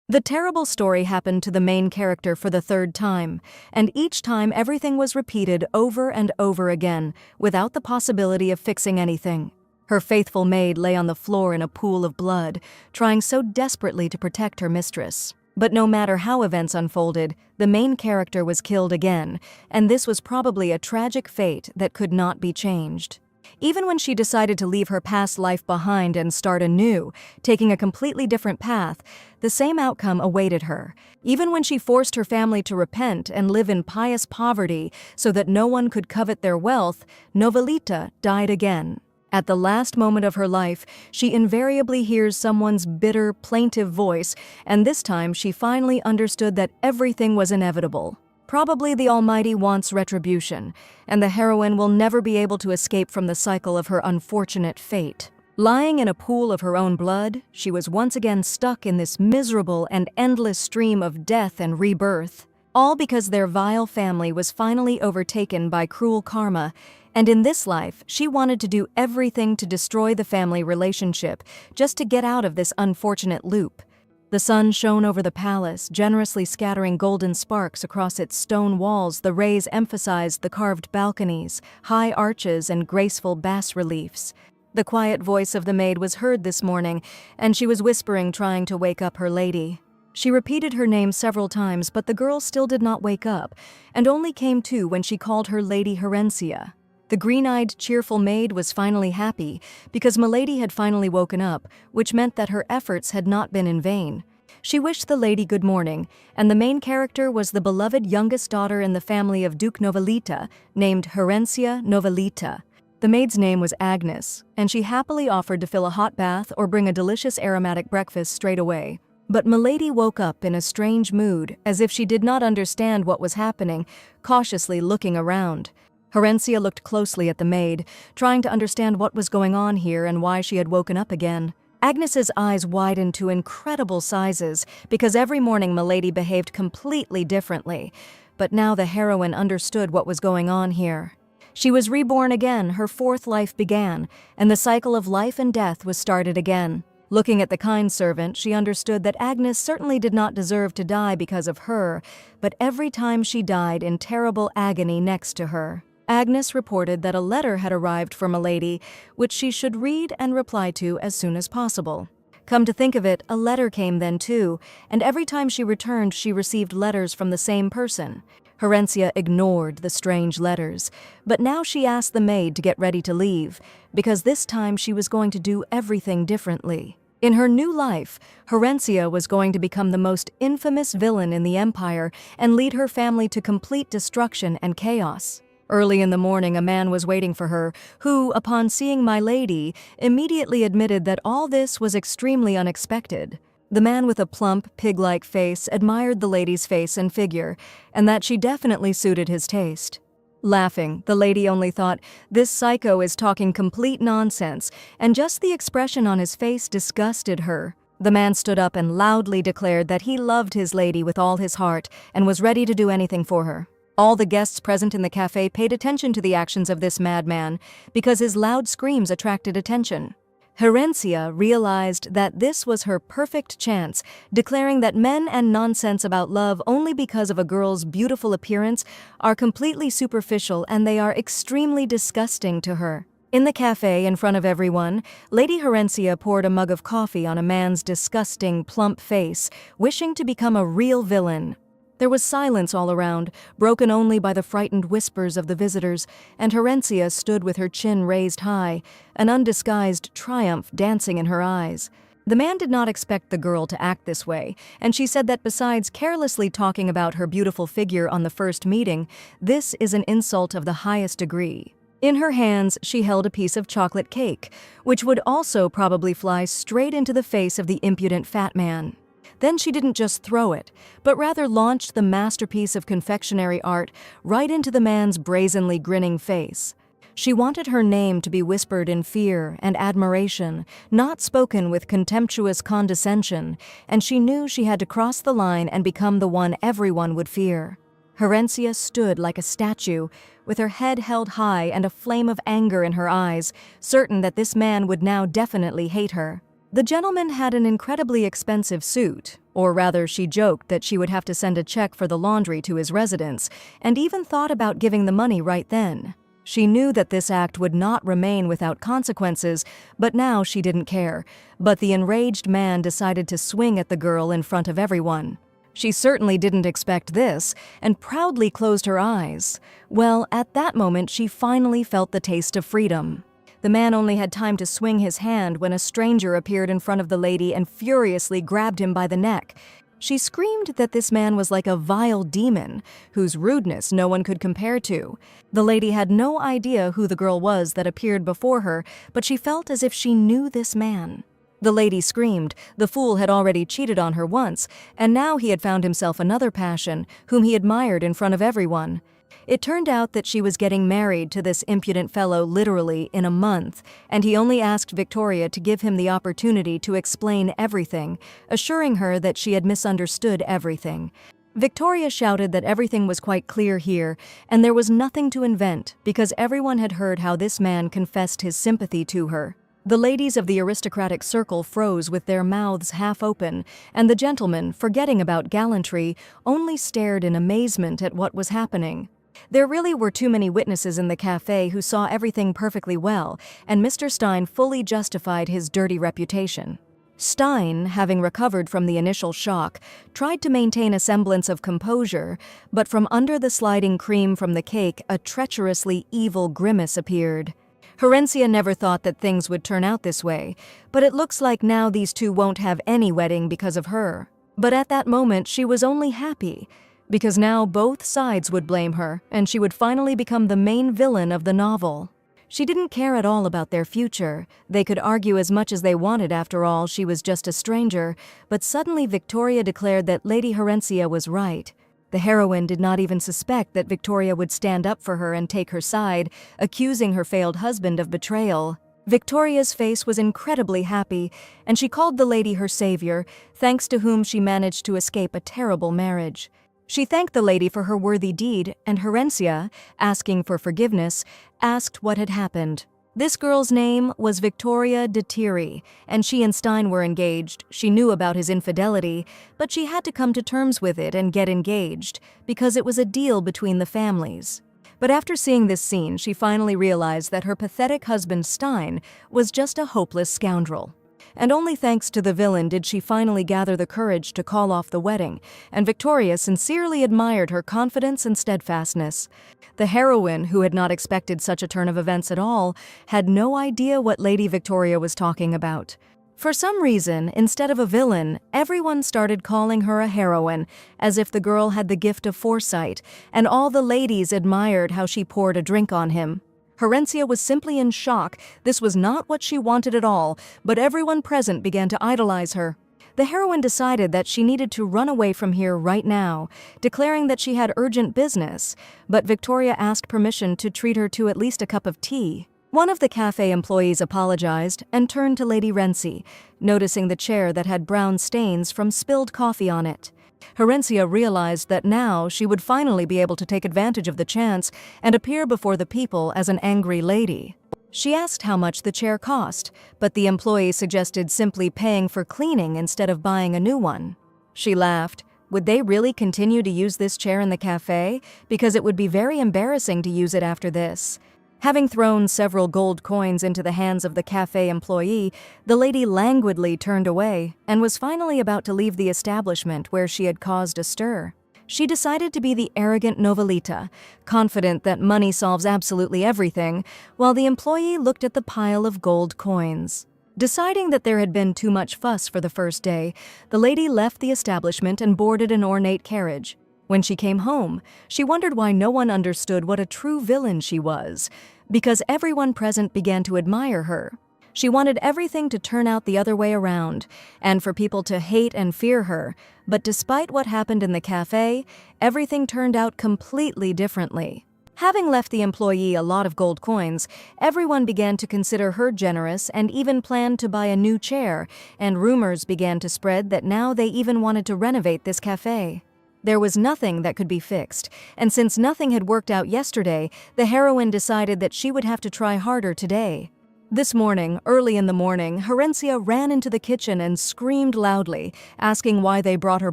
The terrible story happened to the main character for the third time, and each time everything was repeated over and over again, without the possibility of fixing anything. Her faithful maid lay on the floor in a pool of blood, trying so desperately to protect her mistress. But no matter how events unfolded, the main character was killed again, and this was probably a tragic fate that could not be changed. Even when she decided to leave her past life behind and start anew, taking a completely different path, the same outcome awaited her. Even when she forced her family to repent and live in pious poverty so that no one could covet their wealth, Novelita died again. At the last moment of her life, she invariably hears someone's bitter, plaintive voice, and this time she finally understood that everything was inevitable. Probably the Almighty wants retribution, and the heroine will never be able to escape from the cycle of her unfortunate fate. Lying in a pool of her own blood, she was once again stuck in this miserable and endless stream of death and rebirth, all because their vile family was finally overtaken by cruel karma, and in this life, she wanted to do everything to destroy the family relationship just to get out of this unfortunate loop. The sun shone over the palace, generously scattering golden sparks across its stone walls. The rays emphasized the carved balconies, high arches, and graceful bas-reliefs. The quiet voice of the maid was heard this morning, and she was whispering, trying to wake up her lady. She repeated her name several times, but the girl still did not wake up, and only came to when she called her Lady Herencia. The green-eyed, cheerful maid was finally happy, because Milady had finally woken up, which meant that her efforts had not been in vain. She wished the lady good morning, and the main character was the beloved youngest daughter in the family of Duke Novelita, named Herencia Novelita. The maid's name was Agnes, and she happily offered to fill a hot bath or bring a delicious aromatic breakfast straight away. But Milady woke up in a strange mood, as if she did not understand what was happening, cautiously looking around. Herencia looked closely at the maid, trying to understand what was going on here and why she had woken up again. Agnes's eyes widened to incredible sizes, because every morning Milady behaved completely differently. But now the heroine understood what was going on here. She was reborn again, her fourth life began, and the cycle of life and death was started again. Looking at the kind servant, she understood that Agnes certainly did not deserve to die because of her, but every time she died in terrible agony next to her. Agnes reported that a letter had arrived for Milady, which she should read and reply to as soon as possible. Come to think of it, a letter came then too, and every time she returned she received letters from the same person. Herencia ignored the strange letters, but now she asked the maid to get ready to leave, because this time she was going to do everything differently. In her new life, Herencia was going to become the most infamous villain in the empire and lead her family to complete destruction and chaos. Early in the morning, a man was waiting for her, who, upon seeing my lady, immediately admitted that all this was extremely unexpected. The man with a plump, pig-like face admired the lady's face and figure, and that she definitely suited his taste. Laughing, the lady only thought, "This psycho is talking complete nonsense," and just the expression on his face disgusted her. The man stood up and loudly declared that he loved his lady with all his heart and was ready to do anything for her. All the guests present in the cafe paid attention to the actions of this madman, because his loud screams attracted attention. Herencia realized that this was her perfect chance, declaring that men and nonsense about love only because of a girl's beautiful appearance are completely superficial, and they are extremely disgusting to her. In the cafe, in front of everyone, Lady Herencia poured a mug of coffee on a man's disgusting, plump face, wishing to become a real villain. There was silence all around, broken only by the frightened whispers of the visitors, and Herencia stood with her chin raised high, an undisguised triumph dancing in her eyes. The man did not expect the girl to act this way, and she said that besides carelessly talking about her beautiful figure on the first meeting, this is an insult of the highest degree. In her hands, she held a piece of chocolate cake, which would also probably fly straight into the face of the impudent fat man. Then she didn't just throw it, but rather launched the masterpiece of confectionery art right into the man's brazenly grinning face. She wanted her name to be whispered in fear and admiration, not spoken with contemptuous condescension, and she knew she had to cross the line and become the one everyone would fear. Herencia stood like a statue, with her head held high and a flame of anger in her eyes, certain that this man would now definitely hate her. The gentleman had an incredibly expensive suit, Or rather, she joked that she would have to send a check for the laundry to his residence, and even thought about giving the money right then. She knew that this act would not remain without consequences, but now she didn't care. But the enraged man decided to swing at the girl in front of everyone. She certainly didn't expect this, and proudly closed her eyes. Well, at that moment she finally felt the taste of freedom. The man only had time to swing his hand when a stranger appeared in front of the lady and furiously grabbed him by the neck. She screamed that this man was like a vile demon, whose rudeness no one could compare to. The lady had no idea who the girl was that appeared before her, but she felt as if she knew this man. The lady screamed. The fool had already cheated on her once, and now he had found himself another passion, whom he admired in front of everyone. It turned out that she was getting married to this impudent fellow literally in a month, and he only asked Victoria to give him the opportunity to explain everything, assuring her that she had misunderstood everything. Victoria shouted that everything was quite clear here, and there was nothing to invent, because everyone had heard how this man confessed his sympathy to her. The ladies of the aristocratic circle froze with their mouths half open, and the gentlemen, forgetting about gallantry, only stared in amazement at what was happening. There really were too many witnesses in the cafe who saw everything perfectly well, and Mr. Stein fully justified his dirty reputation. Stein, having recovered from the initial shock, tried to maintain a semblance of composure, but from under the sliding cream from the cake, a treacherously evil grimace appeared. Herencia never thought that things would turn out this way, but it looks like now these two won't have any wedding because of her. But at that moment she was only happy, because now both sides would blame her, and she would finally become the main villain of the novel. She didn't care at all about their future. They could argue as much as they wanted, after all, she was just a stranger, but suddenly Victoria declared that Lady Herencia was right. The heroine did not even suspect that Victoria would stand up for her and take her side, accusing her failed husband of betrayal. Victoria's face was incredibly happy, and she called the lady her savior, thanks to whom she managed to escape a terrible marriage. She thanked the lady for her worthy deed, and Herencia, asking for forgiveness, asked what had happened. This girl's name was Victoria de Thierry, and she and Stein were engaged. She knew about his infidelity, but she had to come to terms with it and get engaged, because it was a deal between the families. But after seeing this scene, she finally realized that her pathetic husband Stein was just a hopeless scoundrel. And only thanks to the villain did she finally gather the courage to call off the wedding, and Victoria sincerely admired her confidence and steadfastness. The heroine, who had not expected such a turn of events at all, had no idea what Lady Victoria was talking about. For some reason, instead of a villain, everyone started calling her a heroine, as if the girl had the gift of foresight, and all the ladies admired how she poured a drink on him. Herencia was simply in shock. This was not what she wanted at all, but everyone present began to idolize her. The heroine decided that she needed to run away from here right now, declaring that she had urgent business, but Victoria asked permission to treat her to at least a cup of tea. One of the cafe employees apologized and turned to Lady Renzi, noticing the chair that had brown stains from spilled coffee on it. Herencia realized that now she would finally be able to take advantage of the chance and appear before the people as an angry lady. She asked how much the chair cost, but the employee suggested simply paying for cleaning instead of buying a new one. She laughed. Would they really continue to use this chair in the cafe? Because it would be very embarrassing to use it after this. Having thrown several gold coins into the hands of the cafe employee, the lady languidly turned away and was finally about to leave the establishment where she had caused a stir. She decided to be the arrogant Novelita, confident that money solves absolutely everything, while the employee looked at the pile of gold coins. Deciding that there had been too much fuss for the first day, the lady left the establishment and boarded an ornate carriage. When she came home, she wondered why no one understood what a true villain she was, because everyone present began to admire her. She wanted everything to turn out the other way around, and for people to hate and fear her, but despite what happened in the cafe, everything turned out completely differently. Having left the employee a lot of gold coins, everyone began to consider her generous and even planned to buy a new chair, and rumors began to spread that now they even wanted to renovate this cafe. There was nothing that could be fixed, and since nothing had worked out yesterday, the heroine decided that she would have to try harder today. This morning, early in the morning, Herencia ran into the kitchen and screamed loudly, asking why they brought her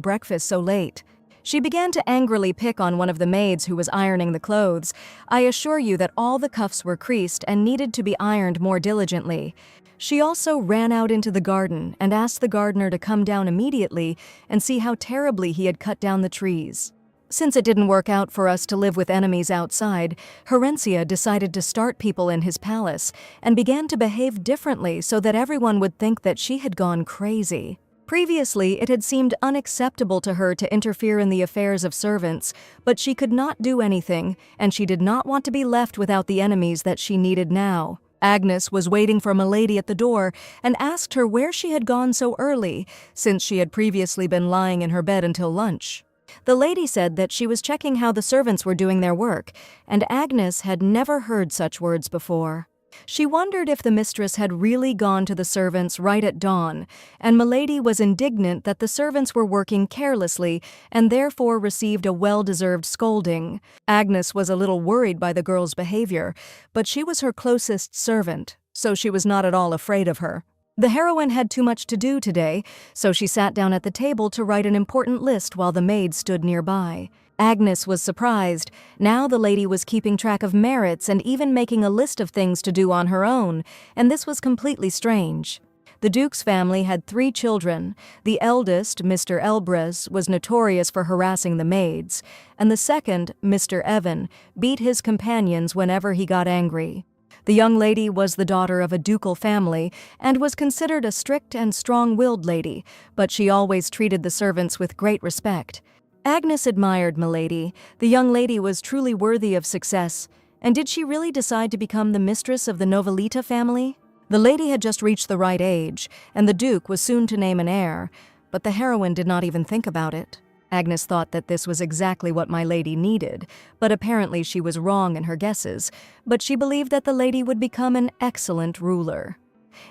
breakfast so late. She began to angrily pick on one of the maids who was ironing the clothes. I assure you that all the cuffs were creased and needed to be ironed more diligently. She also ran out into the garden and asked the gardener to come down immediately and see how terribly he had cut down the trees. Since it didn't work out for us to live with enemies outside, Herencia decided to start people in his palace and began to behave differently so that everyone would think that she had gone crazy. Previously, it had seemed unacceptable to her to interfere in the affairs of servants, but she could not do anything, and she did not want to be left without the enemies that she needed now. Agnes was waiting for Milady at the door and asked her where she had gone so early, since she had previously been lying in her bed until lunch. The lady said that she was checking how the servants were doing their work, and Agnes had never heard such words before. She wondered if the mistress had really gone to the servants right at dawn, and Milady was indignant that the servants were working carelessly and therefore received a well-deserved scolding. Agnes was a little worried by the girl's behavior, but she was her closest servant, so she was not at all afraid of her. The heroine had too much to do today, so she sat down at the table to write an important list while the maid stood nearby. Agnes was surprised. Now the lady was keeping track of merits and even making a list of things to do on her own, and this was completely strange. The Duke's family had 3 children. The eldest, Mr. Elbrez, was notorious for harassing the maids, and the second, Mr. Evan, beat his companions whenever he got angry. The young lady was the daughter of a ducal family and was considered a strict and strong-willed lady, but she always treated the servants with great respect. Agnes admired Milady. The young lady was truly worthy of success. And did she really decide to become the mistress of the Novelita family? The lady had just reached the right age, and the Duke was soon to name an heir, but the heroine did not even think about it. Agnes thought that this was exactly what my lady needed, but apparently she was wrong in her guesses, but she believed that the lady would become an excellent ruler.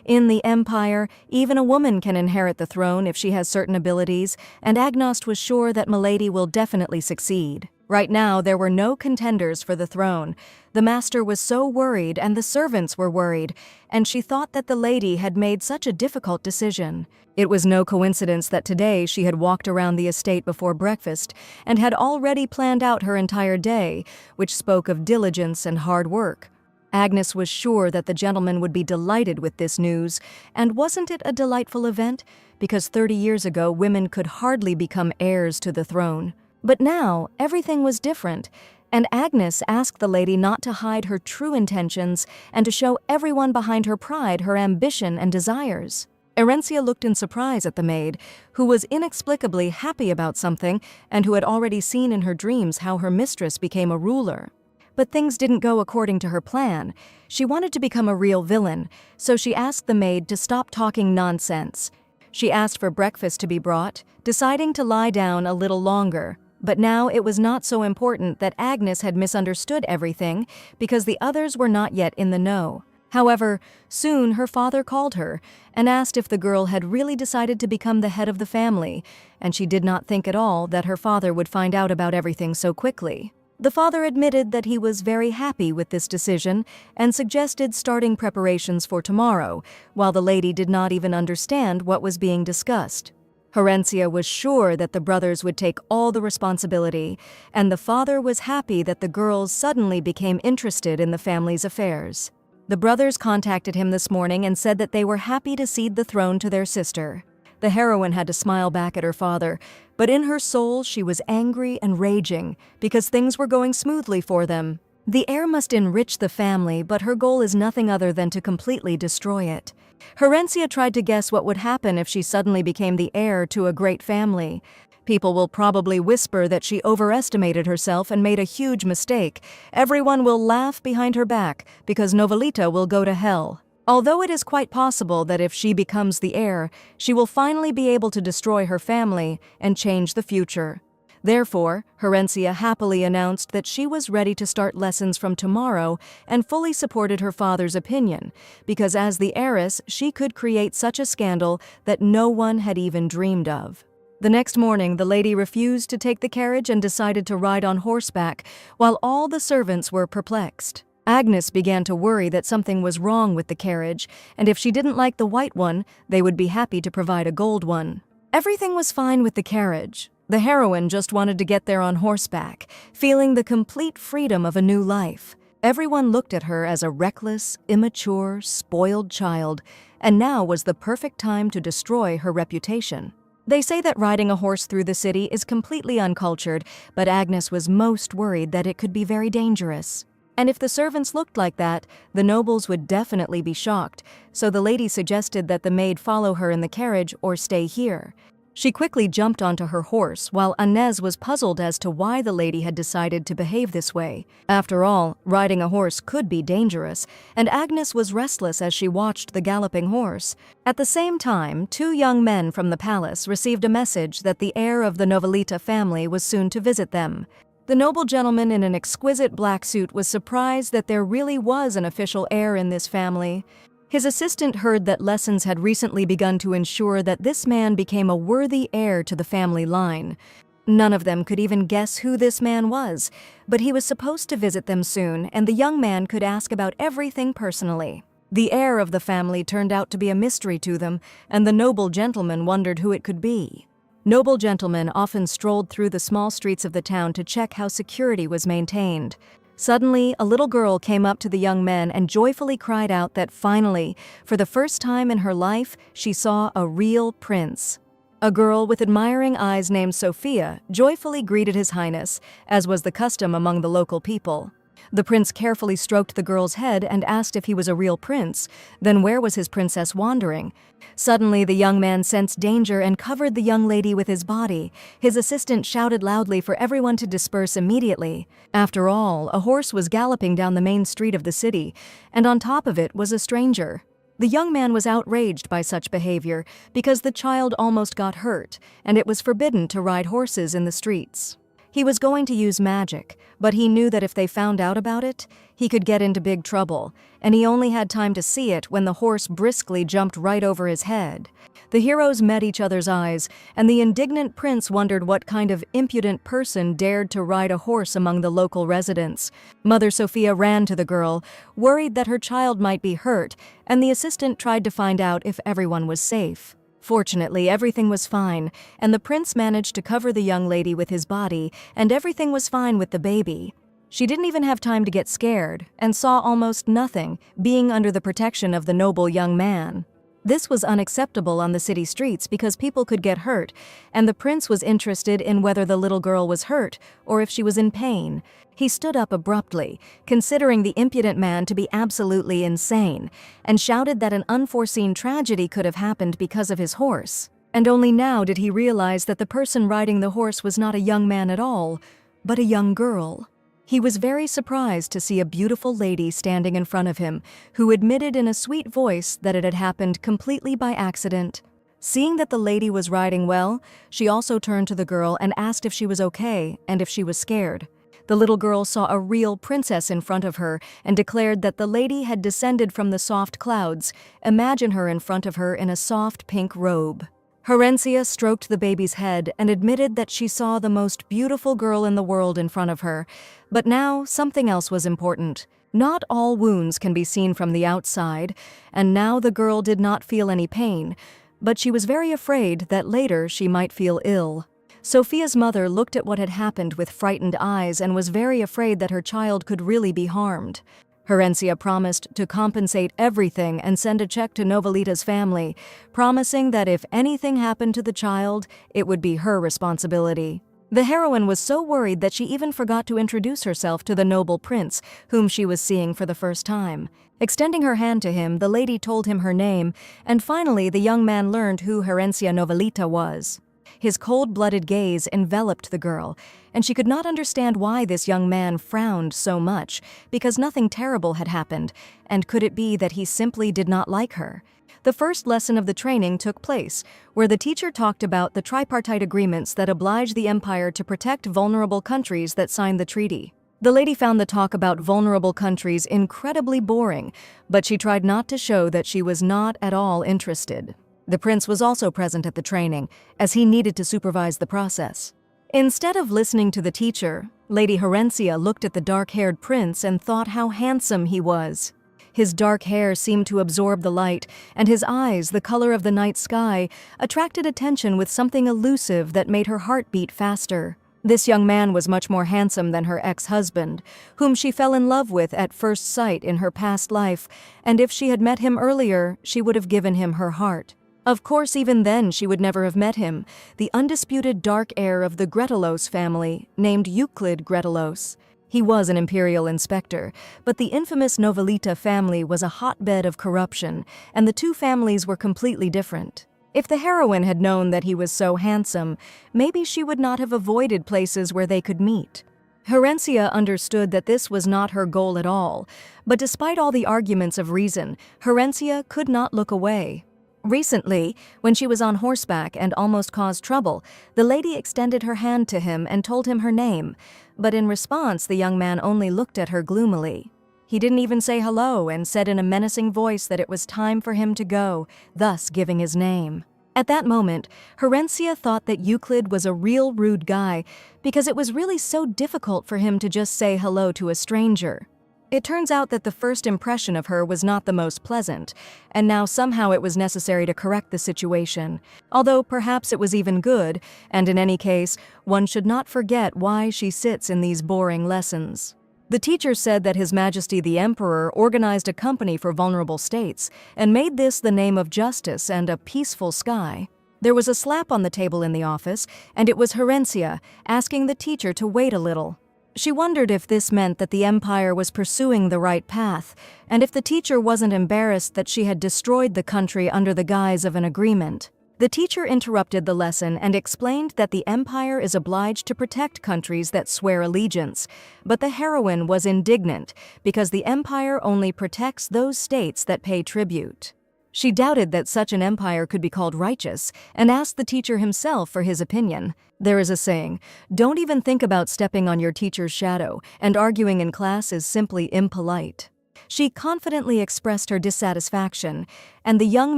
In the Empire, even a woman can inherit the throne if she has certain abilities, and Agnes was sure that Milady will definitely succeed. Right now, there were no contenders for the throne. The master was so worried, and the servants were worried, and she thought that the lady had made such a difficult decision. It was no coincidence that today she had walked around the estate before breakfast and had already planned out her entire day, which spoke of diligence and hard work. Agnes was sure that the gentleman would be delighted with this news, and wasn't it a delightful event? Because 30 years ago, women could hardly become heirs to the throne. But now, everything was different, and Agnes asked the lady not to hide her true intentions and to show everyone behind her pride her ambition and desires. Herencia looked in surprise at the maid, who was inexplicably happy about something and who had already seen in her dreams how her mistress became a ruler. But things didn't go according to her plan. She wanted to become a real villain, so she asked the maid to stop talking nonsense. She asked for breakfast to be brought, deciding to lie down a little longer. But now it was not so important that Agnes had misunderstood everything because the others were not yet in the know. However, soon her father called her and asked if the girl had really decided to become the head of the family, and she did not think at all that her father would find out about everything so quickly. The father admitted that he was very happy with this decision and suggested starting preparations for tomorrow, while the lady did not even understand what was being discussed. Herencia was sure that the brothers would take all the responsibility, and the father was happy that the girls suddenly became interested in the family's affairs. The brothers contacted him this morning and said that they were happy to cede the throne to their sister. The heroine had to smile back at her father, but in her soul she was angry and raging because things were going smoothly for them. The heir must enrich the family, but her goal is nothing other than to completely destroy it. Herencia tried to guess what would happen if she suddenly became the heir to a great family. People will probably whisper that she overestimated herself and made a huge mistake. Everyone will laugh behind her back because Novelita will go to hell. Although it is quite possible that if she becomes the heir, she will finally be able to destroy her family and change the future. Therefore, Herencia happily announced that she was ready to start lessons from tomorrow and fully supported her father's opinion, because as the heiress, she could create such a scandal that no one had even dreamed of. The next morning, the lady refused to take the carriage and decided to ride on horseback, while all the servants were perplexed. Agnes began to worry that something was wrong with the carriage, and if she didn't like the white one, they would be happy to provide a gold one. Everything was fine with the carriage. The heroine just wanted to get there on horseback, feeling the complete freedom of a new life. Everyone looked at her as a reckless, immature, spoiled child, and now was the perfect time to destroy her reputation. They say that riding a horse through the city is completely uncultured, but Agnes was most worried that it could be very dangerous. And if the servants looked like that, the nobles would definitely be shocked, so the lady suggested that the maid follow her in the carriage or stay here. She quickly jumped onto her horse, while Inez was puzzled as to why the lady had decided to behave this way. After all, riding a horse could be dangerous, and Agnes was restless as she watched the galloping horse. At the same time, 2 young men from the palace received a message that the heir of the Novelita family was soon to visit them. The noble gentleman in an exquisite black suit was surprised that there really was an official heir in this family. His assistant heard that lessons had recently begun to ensure that this man became a worthy heir to the family line. None of them could even guess who this man was, but he was supposed to visit them soon, and the young man could ask about everything personally. The heir of the family turned out to be a mystery to them, and the noble gentleman wondered who it could be. Noble gentlemen often strolled through the small streets of the town to check how security was maintained. Suddenly, a little girl came up to the young men and joyfully cried out that finally, for the first time in her life, she saw a real prince. A girl with admiring eyes named Sophia joyfully greeted His Highness, as was the custom among the local people. The prince carefully stroked the girl's head and asked if he was a real prince. Then where was his princess wandering? Suddenly, the young man sensed danger and covered the young lady with his body. His assistant shouted loudly for everyone to disperse immediately. After all, a horse was galloping down the main street of the city, and on top of it was a stranger. The young man was outraged by such behavior because the child almost got hurt, and it was forbidden to ride horses in the streets. He was going to use magic, but he knew that if they found out about it, he could get into big trouble, and he only had time to see it when the horse briskly jumped right over his head. The heroes met each other's eyes, and the indignant prince wondered what kind of impudent person dared to ride a horse among the local residents. Mother Sophia ran to the girl, worried that her child might be hurt, and the assistant tried to find out if everyone was safe. Fortunately, everything was fine, and the prince managed to cover the young lady with his body, and everything was fine with the baby. She didn't even have time to get scared, and saw almost nothing, being under the protection of the noble young man. This was unacceptable on the city streets because people could get hurt, and the prince was interested in whether the little girl was hurt or if she was in pain. He stood up abruptly, considering the impudent man to be absolutely insane, and shouted that an unforeseen tragedy could have happened because of his horse. And only now did he realize that the person riding the horse was not a young man at all, but a young girl. He was very surprised to see a beautiful lady standing in front of him, who admitted in a sweet voice that it had happened completely by accident. Seeing that the lady was riding well, she also turned to the girl and asked if she was okay and if she was scared. The little girl saw a real princess in front of her and declared that the lady had descended from the soft clouds. Imagine her in front of her in a soft pink robe. Herencia stroked the baby's head and admitted that she saw the most beautiful girl in the world in front of her. But now, something else was important. Not all wounds can be seen from the outside, and now the girl did not feel any pain, but she was very afraid that later she might feel ill. Sophia's mother looked at what had happened with frightened eyes and was very afraid that her child could really be harmed. Herencia promised to compensate everything and send a check to Novelita's family, promising that if anything happened to the child, it would be her responsibility. The heroine was so worried that she even forgot to introduce herself to the noble prince, whom she was seeing for the first time. Extending her hand to him, the lady told him her name, and finally the young man learned who Herencia Novelita was. His cold-blooded gaze enveloped the girl, and she could not understand why this young man frowned so much, because nothing terrible had happened, and could it be that he simply did not like her? The first lesson of the training took place, where the teacher talked about the tripartite agreements that oblige the empire to protect vulnerable countries that signed the treaty. The lady found the talk about vulnerable countries incredibly boring, but she tried not to show that she was not at all interested. The prince was also present at the training, as he needed to supervise the process. Instead of listening to the teacher, Lady Horencia looked at the dark-haired prince and thought how handsome he was. His dark hair seemed to absorb the light, and his eyes, the color of the night sky, attracted attention with something elusive that made her heart beat faster. This young man was much more handsome than her ex-husband, whom she fell in love with at first sight in her past life, and if she had met him earlier, she would have given him her heart. Of course, even then she would never have met him, the undisputed dark heir of the Gretelos family, named Euclid Gretelos. He was an imperial inspector, but the infamous Novelita family was a hotbed of corruption, and the two families were completely different. If the heroine had known that he was so handsome, maybe she would not have avoided places where they could meet. Horencia understood that this was not her goal at all, but despite all the arguments of reason, Horencia could not look away. Recently, when she was on horseback and almost caused trouble, the lady extended her hand to him and told him her name, but in response the young man only looked at her gloomily. He didn't even say hello and said in a menacing voice that it was time for him to go, thus giving his name. At that moment, Horencia thought that Euclid was a real rude guy because it was really so difficult for him to just say hello to a stranger. It turns out that the first impression of her was not the most pleasant, and now somehow it was necessary to correct the situation, although perhaps it was even good, and in any case, one should not forget why she sits in these boring lessons. The teacher said that His Majesty the Emperor organized a company for vulnerable states, and made this the name of justice and a peaceful sky. There was a slap on the table in the office, and it was Horencia asking the teacher to wait a little. She wondered if this meant that the empire was pursuing the right path, and if the teacher wasn't embarrassed that she had destroyed the country under the guise of an agreement. The teacher interrupted the lesson and explained that the empire is obliged to protect countries that swear allegiance, but the heroine was indignant because the empire only protects those states that pay tribute. She doubted that such an empire could be called righteous and asked the teacher himself for his opinion. There is a saying, don't even think about stepping on your teacher's shadow, and arguing in class is simply impolite. She confidently expressed her dissatisfaction, and the young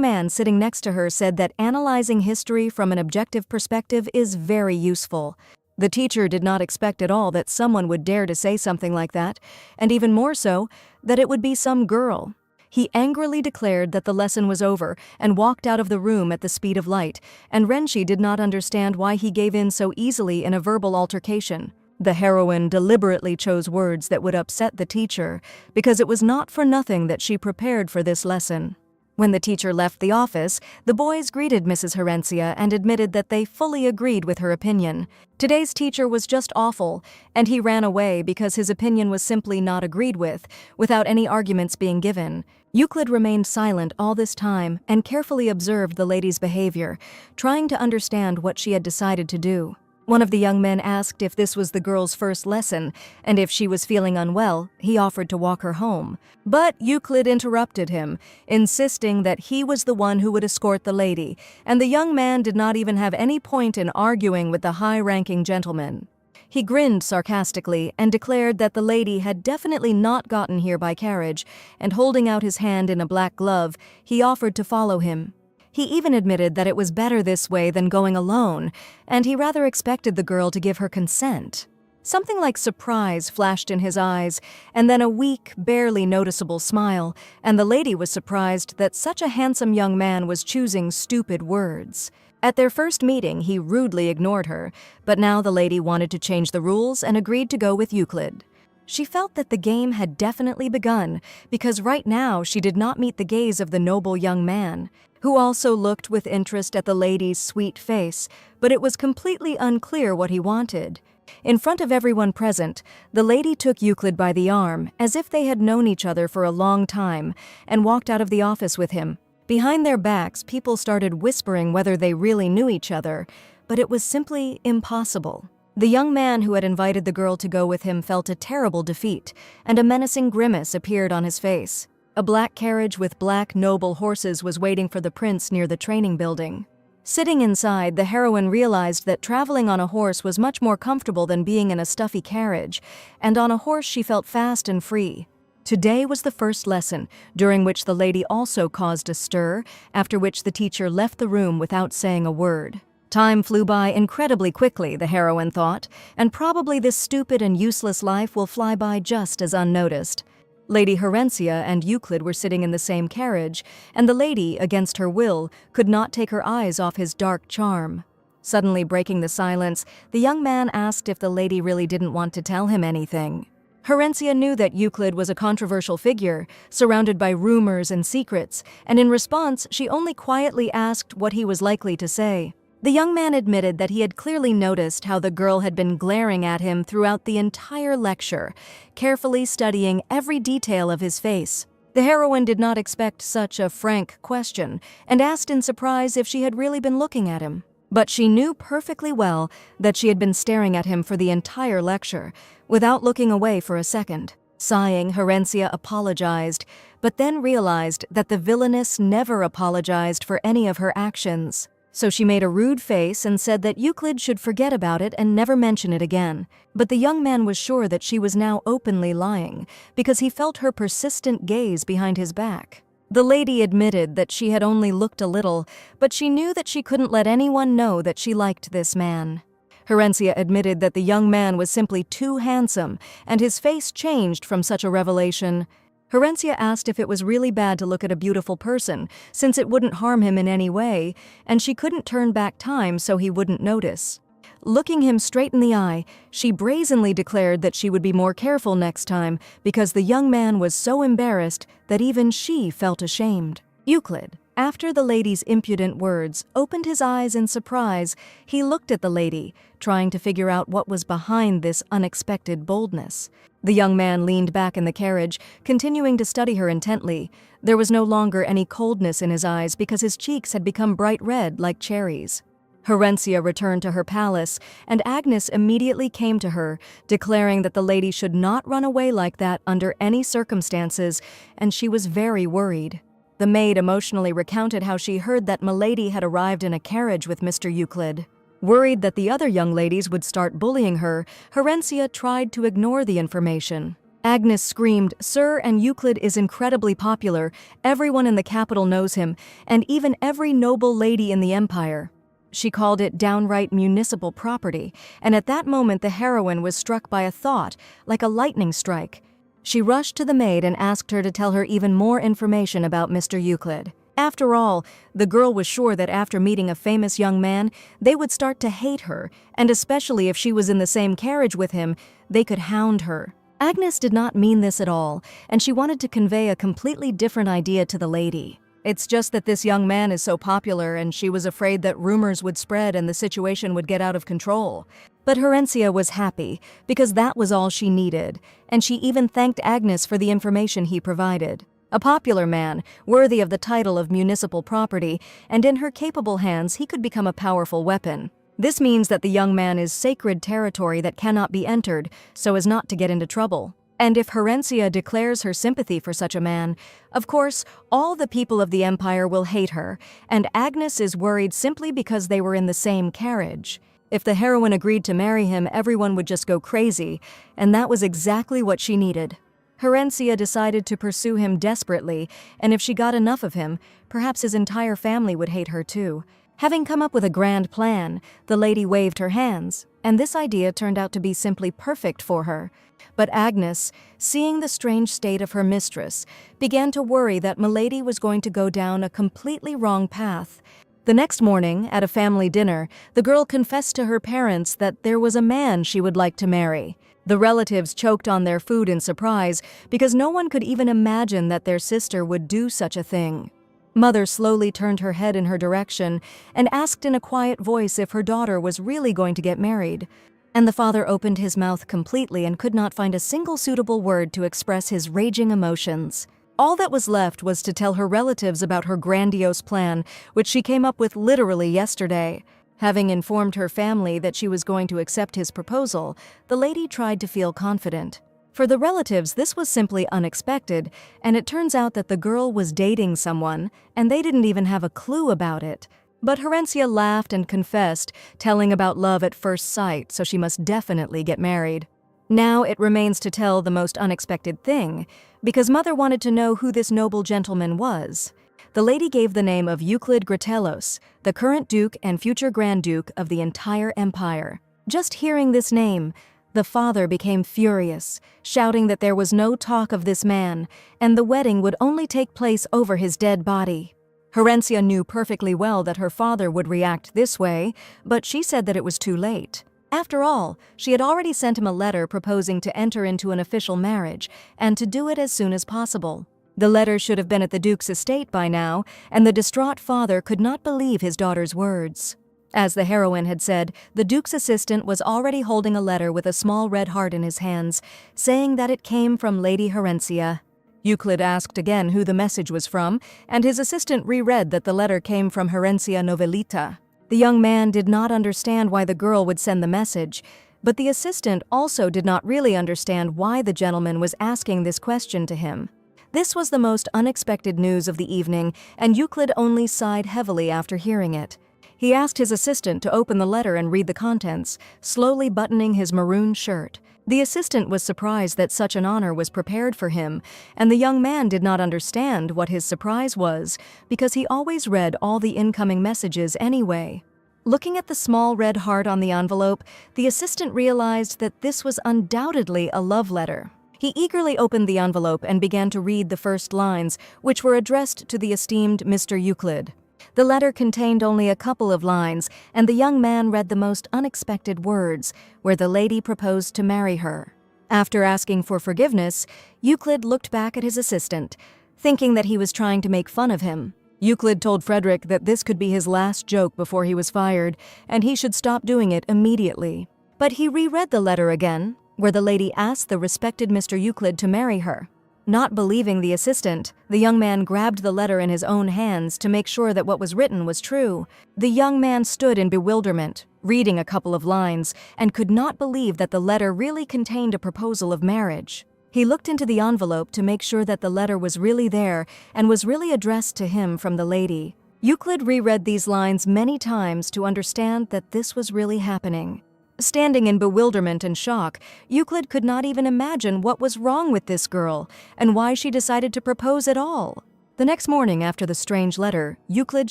man sitting next to her said that analyzing history from an objective perspective is very useful. The teacher did not expect at all that someone would dare to say something like that, and even more so, that it would be some girl. He angrily declared that the lesson was over and walked out of the room at the speed of light, and Renshi did not understand why he gave in so easily in a verbal altercation. The heroine deliberately chose words that would upset the teacher, because it was not for nothing that she prepared for this lesson. When the teacher left the office, the boys greeted Mrs. Horencia and admitted that they fully agreed with her opinion. Today's teacher was just awful, and he ran away because his opinion was simply not agreed with, without any arguments being given. Euclid remained silent all this time and carefully observed the lady's behavior, trying to understand what she had decided to do. One of the young men asked if this was the girl's first lesson, and if she was feeling unwell, he offered to walk her home. But Euclid interrupted him, insisting that he was the one who would escort the lady, and the young man did not even have any point in arguing with the high-ranking gentleman. He grinned sarcastically and declared that the lady had definitely not gotten here by carriage, and holding out his hand in a black glove, he offered to follow him. He even admitted that it was better this way than going alone, and he rather expected the girl to give her consent. Something like surprise flashed in his eyes, and then a weak, barely noticeable smile, and the lady was surprised that such a handsome young man was choosing stupid words. At their first meeting, he rudely ignored her, but now the lady wanted to change the rules and agreed to go with Euclid. She felt that the game had definitely begun, because right now she did not meet the gaze of the noble young man, who also looked with interest at the lady's sweet face, but it was completely unclear what he wanted. In front of everyone present, the lady took Euclid by the arm, as if they had known each other for a long time, and walked out of the office with him. Behind their backs, people started whispering whether they really knew each other, but it was simply impossible. The young man who had invited the girl to go with him felt a terrible defeat, and a menacing grimace appeared on his face. A black carriage with black, noble horses was waiting for the prince near the training building. Sitting inside, the heroine realized that traveling on a horse was much more comfortable than being in a stuffy carriage, and on a horse she felt fast and free. Today was the first lesson, during which the lady also caused a stir, after which the teacher left the room without saying a word. Time flew by incredibly quickly, the heroine thought, and probably this stupid and useless life will fly by just as unnoticed. Lady Herencia and Euclid were sitting in the same carriage, and the lady, against her will, could not take her eyes off his dark charm. Suddenly breaking the silence, the young man asked if the lady really didn't want to tell him anything. Herencia knew that Euclid was a controversial figure, surrounded by rumors and secrets, and in response, she only quietly asked what he was likely to say. The young man admitted that he had clearly noticed how the girl had been glaring at him throughout the entire lecture, carefully studying every detail of his face. The heroine did not expect such a frank question, and asked in surprise if she had really been looking at him. But she knew perfectly well that she had been staring at him for the entire lecture, without looking away for a second. Sighing, Herencia apologized, but then realized that the villainess never apologized for any of her actions. So she made a rude face and said that Euclid should forget about it and never mention it again. But the young man was sure that she was now openly lying, because he felt her persistent gaze behind his back. The lady admitted that she had only looked a little, but she knew that she couldn't let anyone know that she liked this man. Herencia admitted that the young man was simply too handsome, and his face changed from such a revelation. Herencia asked if it was really bad to look at a beautiful person, since it wouldn't harm him in any way, and she couldn't turn back time so he wouldn't notice. Looking him straight in the eye, she brazenly declared that she would be more careful next time because the young man was so embarrassed that even she felt ashamed. Euclid, after the lady's impudent words, opened his eyes in surprise. He looked at the lady, trying to figure out what was behind this unexpected boldness. The young man leaned back in the carriage, continuing to study her intently. There was no longer any coldness in his eyes because his cheeks had become bright red like cherries. Herencia returned to her palace, and Agnes immediately came to her, declaring that the lady should not run away like that under any circumstances, and she was very worried. The maid emotionally recounted how she heard that Milady had arrived in a carriage with Mr. Euclid. Worried that the other young ladies would start bullying her, Herencia tried to ignore the information. Agnes screamed, "Sir, and Euclid is incredibly popular. Everyone in the capital knows him, and even every noble lady in the empire." She called it downright municipal property, and at that moment the heroine was struck by a thought, like a lightning strike. She rushed to the maid and asked her to tell her even more information about Mr. Euclid. After all, the girl was sure that after meeting a famous young man, they would start to hate her, and especially if she was in the same carriage with him, they could hound her. Agnes did not mean this at all, and she wanted to convey a completely different idea to the lady. It's just that this young man is so popular, and she was afraid that rumors would spread and the situation would get out of control. But Herencia was happy, because that was all she needed, and she even thanked Agnes for the information he provided. A popular man, worthy of the title of municipal property, and in her capable hands he could become a powerful weapon. This means that the young man is sacred territory that cannot be entered, so as not to get into trouble. And if Herencia declares her sympathy for such a man, of course, all the people of the empire will hate her, and Agnes is worried simply because they were in the same carriage. If the heroine agreed to marry him, everyone would just go crazy, and that was exactly what she needed. Herencia decided to pursue him desperately, and if she got enough of him, perhaps his entire family would hate her too. Having come up with a grand plan, the lady waved her hands, and this idea turned out to be simply perfect for her. But Agnes, seeing the strange state of her mistress, began to worry that Milady was going to go down a completely wrong path. The next morning, at a family dinner, the girl confessed to her parents that there was a man she would like to marry. The relatives choked on their food in surprise because no one could even imagine that their sister would do such a thing. Mother slowly turned her head in her direction and asked in a quiet voice if her daughter was really going to get married. And the father opened his mouth completely and could not find a single suitable word to express his raging emotions. All that was left was to tell her relatives about her grandiose plan, which she came up with literally yesterday. Having informed her family that she was going to accept his proposal, the lady tried to feel confident. For the relatives, this was simply unexpected, and it turns out that the girl was dating someone, and they didn't even have a clue about it. But Herencia laughed and confessed, telling about love at first sight, so she must definitely get married. Now it remains to tell the most unexpected thing, because Mother wanted to know who this noble gentleman was. The lady gave the name of Euclid Gratellos, the current Duke and future Grand Duke of the entire empire. Just hearing this name, the father became furious, shouting that there was no talk of this man, and the wedding would only take place over his dead body. Herencia knew perfectly well that her father would react this way, but she said that it was too late. After all, she had already sent him a letter proposing to enter into an official marriage, and to do it as soon as possible. The letter should have been at the Duke's estate by now, and the distraught father could not believe his daughter's words. As the heroine had said, the Duke's assistant was already holding a letter with a small red heart in his hands, saying that it came from Lady Herencia. Euclid asked again who the message was from, and his assistant reread that the letter came from Herencia Novelita. The young man did not understand why the girl would send the message, but the assistant also did not really understand why the gentleman was asking this question to him. This was the most unexpected news of the evening, and Euclid only sighed heavily after hearing it. He asked his assistant to open the letter and read the contents, slowly buttoning his maroon shirt. The assistant was surprised that such an honor was prepared for him, and the young man did not understand what his surprise was, because he always read all the incoming messages anyway. Looking at the small red heart on the envelope, the assistant realized that this was undoubtedly a love letter. He eagerly opened the envelope and began to read the first lines, which were addressed to the esteemed Mr. Euclid. The letter contained only a couple of lines, and the young man read the most unexpected words, where the lady proposed to marry her. After asking for forgiveness, Euclid looked back at his assistant, thinking that he was trying to make fun of him. Euclid told Frederick that this could be his last joke before he was fired, and he should stop doing it immediately. But he reread the letter again, where the lady asked the respected Mr. Euclid to marry her. Not believing the assistant, the young man grabbed the letter in his own hands to make sure that what was written was true. The young man stood in bewilderment, reading a couple of lines, and could not believe that the letter really contained a proposal of marriage. He looked into the envelope to make sure that the letter was really there and was really addressed to him from the lady. Euclid reread these lines many times to understand that this was really happening. Standing in bewilderment and shock, Euclid could not even imagine what was wrong with this girl and why she decided to propose at all. The next morning after the strange letter, Euclid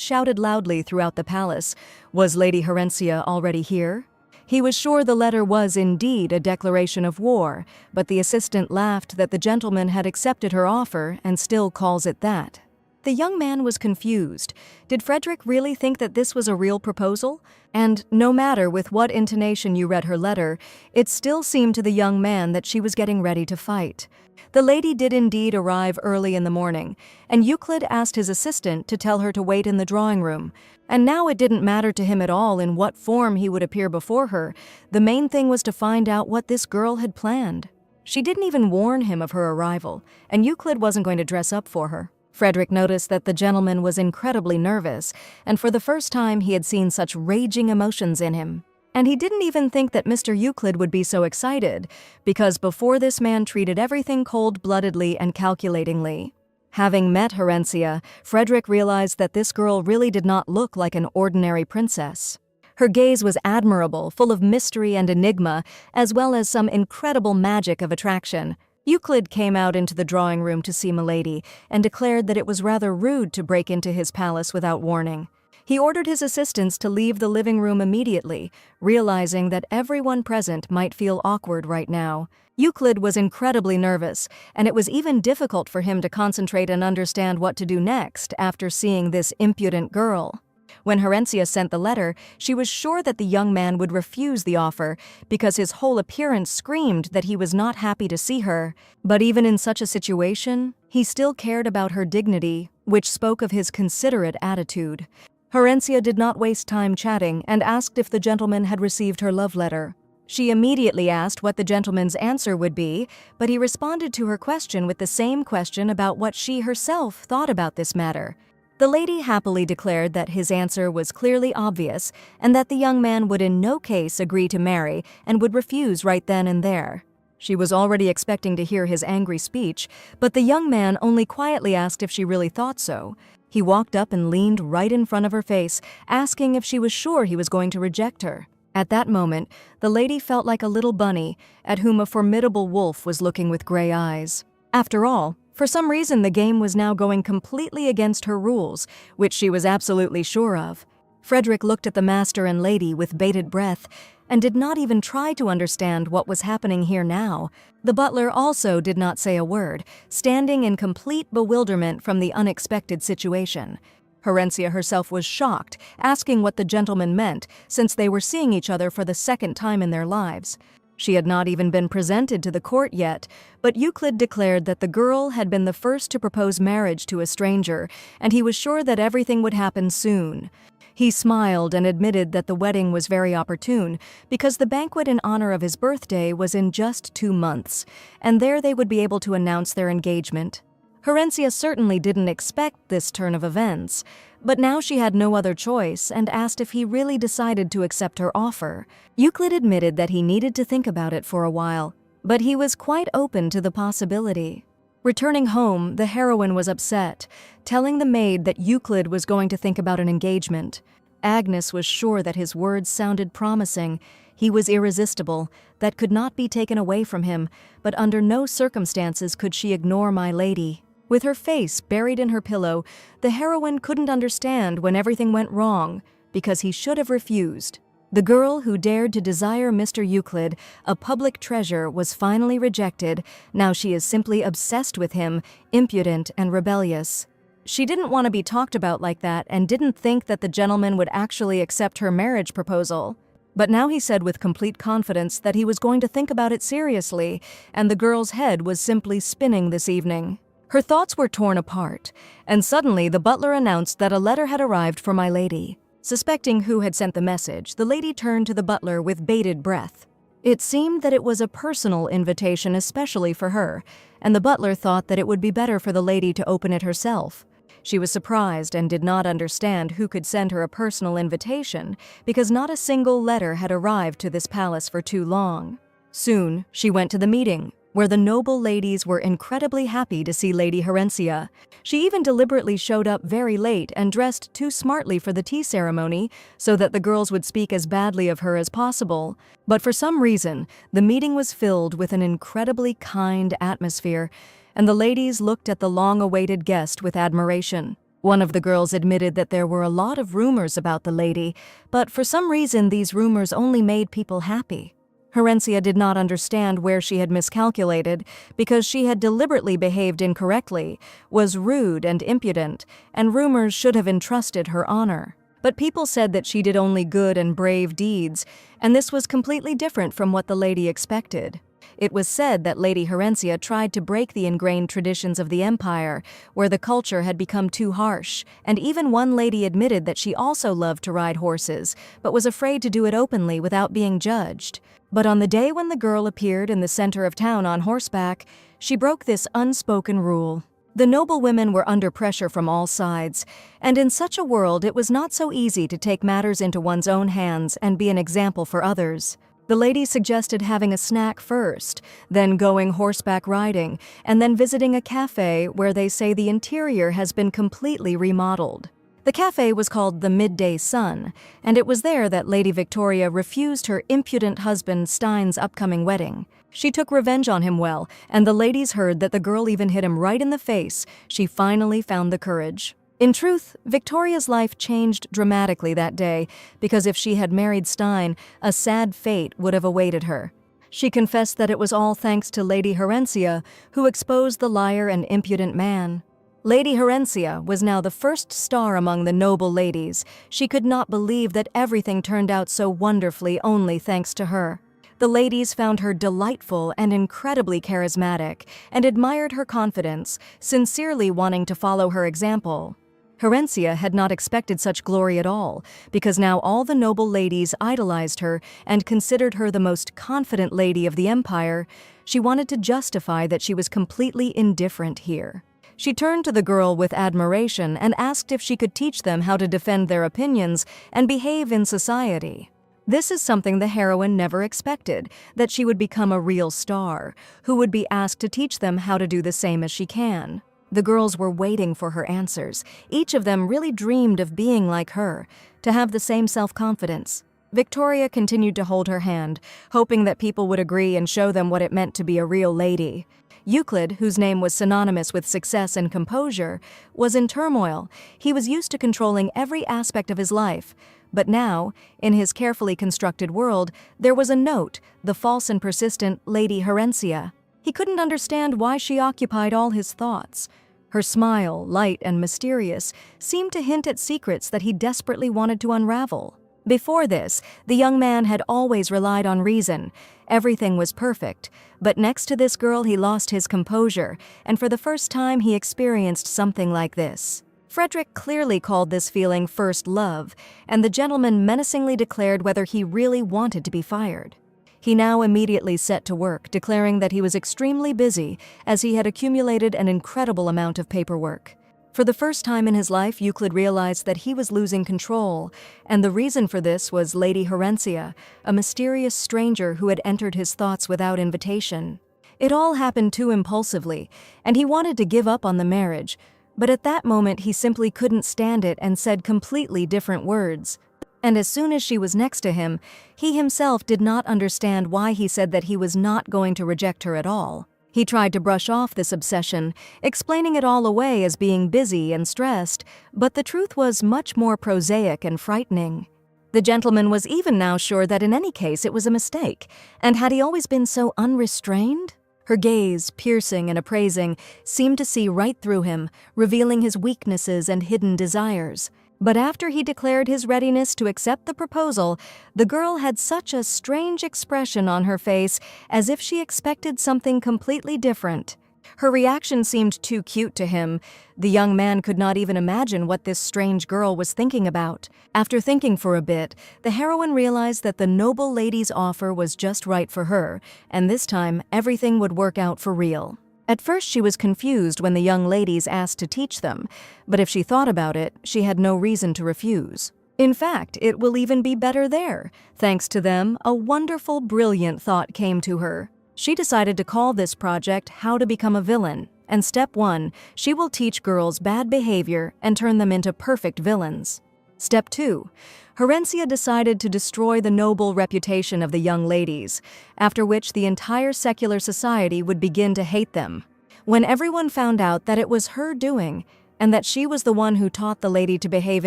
shouted loudly throughout the palace, "Was Lady Herencia already here?" He was sure the letter was indeed a declaration of war, but the assistant laughed that the gentleman had accepted her offer and still calls it that. The young man was confused. Did Frederick really think that this was a real proposal? And no matter with what intonation you read her letter, it still seemed to the young man that she was getting ready to fight. The lady did indeed arrive early in the morning, and Euclid asked his assistant to tell her to wait in the drawing room. And now it didn't matter to him at all in what form he would appear before her. The main thing was to find out what this girl had planned. She didn't even warn him of her arrival, and Euclid wasn't going to dress up for her. Frederick noticed that the gentleman was incredibly nervous, and for the first time he had seen such raging emotions in him. And he didn't even think that Mr. Euclid would be so excited, because before this man treated everything cold-bloodedly and calculatingly. Having met Herencia, Frederick realized that this girl really did not look like an ordinary princess. Her gaze was admirable, full of mystery and enigma, as well as some incredible magic of attraction. Euclid came out into the drawing room to see Milady and declared that it was rather rude to break into his palace without warning. He ordered his assistants to leave the living room immediately, realizing that everyone present might feel awkward right now. Euclid was incredibly nervous, and it was even difficult for him to concentrate and understand what to do next after seeing this impudent girl. When Herencia sent the letter, she was sure that the young man would refuse the offer because his whole appearance screamed that he was not happy to see her. But even in such a situation, he still cared about her dignity, which spoke of his considerate attitude. Herencia did not waste time chatting and asked if the gentleman had received her love letter. She immediately asked what the gentleman's answer would be, but he responded to her question with the same question about what she herself thought about this matter. The lady happily declared that his answer was clearly obvious and that the young man would in no case agree to marry and would refuse right then and there. She was already expecting to hear his angry speech, but the young man only quietly asked if she really thought so. He walked up and leaned right in front of her face, asking if she was sure he was going to reject her. At that moment, the lady felt like a little bunny at whom a formidable wolf was looking with gray eyes. After all, For some reason, the game was now going completely against her rules, which she was absolutely sure of. Frederick looked at the master and lady with bated breath and did not even try to understand what was happening here now. The butler also did not say a word, standing in complete bewilderment from the unexpected situation. Herencia herself was shocked, asking what the gentleman meant, since they were seeing each other for the second time in their lives. She had not even been presented to the court yet, but Euclid declared that the girl had been the first to propose marriage to a stranger, and he was sure that everything would happen soon. He smiled and admitted that the wedding was very opportune, because the banquet in honor of his birthday was in just 2 months, and there they would be able to announce their engagement. Herencia certainly didn't expect this turn of events, but now she had no other choice and asked if he really decided to accept her offer. Euclid admitted that he needed to think about it for a while, but he was quite open to the possibility. Returning home, the heroine was upset, telling the maid that Euclid was going to think about an engagement. Agnes was sure that his words sounded promising. He was irresistible, that could not be taken away from him, but under no circumstances could she ignore my lady. With her face buried in her pillow, the heroine couldn't understand when everything went wrong, because he should have refused. The girl who dared to desire Mr. Euclid, a public treasure, was finally rejected. Now she is simply obsessed with him, impudent and rebellious. She didn't want to be talked about like that and didn't think that the gentleman would actually accept her marriage proposal. But now he said with complete confidence that he was going to think about it seriously, and the girl's head was simply spinning this evening. Her thoughts were torn apart, and suddenly the butler announced that a letter had arrived for my lady. Suspecting who had sent the message, the lady turned to the butler with bated breath. It seemed that it was a personal invitation especially for her, and the butler thought that it would be better for the lady to open it herself. She was surprised and did not understand who could send her a personal invitation, because not a single letter had arrived to this palace for too long. Soon, she went to the meeting, where the noble ladies were incredibly happy to see Lady Herencia. She even deliberately showed up very late and dressed too smartly for the tea ceremony so that the girls would speak as badly of her as possible. But for some reason, the meeting was filled with an incredibly kind atmosphere, and the ladies looked at the long-awaited guest with admiration. One of the girls admitted that there were a lot of rumors about the lady, but for some reason these rumors only made people happy. Herencia did not understand where she had miscalculated, because she had deliberately behaved incorrectly, was rude and impudent, and rumors should have entrusted her honor. But people said that she did only good and brave deeds, and this was completely different from what the lady expected. It was said that Lady Herencia tried to break the ingrained traditions of the empire, where the culture had become too harsh, and even one lady admitted that she also loved to ride horses, but was afraid to do it openly without being judged. But on the day when the girl appeared in the center of town on horseback, she broke this unspoken rule. The noble women were under pressure from all sides, and in such a world it was not so easy to take matters into one's own hands and be an example for others. The lady suggested having a snack first, then going horseback riding, and then visiting a cafe where they say the interior has been completely remodeled. The cafe was called the Midday Sun, and it was there that Lady Victoria refused her impudent husband Stein's upcoming wedding. She took revenge on him well, and the ladies heard that the girl even hit him right in the face. She finally found the courage. In truth, Victoria's life changed dramatically that day, because if she had married Stein, a sad fate would have awaited her. She confessed that it was all thanks to Lady Herencia, who exposed the liar and impudent man. Lady Herencia was now the first star among the noble ladies. She could not believe that everything turned out so wonderfully only thanks to her. The ladies found her delightful and incredibly charismatic, and admired her confidence, sincerely wanting to follow her example. Herencia had not expected such glory at all, because now all the noble ladies idolized her and considered her the most confident lady of the empire. She wanted to justify that she was completely indifferent here. She turned to the girl with admiration and asked if she could teach them how to defend their opinions and behave in society. This is something the heroine never expected, that she would become a real star, who would be asked to teach them how to do the same as she can. The girls were waiting for her answers. Each of them really dreamed of being like her, to have the same self-confidence. Victoria continued to hold her hand, hoping that people would agree and show them what it meant to be a real lady. Euclid, whose name was synonymous with success and composure, was in turmoil. He was used to controlling every aspect of his life. But now, in his carefully constructed world, there was a note, the false and persistent Lady Herencia. He couldn't understand why she occupied all his thoughts. Her smile, light and mysterious, seemed to hint at secrets that he desperately wanted to unravel. Before this, the young man had always relied on reason. Everything was perfect. But next to this girl he lost his composure, and for the first time he experienced something like this. Frederick clearly called this feeling first love, and the gentleman menacingly declared whether he really wanted to be fired. He now immediately set to work, declaring that he was extremely busy, as he had accumulated an incredible amount of paperwork. For the first time in his life, Euclid realized that he was losing control, and the reason for this was Lady Herencia, a mysterious stranger who had entered his thoughts without invitation. It all happened too impulsively, and he wanted to give up on the marriage, but at that moment he simply couldn't stand it and said completely different words. And as soon as she was next to him, he himself did not understand why he said that he was not going to reject her at all. He tried to brush off this obsession, explaining it all away as being busy and stressed, but the truth was much more prosaic and frightening. The gentleman was even now sure that in any case it was a mistake, and had he always been so unrestrained? Her gaze, piercing and appraising, seemed to see right through him, revealing his weaknesses and hidden desires. But after he declared his readiness to accept the proposal, the girl had such a strange expression on her face, as if she expected something completely different. Her reaction seemed too cute to him. The young man could not even imagine what this strange girl was thinking about. After thinking for a bit, the heroine realized that the noble lady's offer was just right for her, and this time everything would work out for real. At first she was confused when the young ladies asked to teach them, but if she thought about it, she had no reason to refuse. In fact, it will even be better there. Thanks to them, a wonderful, brilliant thought came to her. She decided to call this project How to Become a Villain, and step 1, she will teach girls bad behavior and turn them into perfect villains. Step 2, Herencia decided to destroy the noble reputation of the young ladies, after which the entire secular society would begin to hate them. When everyone found out that it was her doing, and that she was the one who taught the lady to behave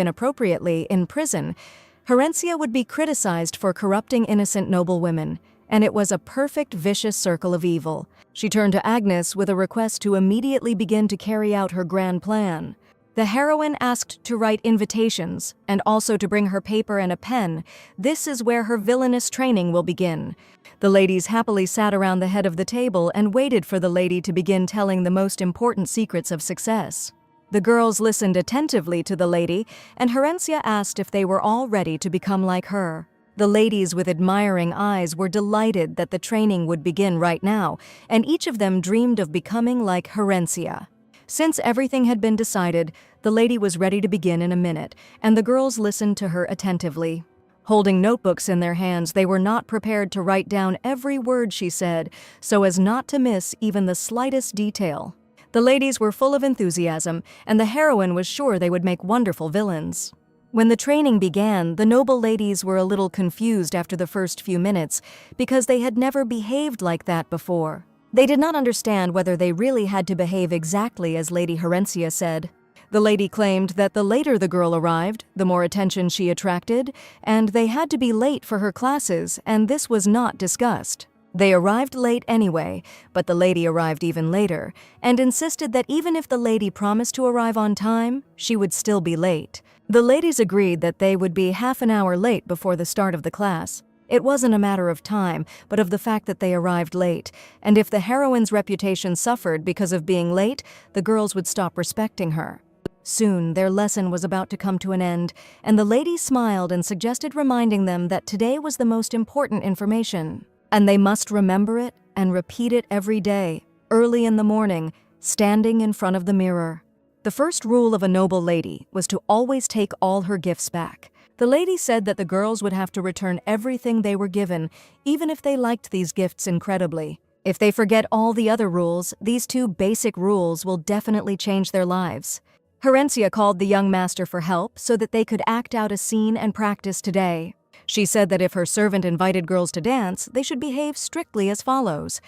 inappropriately in prison, Herencia would be criticized for corrupting innocent noble women, and it was a perfect vicious circle of evil. She turned to Agnes with a request to immediately begin to carry out her grand plan. The heroine asked to write invitations, and also to bring her paper and a pen. This is where her villainous training will begin. The ladies happily sat around the head of the table and waited for the lady to begin telling the most important secrets of success. The girls listened attentively to the lady, and Herencia asked if they were all ready to become like her. The ladies with admiring eyes were delighted that the training would begin right now, and each of them dreamed of becoming like Herencia. Since everything had been decided, the lady was ready to begin in a minute, and the girls listened to her attentively. Holding notebooks in their hands, they were not prepared to write down every word she said, so as not to miss even the slightest detail. The ladies were full of enthusiasm, and the heroine was sure they would make wonderful villains. When the training began, the noble ladies were a little confused after the first few minutes, because they had never behaved like that before. They did not understand whether they really had to behave exactly as Lady Herencia said. The lady claimed that the later the girl arrived, the more attention she attracted, and they had to be late for her classes, and this was not discussed. They arrived late anyway, but the lady arrived even later, and insisted that even if the lady promised to arrive on time, she would still be late. The ladies agreed that they would be half an hour late before the start of the class. It wasn't a matter of time, but of the fact that they arrived late, and if the heroine's reputation suffered because of being late, the girls would stop respecting her. Soon, their lesson was about to come to an end, and the lady smiled and suggested reminding them that today was the most important information, and they must remember it and repeat it every day, early in the morning, standing in front of the mirror. The first rule of a noble lady was to always take all her gifts back. The lady said that the girls would have to return everything they were given, even if they liked these gifts incredibly. If they forget all the other rules, these 2 basic rules will definitely change their lives. Herencia called the young master for help so that they could act out a scene and practice today. She said that if her servant invited girls to dance, they should behave strictly as follows.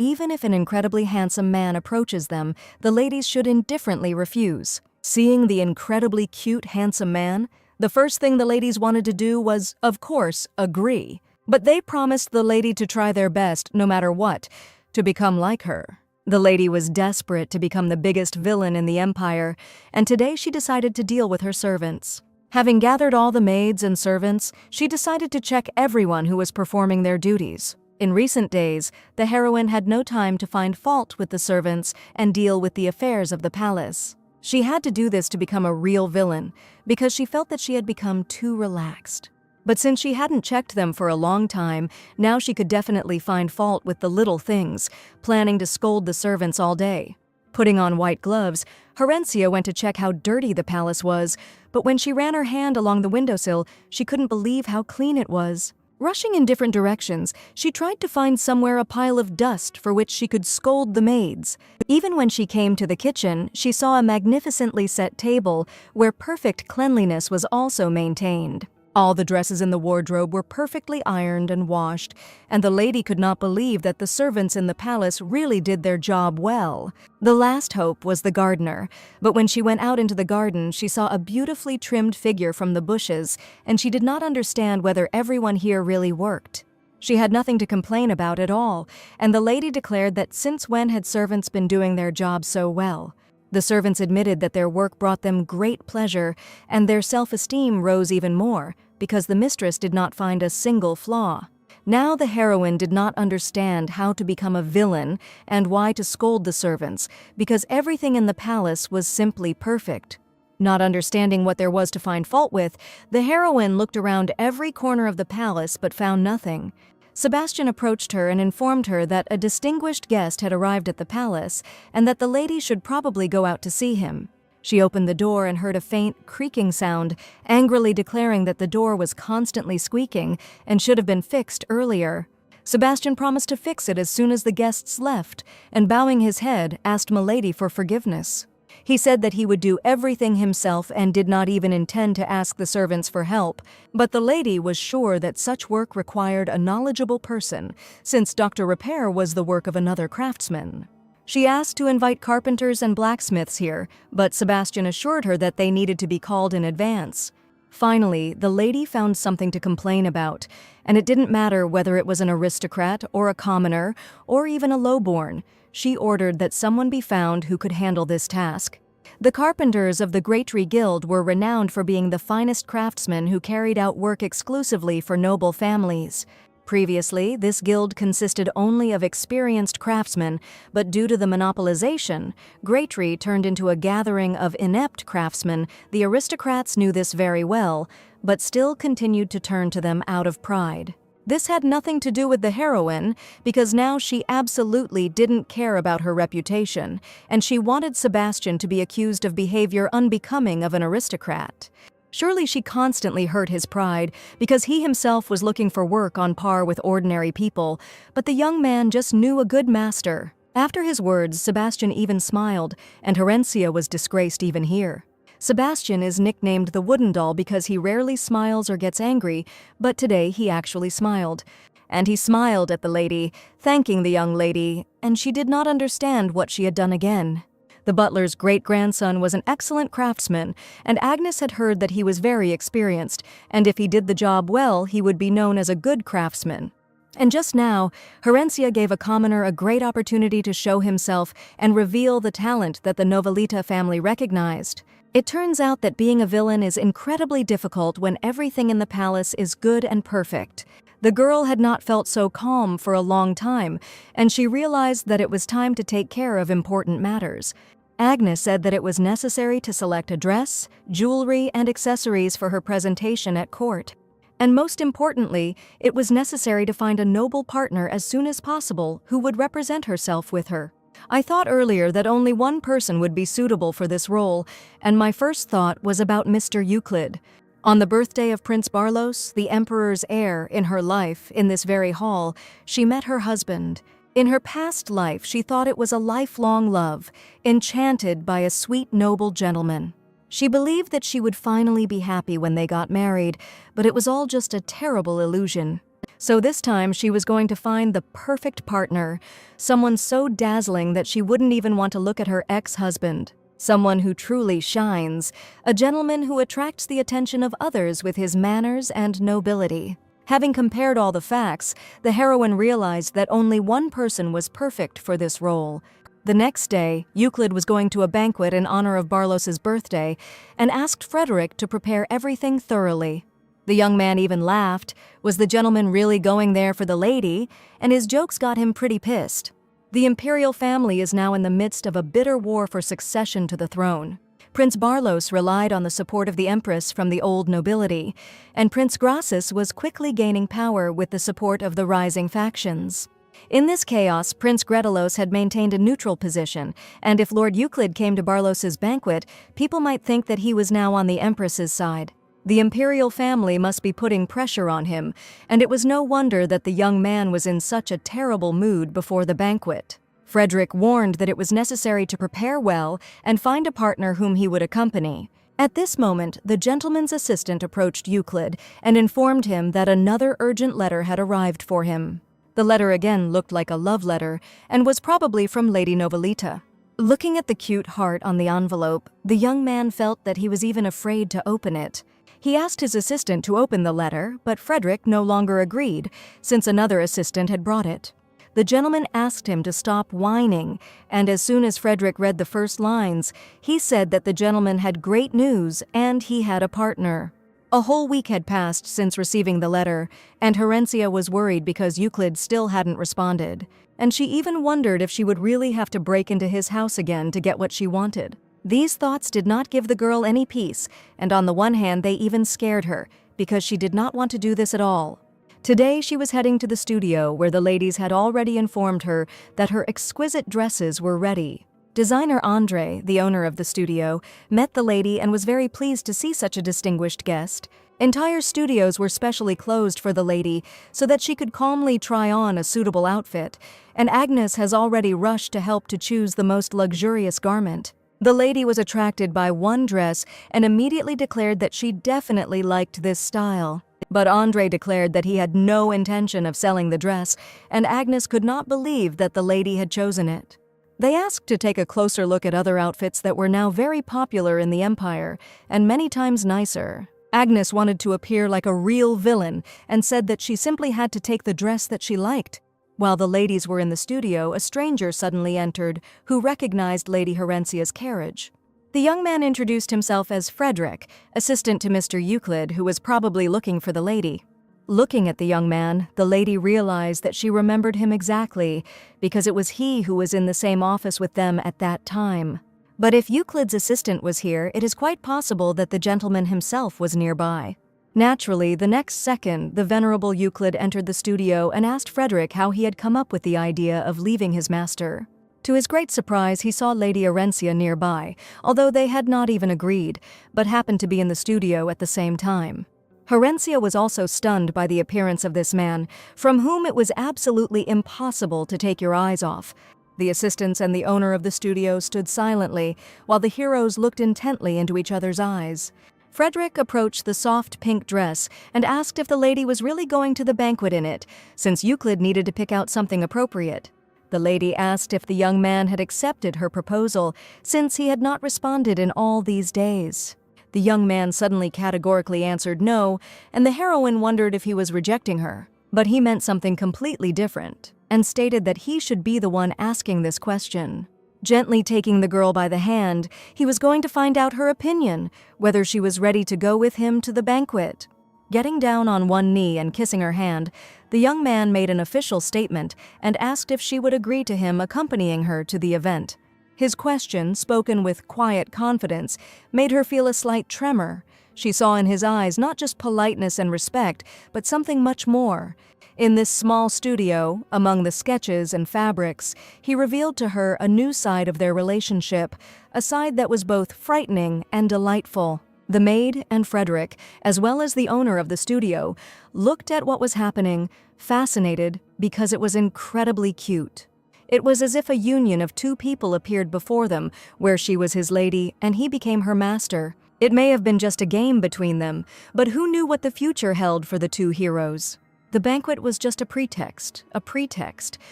even if an incredibly handsome man approaches them, the ladies should indifferently refuse. Seeing the incredibly cute, handsome man, the first thing the ladies wanted to do was, of course, agree. But they promised the lady to try their best, no matter what, to become like her. The lady was desperate to become the biggest villain in the empire, and today she decided to deal with her servants. Having gathered all the maids and servants, she decided to check everyone who was performing their duties. In recent days, the heroine had no time to find fault with the servants and deal with the affairs of the palace. She had to do this to become a real villain, because she felt that she had become too relaxed. But since she hadn't checked them for a long time, now she could definitely find fault with the little things, planning to scold the servants all day. Putting on white gloves, Horencia went to check how dirty the palace was, but when she ran her hand along the windowsill, she couldn't believe how clean it was. Rushing in different directions, she tried to find somewhere a pile of dust for which she could scold the maids. Even when she came to the kitchen, she saw a magnificently set table where perfect cleanliness was also maintained. All the dresses in the wardrobe were perfectly ironed and washed, and the lady could not believe that the servants in the palace really did their job well. The last hope was the gardener, but when she went out into the garden, she saw a beautifully trimmed figure from the bushes, and she did not understand whether everyone here really worked. She had nothing to complain about at all, and the lady declared that since when had servants been doing their job so well? The servants admitted that their work brought them great pleasure, and their self-esteem rose even more, because the mistress did not find a single flaw. Now the heroine did not understand how to become a villain and why to scold the servants, because everything in the palace was simply perfect. Not understanding what there was to find fault with, the heroine looked around every corner of the palace but found nothing. Sebastian approached her and informed her that a distinguished guest had arrived at the palace and that the lady should probably go out to see him. She opened the door and heard a faint creaking sound, angrily declaring that the door was constantly squeaking and should have been fixed earlier. Sebastian promised to fix it as soon as the guests left, and bowing his head, asked Milady for forgiveness. He said that he would do everything himself and did not even intend to ask the servants for help, but the lady was sure that such work required a knowledgeable person, since Dr. Repair was the work of another craftsman. She asked to invite carpenters and blacksmiths here, but Sebastian assured her that they needed to be called in advance. Finally, the lady found something to complain about, and it didn't matter whether it was an aristocrat or a commoner or even a lowborn. She ordered that someone be found who could handle this task. The carpenters of the Greytree Guild were renowned for being the finest craftsmen who carried out work exclusively for noble families. Previously, this guild consisted only of experienced craftsmen, but due to the monopolization, Greytree turned into a gathering of inept craftsmen. The aristocrats knew this very well, but still continued to turn to them out of pride. This had nothing to do with the heroine, because now she absolutely didn't care about her reputation, and she wanted Sebastian to be accused of behavior unbecoming of an aristocrat. Surely she constantly hurt his pride, because he himself was looking for work on par with ordinary people, but the young man just knew a good master. After his words, Sebastian even smiled, and Horencia was disgraced even here. Sebastian is nicknamed the Wooden Doll because he rarely smiles or gets angry, but today he actually smiled. And he smiled at the lady, thanking the young lady, and she did not understand what she had done again. The butler's great-grandson was an excellent craftsman, and Agnes had heard that he was very experienced, and if he did the job well, he would be known as a good craftsman. And just now, Horencia gave a commoner a great opportunity to show himself and reveal the talent that the Novelita family recognized. It turns out that being a villain is incredibly difficult when everything in the palace is good and perfect. The girl had not felt so calm for a long time, and she realized that it was time to take care of important matters. Agnes said that it was necessary to select a dress, jewelry, and accessories for her presentation at court. And most importantly, it was necessary to find a noble partner as soon as possible who would represent herself with her. I thought earlier that only one person would be suitable for this role, and my first thought was about Mr. Euclid. On the birthday of Prince Barlos, the Emperor's heir, in her life, in this very hall, she met her husband. In her past life, she thought it was a lifelong love, enchanted by a sweet, noble gentleman. She believed that she would finally be happy when they got married, but it was all just a terrible illusion. So this time she was going to find the perfect partner, someone so dazzling that she wouldn't even want to look at her ex-husband. Someone who truly shines, a gentleman who attracts the attention of others with his manners and nobility. Having compared all the facts, the heroine realized that only one person was perfect for this role. The next day, Euclid was going to a banquet in honor of Barlos's birthday and asked Frederick to prepare everything thoroughly. The young man even laughed. Was the gentleman really going there for the lady? And his jokes got him pretty pissed. The imperial family is now in the midst of a bitter war for succession to the throne. Prince Barlos relied on the support of the empress from the old nobility, and Prince Grasus was quickly gaining power with the support of the rising factions. In this chaos, Prince Gretelos had maintained a neutral position, and if Lord Euclid came to Barlos's banquet, people might think that he was now on the empress's side. The imperial family must be putting pressure on him, and it was no wonder that the young man was in such a terrible mood before the banquet. Frederick warned that it was necessary to prepare well and find a partner whom he would accompany. At this moment, the gentleman's assistant approached Euclid and informed him that another urgent letter had arrived for him. The letter again looked like a love letter and was probably from Lady Novelita. Looking at the cute heart on the envelope, the young man felt that he was even afraid to open it. He asked his assistant to open the letter, but Frederick no longer agreed, since another assistant had brought it. The gentleman asked him to stop whining, and as soon as Frederick read the first lines, he said that the gentleman had great news and he had a partner. A whole week had passed since receiving the letter, and Herencia was worried because Euclid still hadn't responded, and she even wondered if she would really have to break into his house again to get what she wanted. These thoughts did not give the girl any peace, and on the one hand they even scared her, because she did not want to do this at all. Today she was heading to the studio where the ladies had already informed her that her exquisite dresses were ready. Designer Andre, the owner of the studio, met the lady and was very pleased to see such a distinguished guest. Entire studios were specially closed for the lady so that she could calmly try on a suitable outfit, and Agnes has already rushed to help to choose the most luxurious garment. The lady was attracted by one dress and immediately declared that she definitely liked this style. But Andre declared that he had no intention of selling the dress, and Agnes could not believe that the lady had chosen it. They asked to take a closer look at other outfits that were now very popular in the Empire, and many times nicer. Agnes wanted to appear like a real villain and said that she simply had to take the dress that she liked. While the ladies were in the studio, a stranger suddenly entered who recognized Lady Herencia's carriage. The young man introduced himself as Frederick, assistant to Mr. Euclid, who was probably looking for the lady. Looking at the young man, the lady realized that she remembered him exactly, because it was he who was in the same office with them at that time. But if Euclid's assistant was here, it is quite possible that the gentleman himself was nearby. Naturally, the next second, the venerable Euclid entered the studio and asked Frederick how he had come up with the idea of leaving his master. To his great surprise, he saw Lady Herencia nearby, although they had not even agreed, but happened to be in the studio at the same time. Herencia was also stunned by the appearance of this man, from whom it was absolutely impossible to take your eyes off. The assistants and the owner of the studio stood silently, while the heroes looked intently into each other's eyes. Frederick approached the soft pink dress and asked if the lady was really going to the banquet in it, since Euclid needed to pick out something appropriate. The lady asked if the young man had accepted her proposal, since he had not responded in all these days. The young man suddenly categorically answered no, and the heroine wondered if he was rejecting her. But he meant something completely different, and stated that he should be the one asking this question. Gently taking the girl by the hand, he was going to find out her opinion, whether she was ready to go with him to the banquet. Getting down on one knee and kissing her hand, the young man made an official statement and asked if she would agree to him accompanying her to the event. His question, spoken with quiet confidence, made her feel a slight tremor. She saw in his eyes not just politeness and respect, but something much more. In this small studio, among the sketches and fabrics, he revealed to her a new side of their relationship, a side that was both frightening and delightful. The maid and Frederick, as well as the owner of the studio, looked at what was happening, fascinated because it was incredibly cute. It was as if a union of two people appeared before them, where she was his lady and he became her master. It may have been just a game between them, but who knew what the future held for the two heroes? The banquet was just a pretext,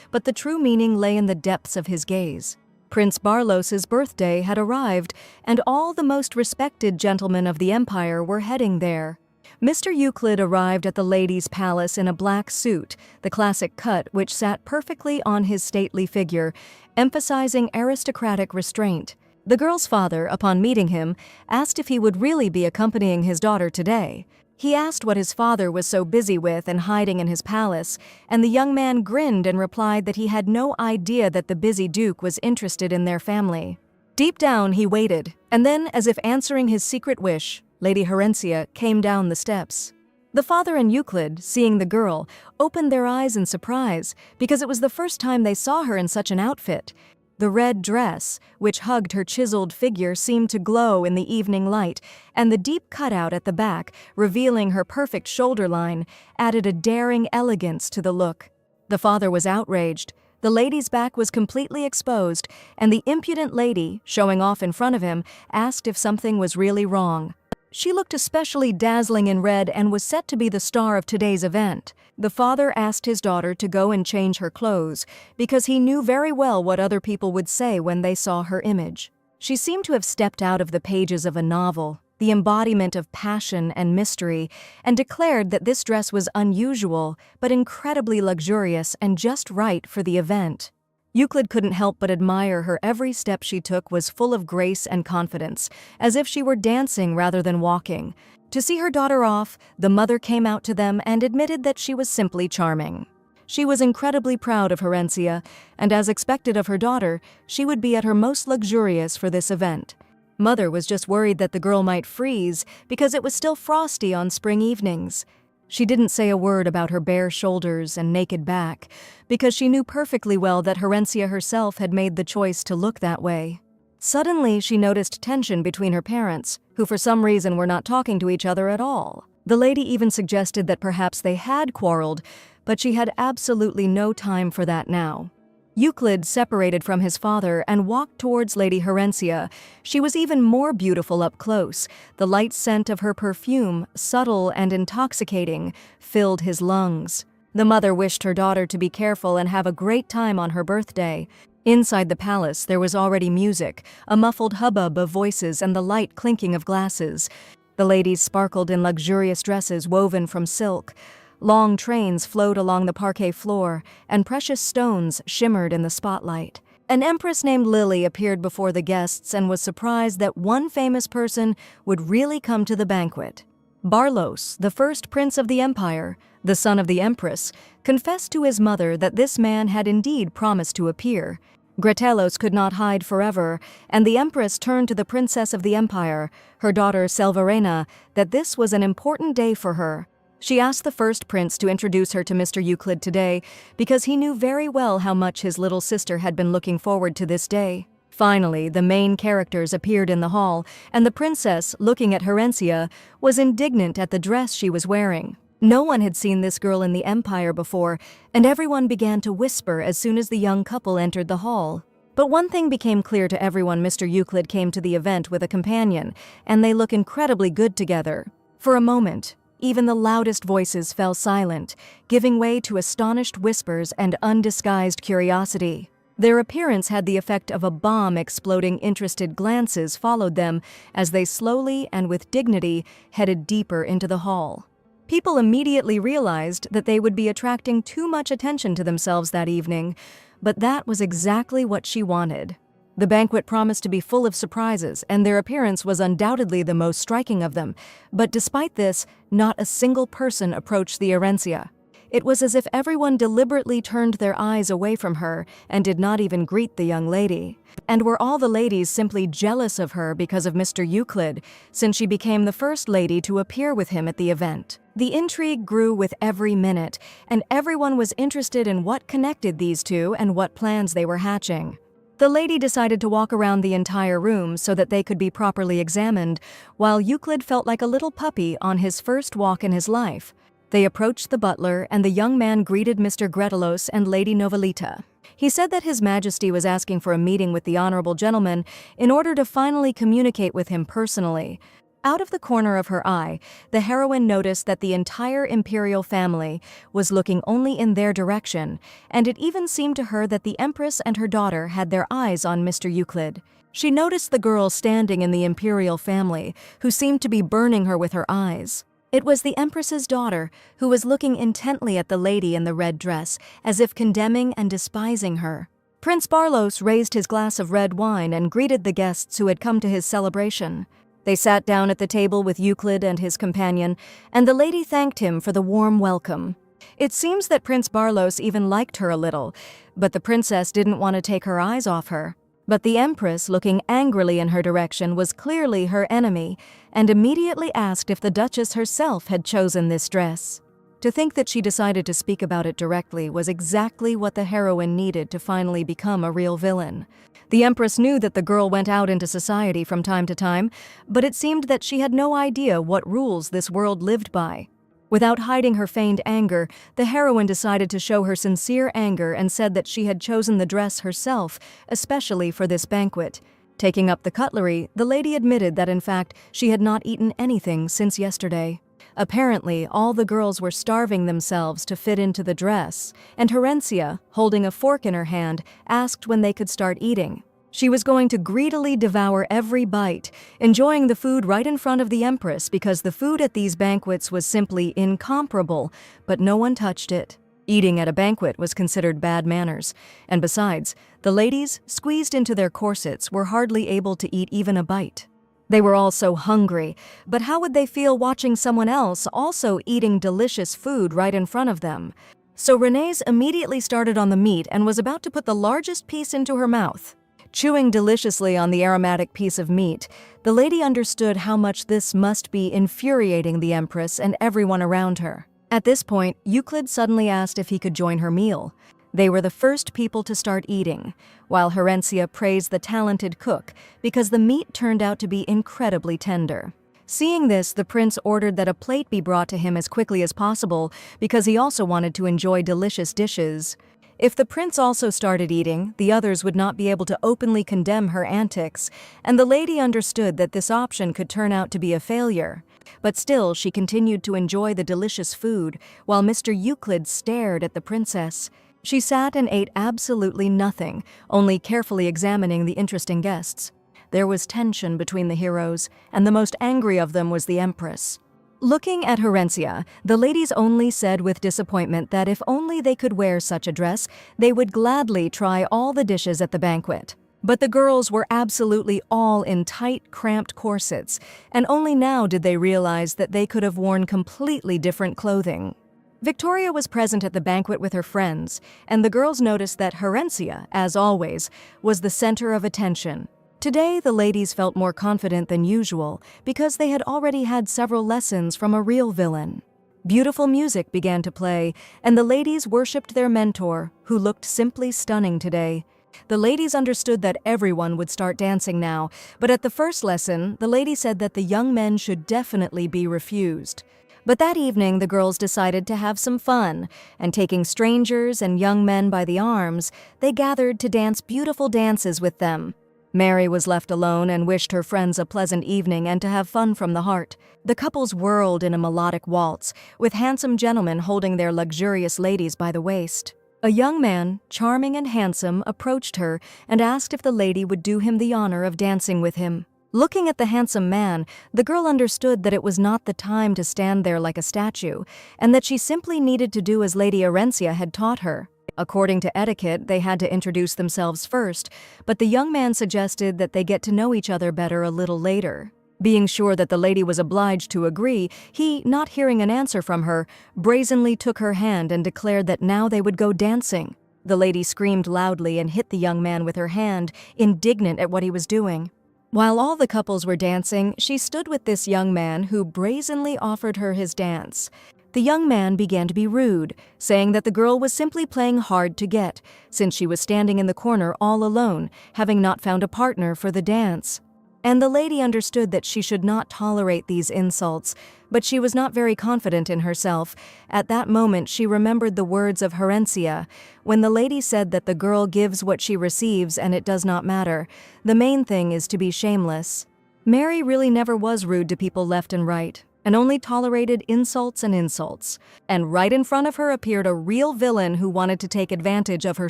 but the true meaning lay in the depths of his gaze. Prince Barlos's birthday had arrived, and all the most respected gentlemen of the empire were heading there. Mr. Euclid arrived at the ladies' palace in a black suit, the classic cut which sat perfectly on his stately figure, emphasizing aristocratic restraint. The girl's father, upon meeting him, asked if he would really be accompanying his daughter today. He asked what his father was so busy with and hiding in his palace, and the young man grinned and replied that he had no idea that the busy duke was interested in their family. Deep down, he waited, and then, as if answering his secret wish, Lady Herencia came down the steps. The father and Euclid, seeing the girl, opened their eyes in surprise because it was the first time they saw her in such an outfit. The red dress, which hugged her chiseled figure, seemed to glow in the evening light, and the deep cutout at the back, revealing her perfect shoulder line, added a daring elegance to the look. The father was outraged. The lady's back was completely exposed, and the impudent lady, showing off in front of him, asked if something was really wrong. She looked especially dazzling in red and was set to be the star of today's event. The father asked his daughter to go and change her clothes because he knew very well what other people would say when they saw her image. She seemed to have stepped out of the pages of a novel, the embodiment of passion and mystery, and declared that this dress was unusual but incredibly luxurious and just right for the event. Euclid couldn't help but admire her. Every step she took was full of grace and confidence, as if she were dancing rather than walking. To see her daughter off, the mother came out to them and admitted that she was simply charming. She was incredibly proud of Herencia, and as expected of her daughter, she would be at her most luxurious for this event. Mother was just worried that the girl might freeze because it was still frosty on spring evenings. She didn't say a word about her bare shoulders and naked back, because she knew perfectly well that Herencia herself had made the choice to look that way. Suddenly, she noticed tension between her parents, who for some reason were not talking to each other at all. The lady even suggested that perhaps they had quarreled, but she had absolutely no time for that now. Euclid separated from his father and walked towards Lady Herencia. She was even more beautiful up close. The light scent of her perfume, subtle and intoxicating, filled his lungs. The mother wished her daughter to be careful and have a great time on her birthday. Inside the palace, there was already music, a muffled hubbub of voices and the light clinking of glasses. The ladies sparkled in luxurious dresses woven from silk. Long trains flowed along the parquet floor, and precious stones shimmered in the spotlight. An empress named Lily appeared before the guests and was surprised that one famous person would really come to the banquet. Barlos, the first prince of the empire, the son of the empress, confessed to his mother that this man had indeed promised to appear. Gretelos could not hide forever, and the empress turned to the princess of the empire, her daughter Selvarena, that this was an important day for her. She asked the first prince to introduce her to Mr. Euclid today because he knew very well how much his little sister had been looking forward to this day. Finally, the main characters appeared in the hall, and the princess, looking at Herencia, was indignant at the dress she was wearing. No one had seen this girl in the empire before, and everyone began to whisper as soon as the young couple entered the hall. But one thing became clear to everyone: Mr. Euclid came to the event with a companion, and they look incredibly good together. For a moment, even the loudest voices fell silent, giving way to astonished whispers and undisguised curiosity. Their appearance had the effect of a bomb exploding. Interested glances followed them as they slowly and with dignity headed deeper into the hall. People immediately realized that they would be attracting too much attention to themselves that evening, but that was exactly what she wanted. The banquet promised to be full of surprises, and their appearance was undoubtedly the most striking of them. But despite this, not a single person approached the Herencia. It was as if everyone deliberately turned their eyes away from her and did not even greet the young lady. And were all the ladies simply jealous of her because of Mr. Euclid, since she became the first lady to appear with him at the event? The intrigue grew with every minute, and everyone was interested in what connected these two and what plans they were hatching. The lady decided to walk around the entire room so that they could be properly examined, while Euclid felt like a little puppy on his first walk in his life. They approached the butler, and the young man greeted Mr. Gretelos and Lady Novelita. He said that His Majesty was asking for a meeting with the honorable gentleman in order to finally communicate with him personally. Out of the corner of her eye, the heroine noticed that the entire imperial family was looking only in their direction, and it even seemed to her that the Empress and her daughter had their eyes on Mr. Euclid. She noticed the girl standing in the imperial family, who seemed to be burning her with her eyes. It was the Empress's daughter, who was looking intently at the lady in the red dress, as if condemning and despising her. Prince Barlos raised his glass of red wine and greeted the guests who had come to his celebration. They sat down at the table with Euclid and his companion, and the lady thanked him for the warm welcome. It seems that Prince Barlos even liked her a little, but the princess didn't want to take her eyes off her. But the Empress, looking angrily in her direction, was clearly her enemy, and immediately asked if the Duchess herself had chosen this dress. To think that she decided to speak about it directly was exactly what the heroine needed to finally become a real villain. The Empress knew that the girl went out into society from time to time, but it seemed that she had no idea what rules this world lived by. Without hiding her feigned anger, the heroine decided to show her sincere anger and said that she had chosen the dress herself, especially for this banquet. Taking up the cutlery, the lady admitted that in fact she had not eaten anything since yesterday. Apparently, all the girls were starving themselves to fit into the dress, and Herencia, holding a fork in her hand, asked when they could start eating. She was going to greedily devour every bite, enjoying the food right in front of the Empress because the food at these banquets was simply incomparable, but no one touched it. Eating at a banquet was considered bad manners, and besides, the ladies, squeezed into their corsets, were hardly able to eat even a bite. They were all so hungry, but how would they feel watching someone else also eating delicious food right in front of them? So Renee's immediately started on the meat and was about to put the largest piece into her mouth. Chewing deliciously on the aromatic piece of meat, the lady understood how much this must be infuriating the Empress and everyone around her. At this point, Euclid suddenly asked if he could join her meal. They were the first people to start eating, while Herencia praised the talented cook because the meat turned out to be incredibly tender. Seeing this, the prince ordered that a plate be brought to him as quickly as possible because he also wanted to enjoy delicious dishes. If the prince also started eating, the others would not be able to openly condemn her antics, and the lady understood that this option could turn out to be a failure. But still, she continued to enjoy the delicious food, while Mr. Euclid stared at the princess. She sat and ate absolutely nothing, only carefully examining the interesting guests. There was tension between the heroes, and the most angry of them was the Empress. Looking at Herencia, the ladies only said with disappointment that if only they could wear such a dress, they would gladly try all the dishes at the banquet. But the girls were absolutely all in tight, cramped corsets, and only now did they realize that they could have worn completely different clothing. Victoria was present at the banquet with her friends, and the girls noticed that Herencia, as always, was the center of attention. Today, the ladies felt more confident than usual because they had already had several lessons from a real villain. Beautiful music began to play, and the ladies worshipped their mentor, who looked simply stunning today. The ladies understood that everyone would start dancing now, but at the first lesson, the lady said that the young men should definitely be refused. But that evening, the girls decided to have some fun, and taking strangers and young men by the arms, they gathered to dance beautiful dances with them. Mary was left alone and wished her friends a pleasant evening and to have fun from the heart. The couples whirled in a melodic waltz, with handsome gentlemen holding their luxurious ladies by the waist. A young man, charming and handsome, approached her and asked if the lady would do him the honor of dancing with him. Looking at the handsome man, the girl understood that it was not the time to stand there like a statue, and that she simply needed to do as Lady Herencia had taught her. According to etiquette, they had to introduce themselves first, but the young man suggested that they get to know each other better a little later. Being sure that the lady was obliged to agree, he, not hearing an answer from her, brazenly took her hand and declared that now they would go dancing. The lady screamed loudly and hit the young man with her hand, indignant at what he was doing. While all the couples were dancing, she stood with this young man who brazenly offered her his dance. The young man began to be rude, saying that the girl was simply playing hard to get, since she was standing in the corner all alone, having not found a partner for the dance. And the lady understood that she should not tolerate these insults, but she was not very confident in herself. At that moment, she remembered the words of Herencia, when the lady said that the girl gives what she receives and it does not matter. The main thing is to be shameless. Mary really never was rude to people left and right, and only tolerated insults and insults. And right in front of her appeared a real villain who wanted to take advantage of her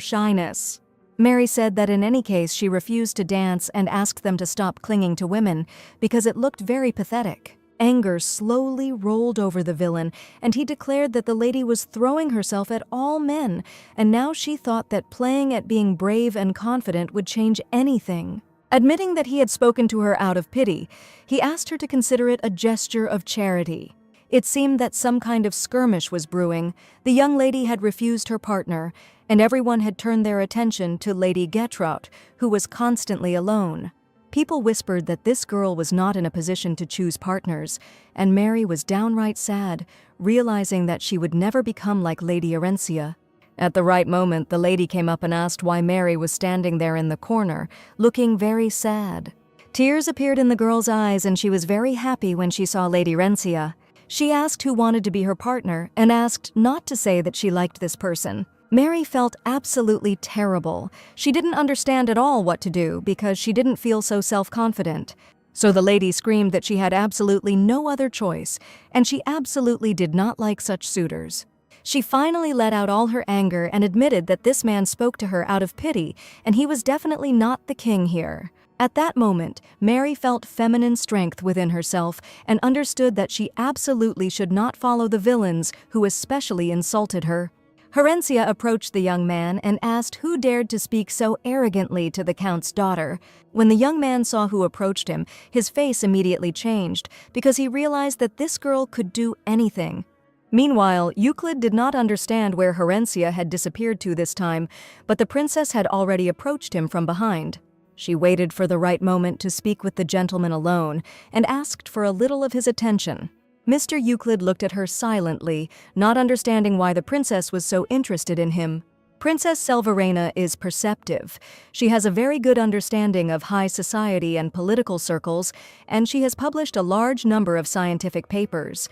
shyness. Mary said that in any case she refused to dance and asked them to stop clinging to women because it looked very pathetic. Anger slowly rolled over the villain, and he declared that the lady was throwing herself at all men, and now she thought that playing at being brave and confident would change anything. Admitting that he had spoken to her out of pity, he asked her to consider it a gesture of charity. It seemed that some kind of skirmish was brewing. The young lady had refused her partner, and everyone had turned their attention to Lady Gertrude, who was constantly alone. People whispered that this girl was not in a position to choose partners, and Mary was downright sad, realizing that she would never become like Lady Orencia. At the right moment, the lady came up and asked why Mary was standing there in the corner, looking very sad. Tears appeared in the girl's eyes, and she was very happy when she saw Lady Orencia. She asked who wanted to be her partner, and asked not to say that she liked this person. Mary felt absolutely terrible. She didn't understand at all what to do because she didn't feel so self-confident. So the lady screamed that she had absolutely no other choice, and she absolutely did not like such suitors. She finally let out all her anger and admitted that this man spoke to her out of pity, and he was definitely not the king here. At that moment, Mary felt feminine strength within herself and understood that she absolutely should not follow the villains who especially insulted her. Orencia approached the young man and asked who dared to speak so arrogantly to the count's daughter. When the young man saw who approached him, his face immediately changed because he realized that this girl could do anything. Meanwhile, Euclid did not understand where Orencia had disappeared to this time, but the princess had already approached him from behind. She waited for the right moment to speak with the gentleman alone and asked for a little of his attention. Mr. Euclid looked at her silently, not understanding why the princess was so interested in him. Princess Selvarena is perceptive. She has a very good understanding of high society and political circles, and she has published a large number of scientific papers.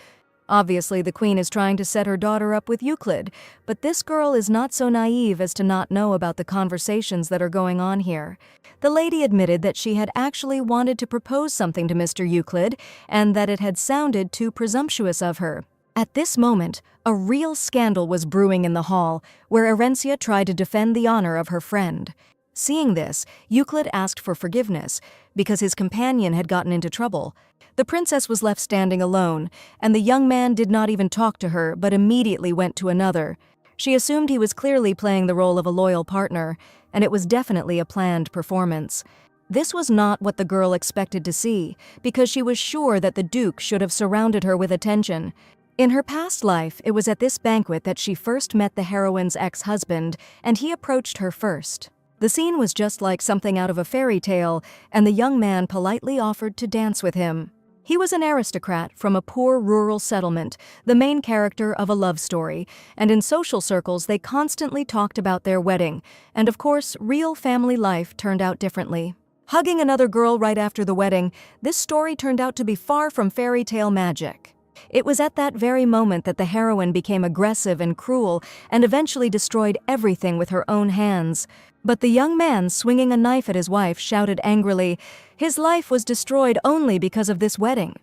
Obviously, the queen is trying to set her daughter up with Euclid, but this girl is not so naive as to not know about the conversations that are going on here. The lady admitted that she had actually wanted to propose something to Mr. Euclid, and that it had sounded too presumptuous of her. At this moment, a real scandal was brewing in the hall, where Orencia tried to defend the honor of her friend. Seeing this, Euclid asked for forgiveness, because his companion had gotten into trouble. The princess was left standing alone, and the young man did not even talk to her, but immediately went to another. She assumed he was clearly playing the role of a loyal partner, and it was definitely a planned performance. This was not what the girl expected to see, because she was sure that the Duke should have surrounded her with attention. In her past life, it was at this banquet that she first met the heroine's ex-husband, and he approached her first. The scene was just like something out of a fairy tale, and the young man politely offered to dance with him. He was an aristocrat from a poor rural settlement, the main character of a love story, and in social circles they constantly talked about their wedding, and of course, real family life turned out differently. Hugging another girl right after the wedding, this story turned out to be far from fairy tale magic. It was at that very moment that the heroine became aggressive and cruel and eventually destroyed everything with her own hands. But the young man swinging a knife at his wife shouted angrily, his life was destroyed only because of this wedding.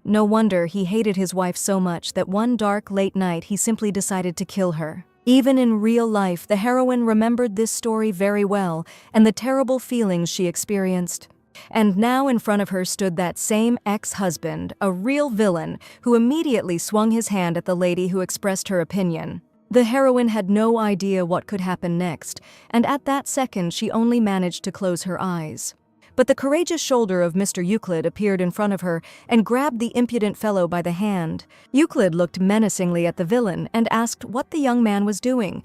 No wonder he hated his wife so much that one dark late night he simply decided to kill her. Even in real life, the heroine remembered this story very well and the terrible feelings she experienced. And now in front of her stood that same ex-husband, a real villain, who immediately swung his hand at the lady who expressed her opinion. The heroine had no idea what could happen next, and at that second she only managed to close her eyes. But the courageous shoulder of Mr. Euclid appeared in front of her and grabbed the impudent fellow by the hand. Euclid looked menacingly at the villain and asked what the young man was doing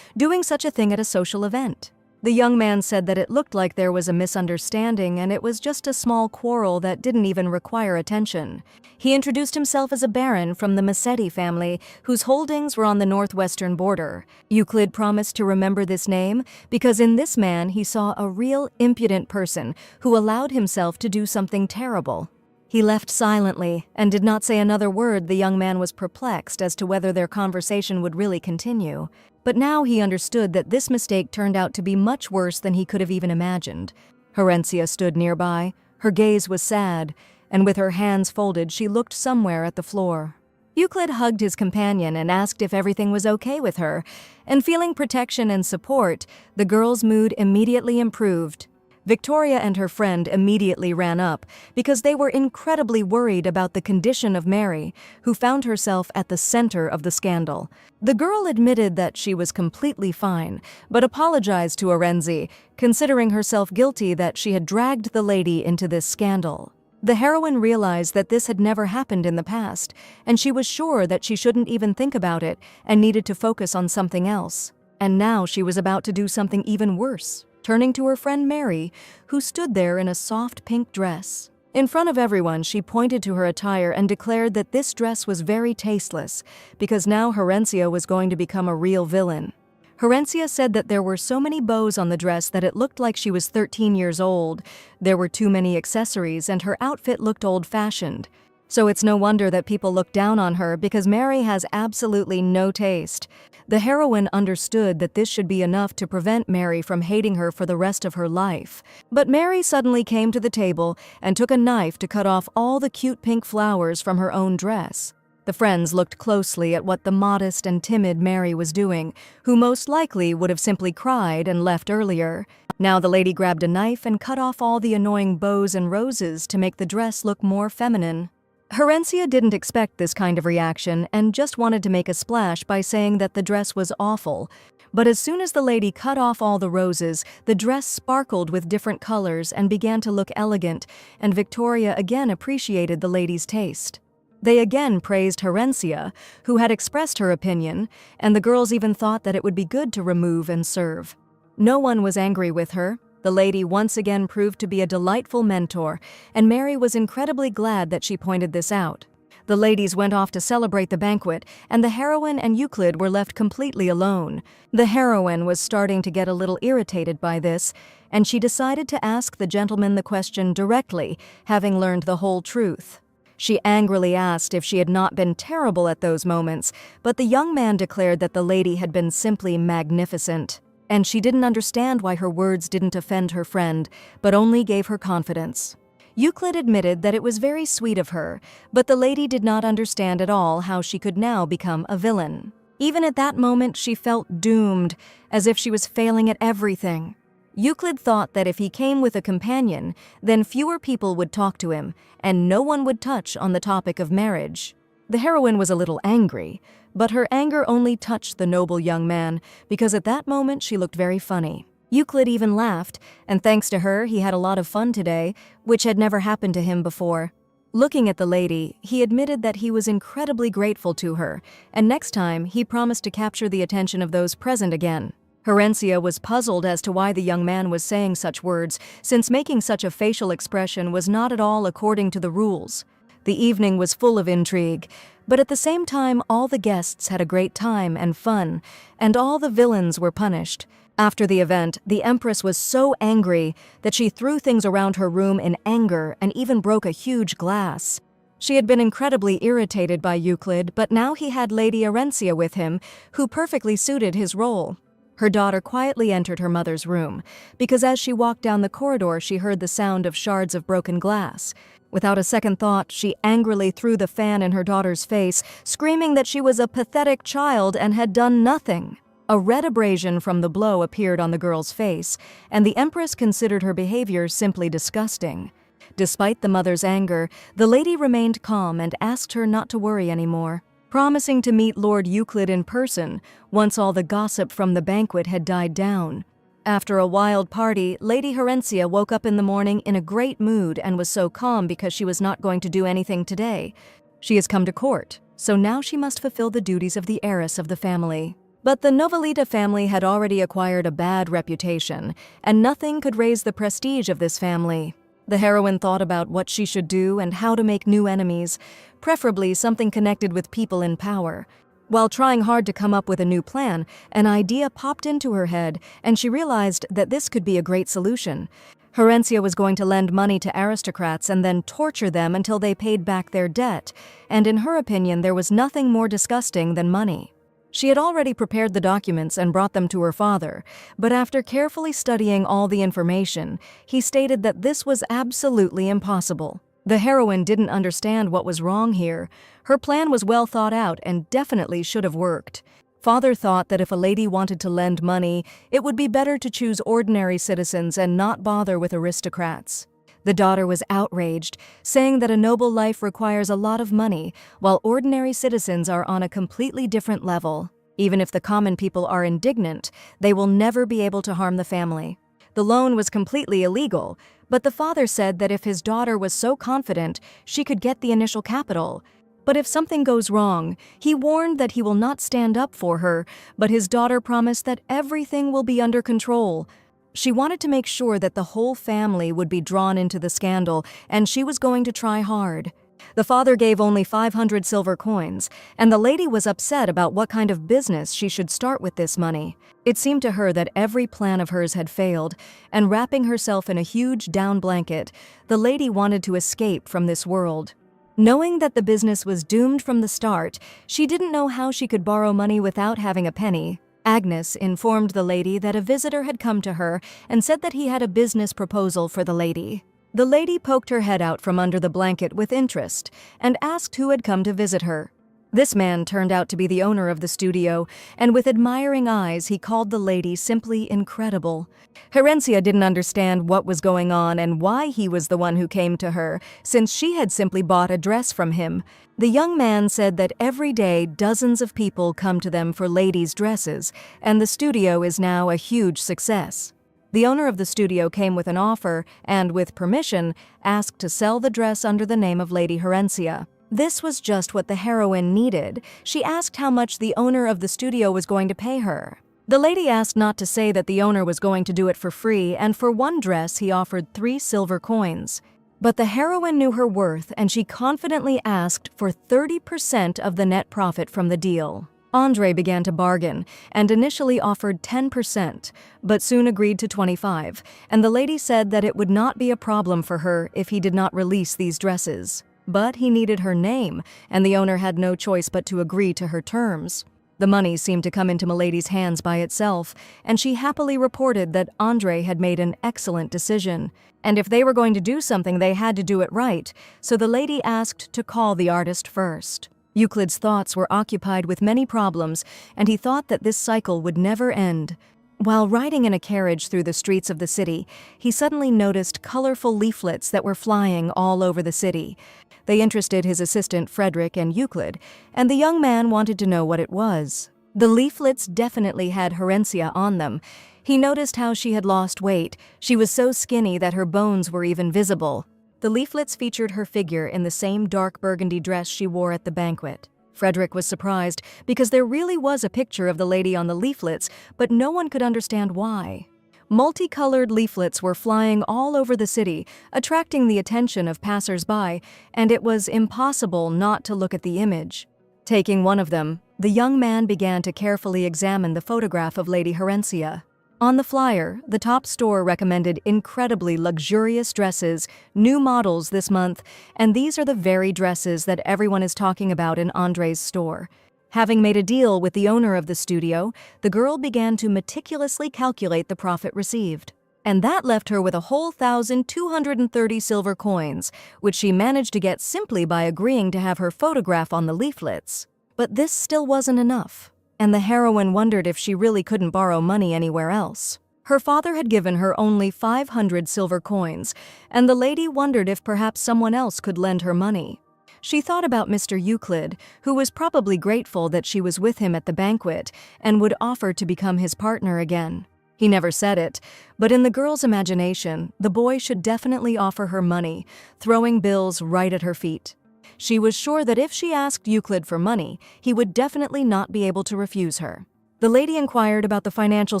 such a thing at a social event. The young man said that it looked like there was a misunderstanding and it was just a small quarrel that didn't even require attention. He introduced himself as a baron from the Massetti family, whose holdings were on the northwestern border. Euclid promised to remember this name because in this man he saw a real impudent person who allowed himself to do something terrible. He left silently and did not say another word. The young man was perplexed as to whether their conversation would really continue. But now he understood that this mistake turned out to be much worse than he could have even imagined. Orencia stood nearby. Her gaze was sad, and with her hands folded she looked somewhere at the floor. Euclid hugged his companion and asked if everything was okay with her, and feeling protection and support, the girl's mood immediately improved. Victoria and her friend immediately ran up because they were incredibly worried about the condition of Mary, who found herself at the center of the scandal. The girl admitted that she was completely fine, but apologized to Arenzi, considering herself guilty that she had dragged the lady into this scandal. The heroine realized that this had never happened in the past, and she was sure that she shouldn't even think about it and needed to focus on something else. And now she was about to do something even worse. Turning to her friend Mary, who stood there in a soft pink dress. In front of everyone, she pointed to her attire and declared that this dress was very tasteless, because now Herencia was going to become a real villain. Herencia said that there were so many bows on the dress that it looked like she was 13 years old. There were too many accessories and her outfit looked old-fashioned. So it's no wonder that people look down on her because Mary has absolutely no taste. The heroine understood that this should be enough to prevent Mary from hating her for the rest of her life. But Mary suddenly came to the table and took a knife to cut off all the cute pink flowers from her own dress. The friends looked closely at what the modest and timid Mary was doing, who most likely would have simply cried and left earlier. Now the lady grabbed a knife and cut off all the annoying bows and roses to make the dress look more feminine. Herencia didn't expect this kind of reaction and just wanted to make a splash by saying that the dress was awful. But as soon as the lady cut off all the roses, the dress sparkled with different colors and began to look elegant, and Victoria again appreciated the lady's taste. They again praised Herencia, who had expressed her opinion, and the girls even thought that it would be good to remove and serve. No one was angry with her. The lady once again proved to be a delightful mentor, and Mary was incredibly glad that she pointed this out. The ladies went off to celebrate the banquet, and the heroine and Euclid were left completely alone. The heroine was starting to get a little irritated by this, and she decided to ask the gentleman the question directly, having learned the whole truth. She angrily asked if she had not been terrible at those moments, but the young man declared that the lady had been simply magnificent. And she didn't understand why her words didn't offend her friend, but only gave her confidence. Euclid admitted that it was very sweet of her, but the lady did not understand at all how she could now become a villain. Even at that moment, she felt doomed, as if she was failing at everything. Euclid thought that if he came with a companion, then fewer people would talk to him, and no one would touch on the topic of marriage. The heroine was a little angry, but her anger only touched the noble young man, because at that moment she looked very funny. Euclid even laughed, and thanks to her he had a lot of fun today, which had never happened to him before. Looking at the lady, he admitted that he was incredibly grateful to her, and next time he promised to capture the attention of those present again. Herencia was puzzled as to why the young man was saying such words, since making such a facial expression was not at all according to the rules. The evening was full of intrigue, but at the same time all the guests had a great time and fun, and all the villains were punished. After the event, the Empress was so angry that she threw things around her room in anger and even broke a huge glass. She had been incredibly irritated by Euclid, but now he had Lady Herencia with him, who perfectly suited his role. Her daughter quietly entered her mother's room, because as she walked down the corridor she heard the sound of shards of broken glass. Without a second thought, she angrily threw the fan in her daughter's face, screaming that she was a pathetic child and had done nothing. A red abrasion from the blow appeared on the girl's face, and the Empress considered her behavior simply disgusting. Despite the mother's anger, the lady remained calm and asked her not to worry anymore, promising to meet Lord Euclid in person once all the gossip from the banquet had died down. After a wild party, Lady Herencia woke up in the morning in a great mood and was so calm because she was not going to do anything today. She has come to court, so now she must fulfill the duties of the heiress of the family. But the Novelita family had already acquired a bad reputation, and nothing could raise the prestige of this family. The heroine thought about what she should do and how to make new enemies, preferably something connected with people in power. While trying hard to come up with a new plan, an idea popped into her head, and she realized that this could be a great solution. Herencia was going to lend money to aristocrats and then torture them until they paid back their debt, and in her opinion there was nothing more disgusting than money. She had already prepared the documents and brought them to her father, but after carefully studying all the information, he stated that this was absolutely impossible. The heroine didn't understand what was wrong here. Her plan was well thought out and definitely should have worked. Father thought that if a lady wanted to lend money, it would be better to choose ordinary citizens and not bother with aristocrats. The daughter was outraged, saying that a noble life requires a lot of money, while ordinary citizens are on a completely different level. Even if the common people are indignant, they will never be able to harm the family. The loan was completely illegal, but the father said that if his daughter was so confident, she could get the initial capital. But if something goes wrong, he warned that he will not stand up for her, but his daughter promised that everything will be under control. She wanted to make sure that the whole family would be drawn into the scandal, and she was going to try hard. The father gave only 500 silver coins, and the lady was upset about what kind of business she should start with this money. It seemed to her that every plan of hers had failed, and wrapping herself in a huge down blanket, the lady wanted to escape from this world. Knowing that the business was doomed from the start, she didn't know how she could borrow money without having a penny. Agnes informed the lady that a visitor had come to her and said that he had a business proposal for the lady. The lady poked her head out from under the blanket with interest and asked who had come to visit her. This man turned out to be the owner of the studio, and with admiring eyes he called the lady simply incredible. Herencia didn't understand what was going on and why he was the one who came to her, since she had simply bought a dress from him. The young man said that every day dozens of people come to them for ladies' dresses, and the studio is now a huge success. The owner of the studio came with an offer and, with permission, asked to sell the dress under the name of Lady Herencia. This was just what the heroine needed. She asked how much the owner of the studio was going to pay her. The lady asked not to say that the owner was going to do it for free, and for one dress he offered 3 silver coins. But the heroine knew her worth, and she confidently asked for 30% of the net profit from the deal. Andre began to bargain, and initially offered 10%, but soon agreed to 25%, and the lady said that it would not be a problem for her if he did not release these dresses. But he needed her name, and the owner had no choice but to agree to her terms. The money seemed to come into Milady's hands by itself, and she happily reported that Andre had made an excellent decision. And if they were going to do something, they had to do it right, so the lady asked to call the artist first. Euclid's thoughts were occupied with many problems, and he thought that this cycle would never end. While riding in a carriage through the streets of the city, he suddenly noticed colorful leaflets that were flying all over the city. They interested his assistant Frederick and Euclid, and the young man wanted to know what it was. The leaflets definitely had Herencia on them. He noticed how she had lost weight. She was so skinny that her bones were even visible. The leaflets featured her figure in the same dark burgundy dress she wore at the banquet. Frederick was surprised because there really was a picture of the lady on the leaflets, but no one could understand why. Multicolored leaflets were flying all over the city, attracting the attention of passers-by, and it was impossible not to look at the image. Taking one of them, the young man began to carefully examine the photograph of Lady Herencia. On the flyer, the top store recommended incredibly luxurious dresses, new models this month, and these are the very dresses that everyone is talking about in Andre's store. Having made a deal with the owner of the studio, the girl began to meticulously calculate the profit received. And that left her with a whole 1,230 silver coins, which she managed to get simply by agreeing to have her photograph on the leaflets. But this still wasn't enough, and the heroine wondered if she really couldn't borrow money anywhere else. Her father had given her only 500 silver coins, and the lady wondered if perhaps someone else could lend her money. She thought about Mr. Euclid, who was probably grateful that she was with him at the banquet and would offer to become his partner again. He never said it, but in the girl's imagination, the boy should definitely offer her money, throwing bills right at her feet. She was sure that if she asked Euclid for money, he would definitely not be able to refuse her. The lady inquired about the financial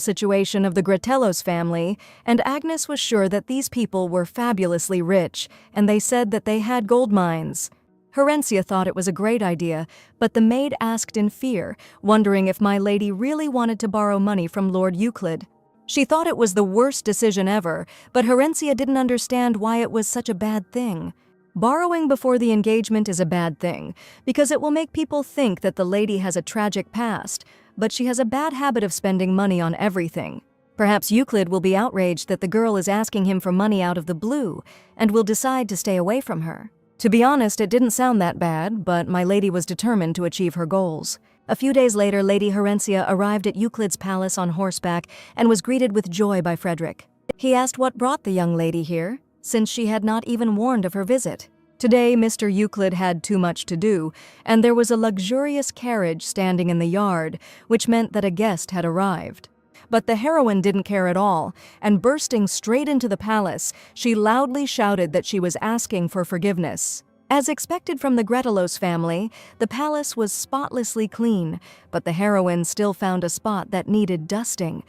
situation of the Gratellos family, and Agnes was sure that these people were fabulously rich, and they said that they had gold mines. Herencia thought it was a great idea, but the maid asked in fear, wondering if my lady really wanted to borrow money from Lord Euclid. She thought it was the worst decision ever, but Herencia didn't understand why it was such a bad thing. Borrowing before the engagement is a bad thing, because it will make people think that the lady has a tragic past, but she has a bad habit of spending money on everything. Perhaps Euclid will be outraged that the girl is asking him for money out of the blue, and will decide to stay away from her. To be honest, it didn't sound that bad, but my lady was determined to achieve her goals. A few days later, Lady Herencia arrived at Euclid's palace on horseback and was greeted with joy by Frederick. He asked what brought the young lady here, since she had not even warned of her visit. Today, Mr. Euclid had too much to do, and there was a luxurious carriage standing in the yard, which meant that a guest had arrived. But the heroine didn't care at all, and bursting straight into the palace, she loudly shouted that she was asking for forgiveness. As expected from the Gretelos family, the palace was spotlessly clean, but the heroine still found a spot that needed dusting.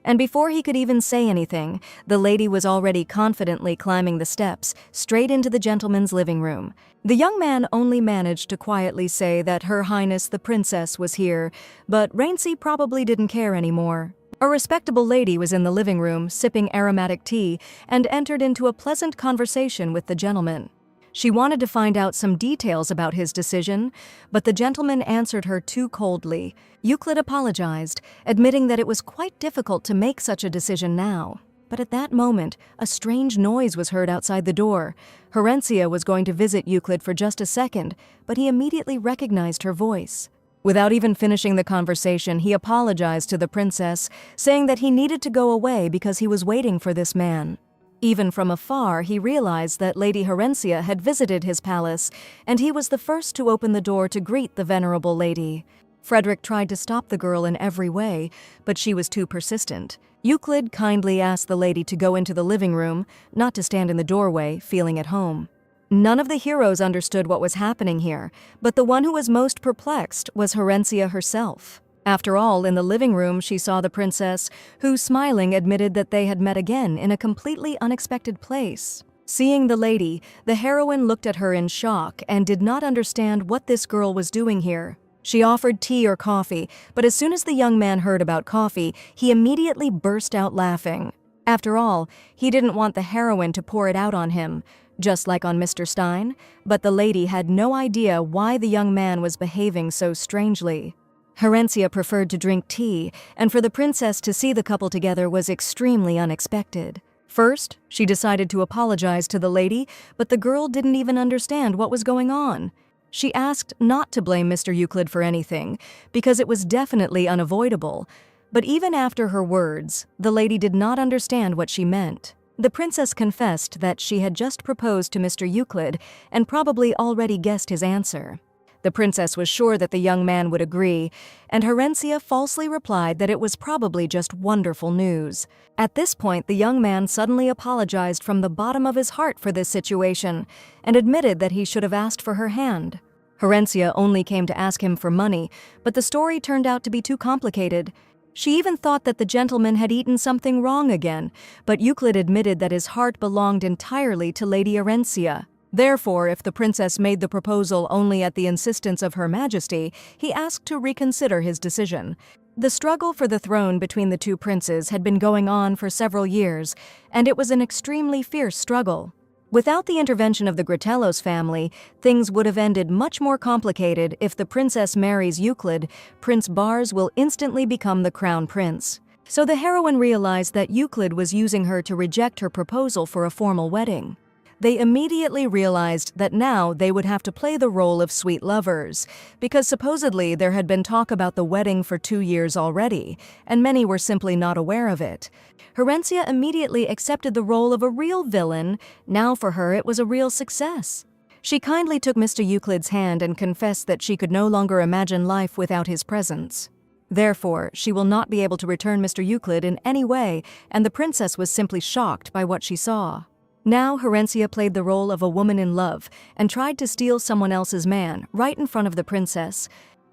And before he could even say anything, the lady was already confidently climbing the steps, straight into the gentleman's living room. The young man only managed to quietly say that Her Highness the Princess was here, but Rainsy probably didn't care anymore. A respectable lady was in the living room, sipping aromatic tea, and entered into a pleasant conversation with the gentleman. She wanted to find out some details about his decision, but the gentleman answered her too coldly. Euclid apologized, admitting that it was quite difficult to make such a decision now. But at that moment, a strange noise was heard outside the door. Herencia was going to visit Euclid for just a second, but he immediately recognized her voice. Without even finishing the conversation, he apologized to the princess, saying that he needed to go away because he was waiting for this man. Even from afar, he realized that Lady Herencia had visited his palace, and he was the first to open the door to greet the venerable lady. Frederick tried to stop the girl in every way, but she was too persistent. Euclid kindly asked the lady to go into the living room, not to stand in the doorway, feeling at home. None of the heroes understood what was happening here, but the one who was most perplexed was Herencia herself. After all, in the living room she saw the princess, who, smiling, admitted that they had met again in a completely unexpected place. Seeing the lady, the heroine looked at her in shock and did not understand what this girl was doing here. She offered tea or coffee, but as soon as the young man heard about coffee, he immediately burst out laughing. After all, he didn't want the heroine to pour it out on him, just like on Mr. Stein, but the lady had no idea why the young man was behaving so strangely. Herencia preferred to drink tea, and for the princess to see the couple together was extremely unexpected. First, she decided to apologize to the lady, but the girl didn't even understand what was going on. She asked not to blame Mr. Euclid for anything, because it was definitely unavoidable. But even after her words, the lady did not understand what she meant. The princess confessed that she had just proposed to Mr. Euclid and probably already guessed his answer. The princess was sure that the young man would agree, and Herencia falsely replied that it was probably just wonderful news. At this point, the young man suddenly apologized from the bottom of his heart for this situation and admitted that he should have asked for her hand. Herencia only came to ask him for money, but the story turned out to be too complicated. She even thought that the gentleman had eaten something wrong again, but Euclid admitted that his heart belonged entirely to Lady Herencia. Therefore, if the princess made the proposal only at the insistence of Her Majesty, he asked to reconsider his decision. The struggle for the throne between the two princes had been going on for several years, and it was an extremely fierce struggle. Without the intervention of the Gretelos family, things would have ended much more complicated. If the princess marries Euclid, Prince Bars will instantly become the crown prince. So the heroine realized that Euclid was using her to reject her proposal for a formal wedding. They immediately realized that now they would have to play the role of sweet lovers, because supposedly there had been talk about the wedding for 2 years already, and many were simply not aware of it. Herencia immediately accepted the role of a real villain. Now for her it was a real success. She kindly took Mr. Euclid's hand and confessed that she could no longer imagine life without his presence. Therefore, she will not be able to return Mr. Euclid in any way, and the princess was simply shocked by what she saw. Now Herencia played the role of a woman in love and tried to steal someone else's man right in front of the princess.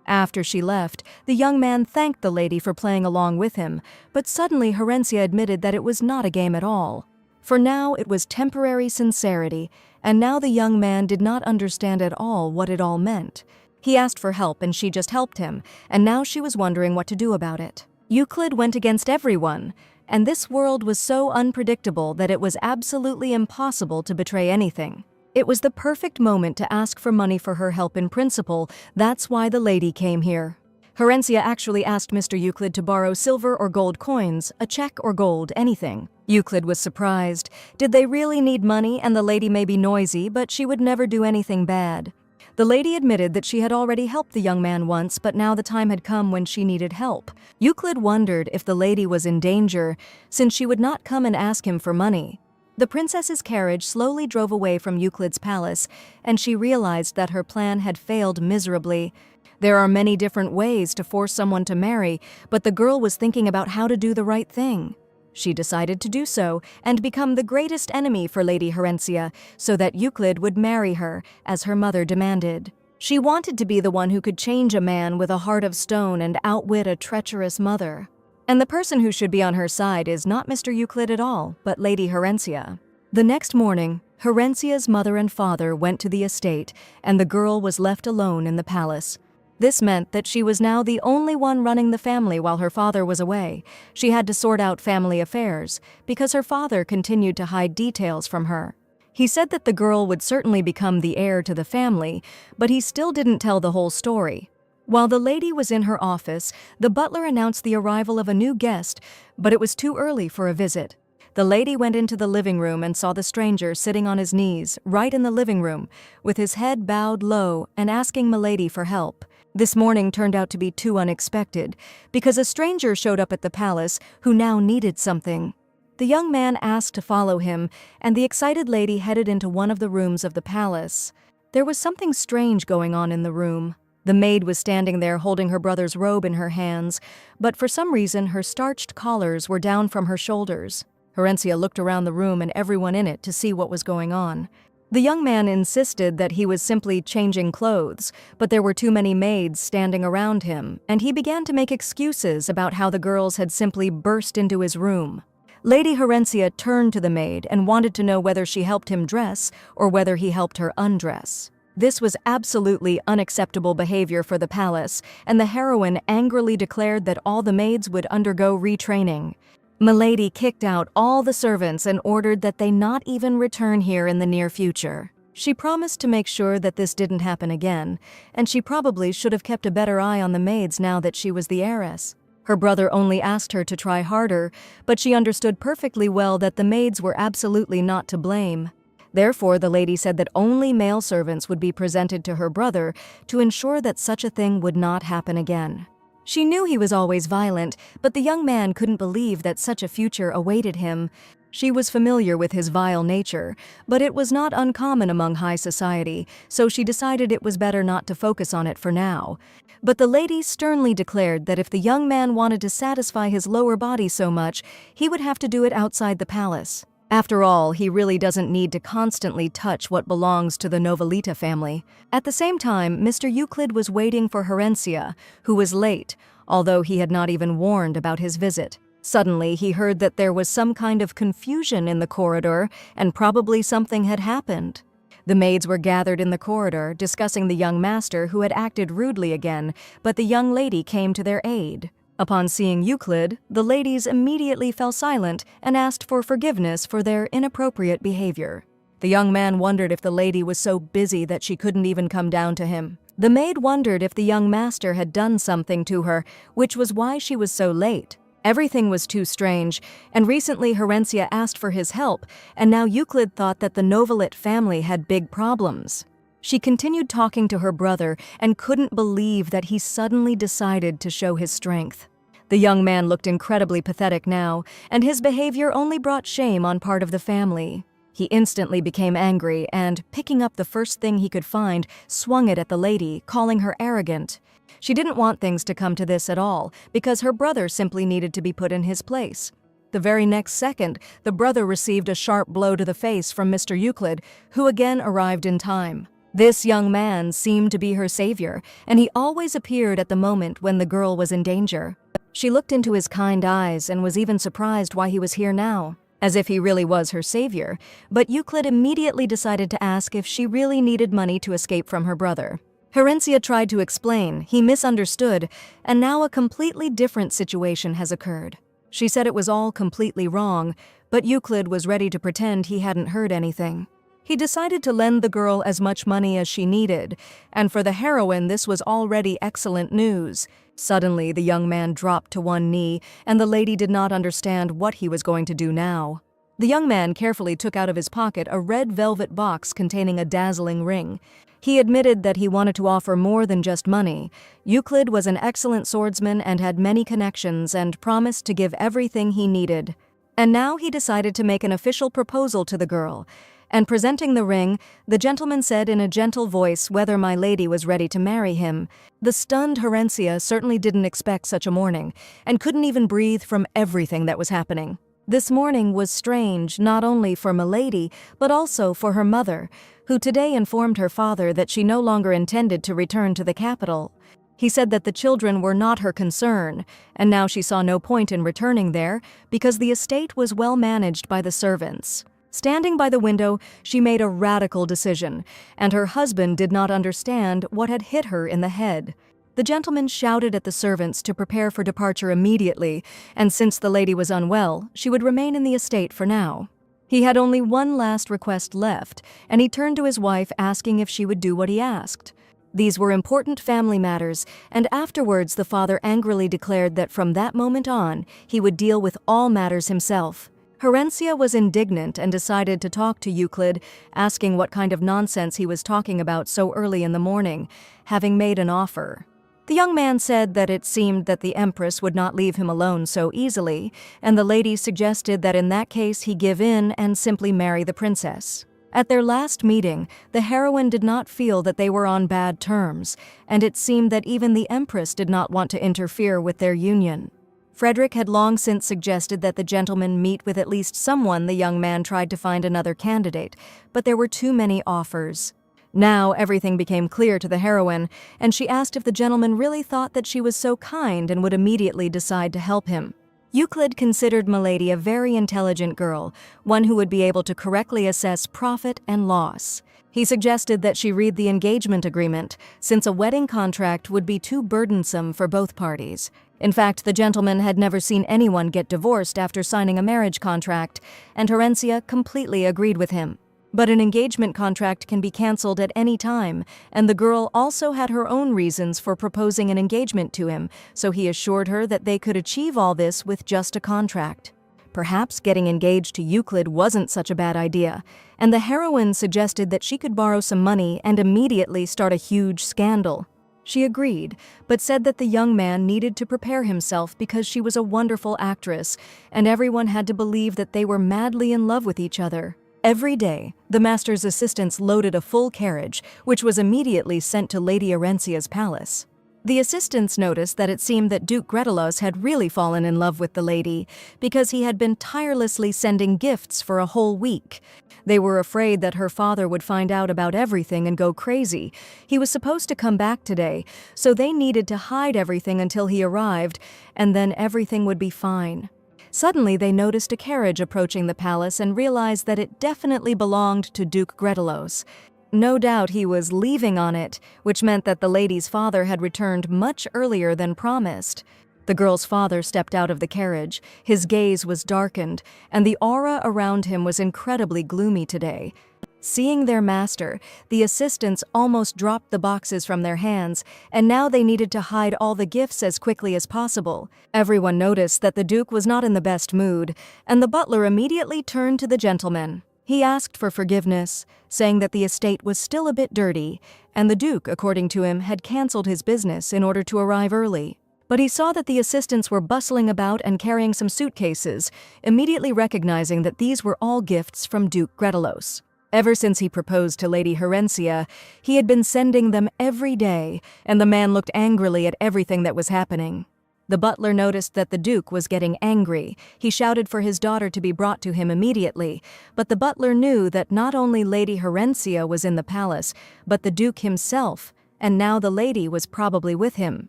After she left, the young man thanked the lady for playing along with him, but suddenly Herencia admitted that it was not a game at all. For now it was temporary sincerity, and now the young man did not understand at all what it all meant. He asked for help and she just helped him, and now she was wondering what to do about it. Euclid went against everyone, and this world was so unpredictable that it was absolutely impossible to betray anything. It was the perfect moment to ask for money for her help in principle. That's why the lady came here. Herencia actually asked Mr. Euclid to borrow silver or gold coins, a check or gold, anything. Euclid was surprised. Did they really need money? And the lady may be noisy, but she would never do anything bad. The lady admitted that she had already helped the young man once, but now the time had come when she needed help. Euclid wondered if the lady was in danger, since she would not come and ask him for money. The princess's carriage slowly drove away from Euclid's palace, and she realized that her plan had failed miserably. There are many different ways to force someone to marry, but the girl was thinking about how to do the right thing. She decided to do so and become the greatest enemy for Lady Herencia so that Euclid would marry her, as her mother demanded. She wanted to be the one who could change a man with a heart of stone and outwit a treacherous mother. And the person who should be on her side is not Mr. Euclid at all, but Lady Herencia. The next morning, Herencia's mother and father went to the estate, and the girl was left alone in the palace. This meant that she was now the only one running the family while her father was away. She had to sort out family affairs, because her father continued to hide details from her. He said that the girl would certainly become the heir to the family, but he still didn't tell the whole story. While the lady was in her office, the butler announced the arrival of a new guest, but it was too early for a visit. The lady went into the living room and saw the stranger sitting on his knees, right in the living room, with his head bowed low and asking Milady for help. This morning turned out to be too unexpected, because a stranger showed up at the palace who now needed something. The young man asked to follow him, and the excited lady headed into one of the rooms of the palace. There was something strange going on in the room. The maid was standing there holding her brother's robe in her hands, but for some reason her starched collars were down from her shoulders. Herencia looked around the room and everyone in it to see what was going on. The young man insisted that he was simply changing clothes, but there were too many maids standing around him, and he began to make excuses about how the girls had simply burst into his room. Lady Herencia turned to the maid and wanted to know whether she helped him dress or whether he helped her undress. This was absolutely unacceptable behavior for the palace, and the heroine angrily declared that all the maids would undergo retraining. Milady kicked out all the servants and ordered that they not even return here in the near future. She promised to make sure that this didn't happen again, and she probably should have kept a better eye on the maids now that she was the heiress. Her brother only asked her to try harder, but she understood perfectly well that the maids were absolutely not to blame. Therefore, the lady said that only male servants would be presented to her brother to ensure that such a thing would not happen again. She knew he was always violent, but the young man couldn't believe that such a future awaited him. She was familiar with his vile nature, but it was not uncommon among high society, so she decided it was better not to focus on it for now. But the lady sternly declared that if the young man wanted to satisfy his lower body so much, he would have to do it outside the palace. After all, he really doesn't need to constantly touch what belongs to the Novelita family. At the same time, Mr. Euclid was waiting for Herencia, who was late, although he had not even warned about his visit. Suddenly, he heard that there was some kind of confusion in the corridor, and probably something had happened. The maids were gathered in the corridor, discussing the young master who had acted rudely again, but the young lady came to their aid. Upon seeing Euclid, the ladies immediately fell silent and asked for forgiveness for their inappropriate behavior. The young man wondered if the lady was so busy that she couldn't even come down to him. The maid wondered if the young master had done something to her, which was why she was so late. Everything was too strange, and recently Herencia asked for his help, and now Euclid thought that the Novelit family had big problems. She continued talking to her brother and couldn't believe that he suddenly decided to show his strength. The young man looked incredibly pathetic now, and his behavior only brought shame on part of the family. He instantly became angry and, picking up the first thing he could find, swung it at the lady, calling her arrogant. She didn't want things to come to this at all, because her brother simply needed to be put in his place. The very next second, the brother received a sharp blow to the face from Mr. Euclid, who again arrived in time. This young man seemed to be her savior, and he always appeared at the moment when the girl was in danger. She looked into his kind eyes and was even surprised why he was here now, as if he really was her savior, but Euclid immediately decided to ask if she really needed money to escape from her brother. Herencia tried to explain, he misunderstood, and now a completely different situation has occurred. She said it was all completely wrong, but Euclid was ready to pretend he hadn't heard anything. He decided to lend the girl as much money as she needed, and for the heroine this was already excellent news. Suddenly, the young man dropped to one knee, and the lady did not understand what he was going to do now. The young man carefully took out of his pocket a red velvet box containing a dazzling ring. He admitted that he wanted to offer more than just money. Euclid was an excellent swordsman and had many connections and promised to give everything he needed. And now he decided to make an official proposal to the girl. And presenting the ring, the gentleman said in a gentle voice whether my lady was ready to marry him. The stunned Herencia certainly didn't expect such a morning, and couldn't even breathe from everything that was happening. This morning was strange not only for Milady, but also for her mother, who today informed her father that she no longer intended to return to the capital. He said that the children were not her concern, and now she saw no point in returning there because the estate was well managed by the servants. Standing by the window, she made a radical decision, and her husband did not understand what had hit her in the head. The gentleman shouted at the servants to prepare for departure immediately, and since the lady was unwell, she would remain in the estate for now. He had only one last request left, and he turned to his wife asking if she would do what he asked. These were important family matters, and afterwards the father angrily declared that from that moment on, he would deal with all matters himself. Herencia was indignant and decided to talk to Euclid, asking what kind of nonsense he was talking about so early in the morning, having made an offer. The young man said that it seemed that the Empress would not leave him alone so easily, and the lady suggested that in that case he give in and simply marry the princess. At their last meeting, the heroine did not feel that they were on bad terms, and it seemed that even the Empress did not want to interfere with their union. Frederick had long since suggested that the gentleman meet with at least someone. The young man tried to find another candidate, but there were too many offers. Now everything became clear to the heroine, and she asked if the gentleman really thought that she was so kind and would immediately decide to help him. Euclid considered Milady a very intelligent girl, one who would be able to correctly assess profit and loss. He suggested that she read the engagement agreement, since a wedding contract would be too burdensome for both parties. In fact, the gentleman had never seen anyone get divorced after signing a marriage contract, and Herencia completely agreed with him. But an engagement contract can be cancelled at any time, and the girl also had her own reasons for proposing an engagement to him, so he assured her that they could achieve all this with just a contract. Perhaps getting engaged to Euclid wasn't such a bad idea, and the heroine suggested that she could borrow some money and immediately start a huge scandal. She agreed, but said that the young man needed to prepare himself because she was a wonderful actress, and everyone had to believe that they were madly in love with each other. Every day, the master's assistants loaded a full carriage, which was immediately sent to Lady Herencia's palace. The assistants noticed that it seemed that Duke Gretelos had really fallen in love with the lady, because he had been tirelessly sending gifts for a whole week. They were afraid that her father would find out about everything and go crazy. He was supposed to come back today, so they needed to hide everything until he arrived, and then everything would be fine. Suddenly, they noticed a carriage approaching the palace and realized that it definitely belonged to Duke Gretelos. No doubt he was leaving on it, which meant that the lady's father had returned much earlier than promised. The girl's father stepped out of the carriage. His gaze was darkened, and the aura around him was incredibly gloomy today. Seeing their master, the assistants almost dropped the boxes from their hands, and now they needed to hide all the gifts as quickly as possible. Everyone noticed that the Duke was not in the best mood, and the butler immediately turned to the gentleman. He asked for forgiveness, saying that the estate was still a bit dirty, and the Duke, according to him, had cancelled his business in order to arrive early. But he saw that the assistants were bustling about and carrying some suitcases, immediately recognizing that these were all gifts from Duke Gretelos. Ever since he proposed to Lady Herencia, he had been sending them every day, and the man looked angrily at everything that was happening. The butler noticed that the Duke was getting angry. He shouted for his daughter to be brought to him immediately, but the butler knew that not only Lady Herencia was in the palace, but the Duke himself, and now the lady was probably with him.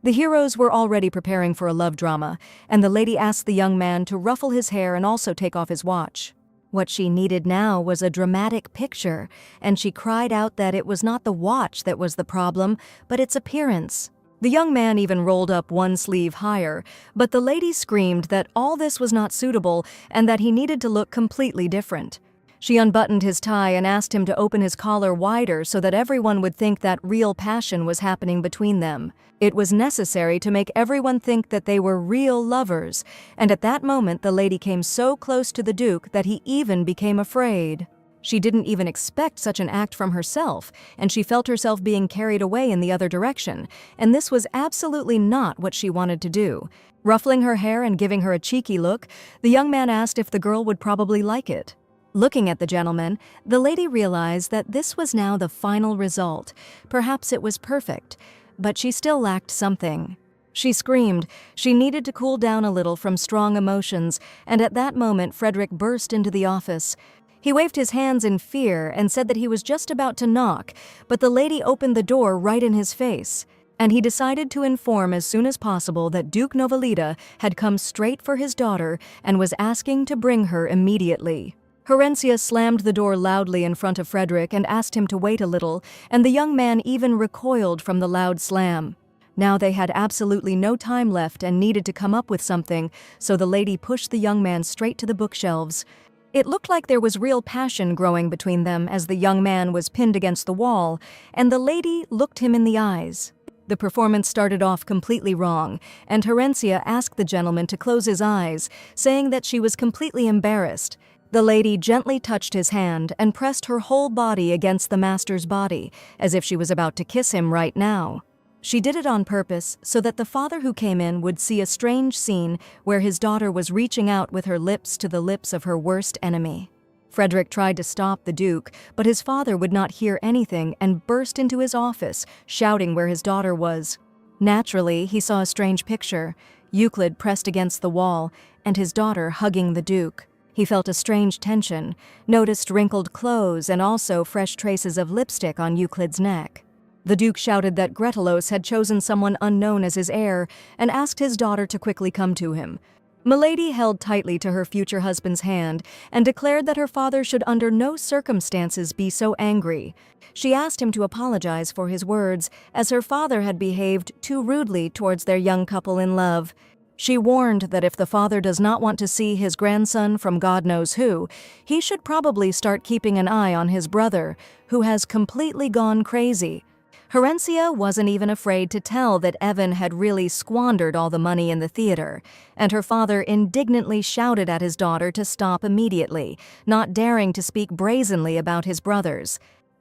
The heroes were already preparing for a love drama, and the lady asked the young man to ruffle his hair and also take off his watch. What she needed now was a dramatic picture, and she cried out that it was not the watch that was the problem, but its appearance. The young man even rolled up one sleeve higher, but the lady screamed that all this was not suitable and that he needed to look completely different. She unbuttoned his tie and asked him to open his collar wider so that everyone would think that real passion was happening between them. It was necessary to make everyone think that they were real lovers, and at that moment the lady came so close to the Duke that he even became afraid. She didn't even expect such an act from herself, and she felt herself being carried away in the other direction, and this was absolutely not what she wanted to do. Ruffling her hair and giving her a cheeky look, the young man asked if the girl would probably like it. Looking at the gentleman, the lady realized that this was now the final result. Perhaps it was perfect, but she still lacked something. She screamed. She needed to cool down a little from strong emotions, and at that moment Frederick burst into the office. He waved his hands in fear and said that he was just about to knock, but the lady opened the door right in his face, and he decided to inform as soon as possible that Duke Novalita had come straight for his daughter and was asking to bring her immediately. Herencia slammed the door loudly in front of Frederick and asked him to wait a little, and the young man even recoiled from the loud slam. Now they had absolutely no time left and needed to come up with something, so the lady pushed the young man straight to the bookshelves. It looked like there was real passion growing between them as the young man was pinned against the wall, and the lady looked him in the eyes. The performance started off completely wrong, and Herencia asked the gentleman to close his eyes, saying that she was completely embarrassed. The lady gently touched his hand and pressed her whole body against the master's body, as if she was about to kiss him right now. She did it on purpose so that the father who came in would see a strange scene where his daughter was reaching out with her lips to the lips of her worst enemy. Frederick tried to stop the Duke, but his father would not hear anything and burst into his office, shouting where his daughter was. Naturally, he saw a strange picture: Euclid pressed against the wall and his daughter hugging the Duke. He felt a strange tension, noticed wrinkled clothes and also fresh traces of lipstick on Euclid's neck. The Duke shouted that Gretelos had chosen someone unknown as his heir and asked his daughter to quickly come to him. Milady held tightly to her future husband's hand and declared that her father should under no circumstances be so angry. She asked him to apologize for his words, as her father had behaved too rudely towards their young couple in love. She warned that if the father does not want to see his grandson from God knows who, he should probably start keeping an eye on his brother, who has completely gone crazy. Herencia wasn't even afraid to tell that Evan had really squandered all the money in the theater, and her father indignantly shouted at his daughter to stop immediately, not daring to speak brazenly about his brothers.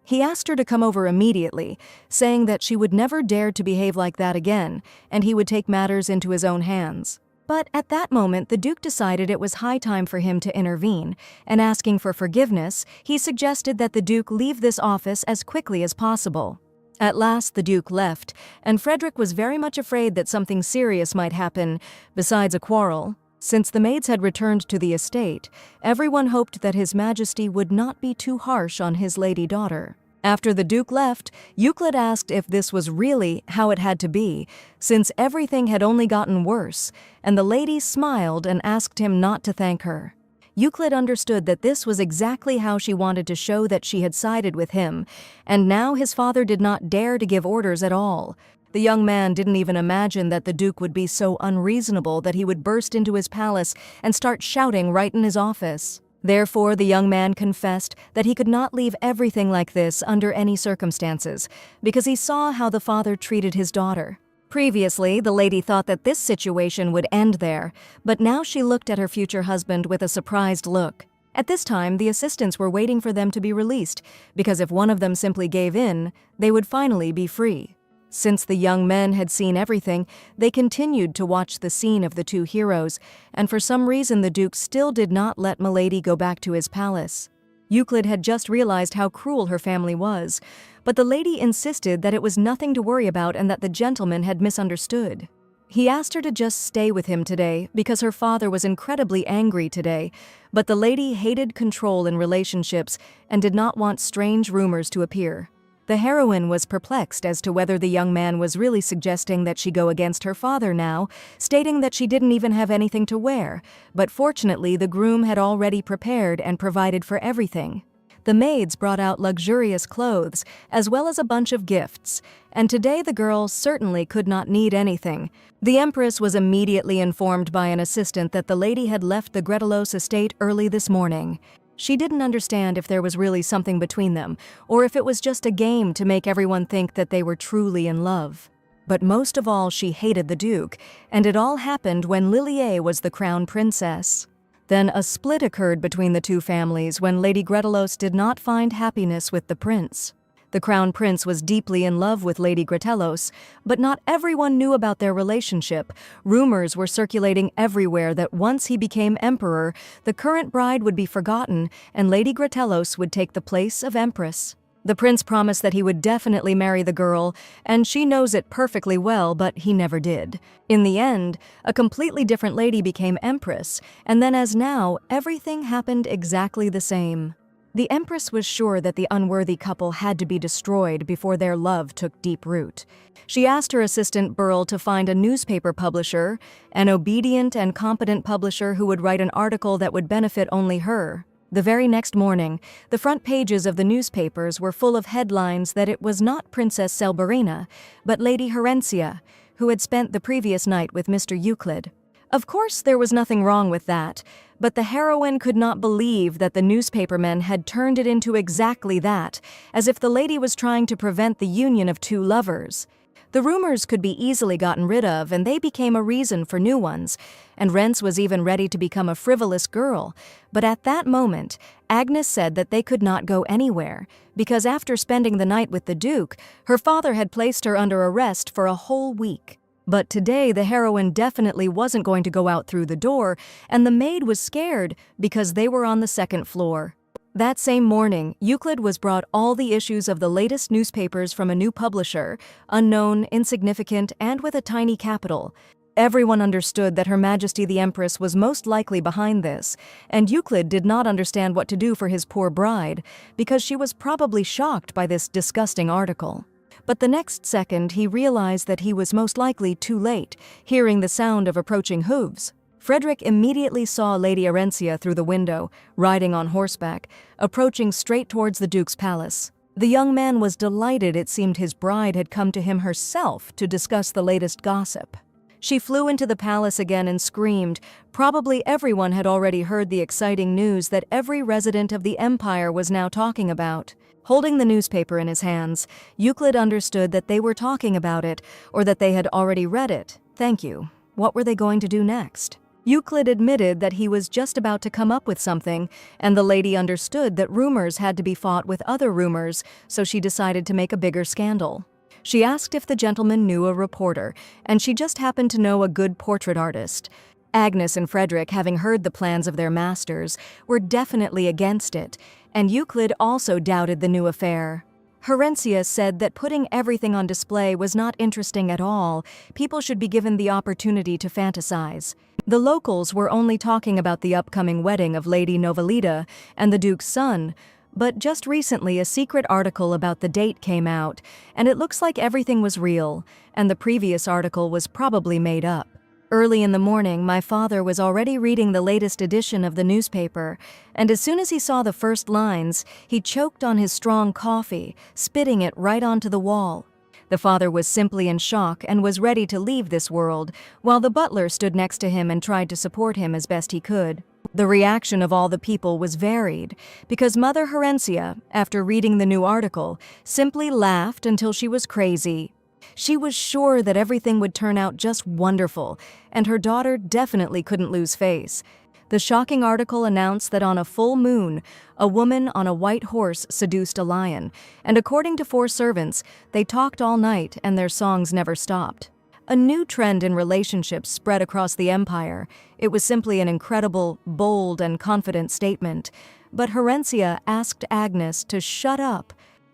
He asked her to come over immediately, saying that she would never dare to behave like that again, and he would take matters into his own hands. But at that moment, the Duke decided it was high time for him to intervene, and asking for forgiveness, he suggested that the Duke leave this office as quickly as possible. At last, the Duke left, and Frederick was very much afraid that something serious might happen, besides a quarrel. Since the maids had returned to the estate, everyone hoped that His Majesty would not be too harsh on his lady daughter. After the Duke left, Euclid asked if this was really how it had to be, since everything had only gotten worse, and the lady smiled and asked him not to thank her. Euclid understood that this was exactly how she wanted to show that she had sided with him, and now his father did not dare to give orders at all. The young man didn't even imagine that the Duke would be so unreasonable that he would burst into his palace and start shouting right in his office. Therefore, the young man confessed that he could not leave everything like this under any circumstances, because he saw how the father treated his daughter. Previously, the lady thought that this situation would end there, but now she looked at her future husband with a surprised look. At this time, the assistants were waiting for them to be released, because if one of them simply gave in, they would finally be free. Since the young men had seen everything, they continued to watch the scene of the two heroes, and for some reason the Duke still did not let Milady go back to his palace. Euclid had just realized how cruel her family was, but the lady insisted that it was nothing to worry about and that the gentleman had misunderstood. He asked her to just stay with him today because her father was incredibly angry today, but the lady hated control in relationships and did not want strange rumors to appear. The heroine was perplexed as to whether the young man was really suggesting that she go against her father now, stating that she didn't even have anything to wear, but fortunately the groom had already prepared and provided for everything. The maids brought out luxurious clothes, as well as a bunch of gifts, and today the girl certainly could not need anything. The Empress was immediately informed by an assistant that the lady had left the Gretelos estate early this morning. She didn't understand if there was really something between them, or if it was just a game to make everyone think that they were truly in love. But most of all, she hated the Duke, and it all happened when Lilie was the crown princess. Then a split occurred between the two families when Lady Gretelos did not find happiness with the prince. The crown prince was deeply in love with Lady Gretelos, but not everyone knew about their relationship. Rumors were circulating everywhere that once he became emperor, the current bride would be forgotten and Lady Gretelos would take the place of empress. The prince promised that he would definitely marry the girl, and she knows it perfectly well, but he never did. In the end, a completely different lady became empress, and then as now, everything happened exactly the same. The empress was sure that the unworthy couple had to be destroyed before their love took deep root. She asked her assistant Burl to find a newspaper publisher, an obedient and competent publisher who would write an article that would benefit only her. The very next morning, the front pages of the newspapers were full of headlines that it was not Princess Selberina, but Lady Herencia, who had spent the previous night with Mr. Euclid. Of course, there was nothing wrong with that, but the heroine could not believe that the newspapermen had turned it into exactly that, as if the lady was trying to prevent the union of two lovers. The rumors could be easily gotten rid of, and they became a reason for new ones, and Rents was even ready to become a frivolous girl. But at that moment, Agnes said that they could not go anywhere, because after spending the night with the Duke, her father had placed her under arrest for a whole week. But today the heroine definitely wasn't going to go out through the door, and the maid was scared because they were on the second floor. That same morning, Euclid was brought all the issues of the latest newspapers from a new publisher, unknown, insignificant, and with a tiny capital. Everyone understood that Her Majesty the Empress was most likely behind this, and Euclid did not understand what to do for his poor bride, because she was probably shocked by this disgusting article. But the next second he realized that he was most likely too late, hearing the sound of approaching hooves. Frederick immediately saw Lady Herencia through the window, riding on horseback, approaching straight towards the Duke's palace. The young man was delighted it seemed his bride had come to him herself to discuss the latest gossip. She flew into the palace again and screamed. Probably everyone had already heard the exciting news that every resident of the empire was now talking about. Holding the newspaper in his hands, Euclid understood that they were talking about it, or that they had already read it. Thank you. What were they going to do next? Euclid admitted that he was just about to come up with something, and the lady understood that rumors had to be fought with other rumors, so she decided to make a bigger scandal. She asked if the gentleman knew a reporter, and she just happened to know a good portrait artist. Agnes and Frederick, having heard the plans of their masters, were definitely against it, and Euclid also doubted the new affair. Herencia said that putting everything on display was not interesting at all. People should be given the opportunity to fantasize. The locals were only talking about the upcoming wedding of Lady Novelita and the Duke's son, but just recently a secret article about the date came out, and it looks like everything was real, and the previous article was probably made up. Early in the morning, my father was already reading the latest edition of the newspaper, and as soon as he saw the first lines, he choked on his strong coffee, spitting it right onto the wall. The father was simply in shock and was ready to leave this world, while the butler stood next to him and tried to support him as best he could. The reaction of all the people was varied, because Mother Herencia, after reading the new article, simply laughed until she was crazy. She was sure that everything would turn out just wonderful, and her daughter definitely couldn't lose face. The shocking article announced that on a full moon, a woman on a white horse seduced a lion, and according to 4 servants, they talked all night and their songs never stopped. A new trend in relationships spread across the empire. It was simply an incredible, bold, and confident statement, but Herencia asked Agnes to shut up.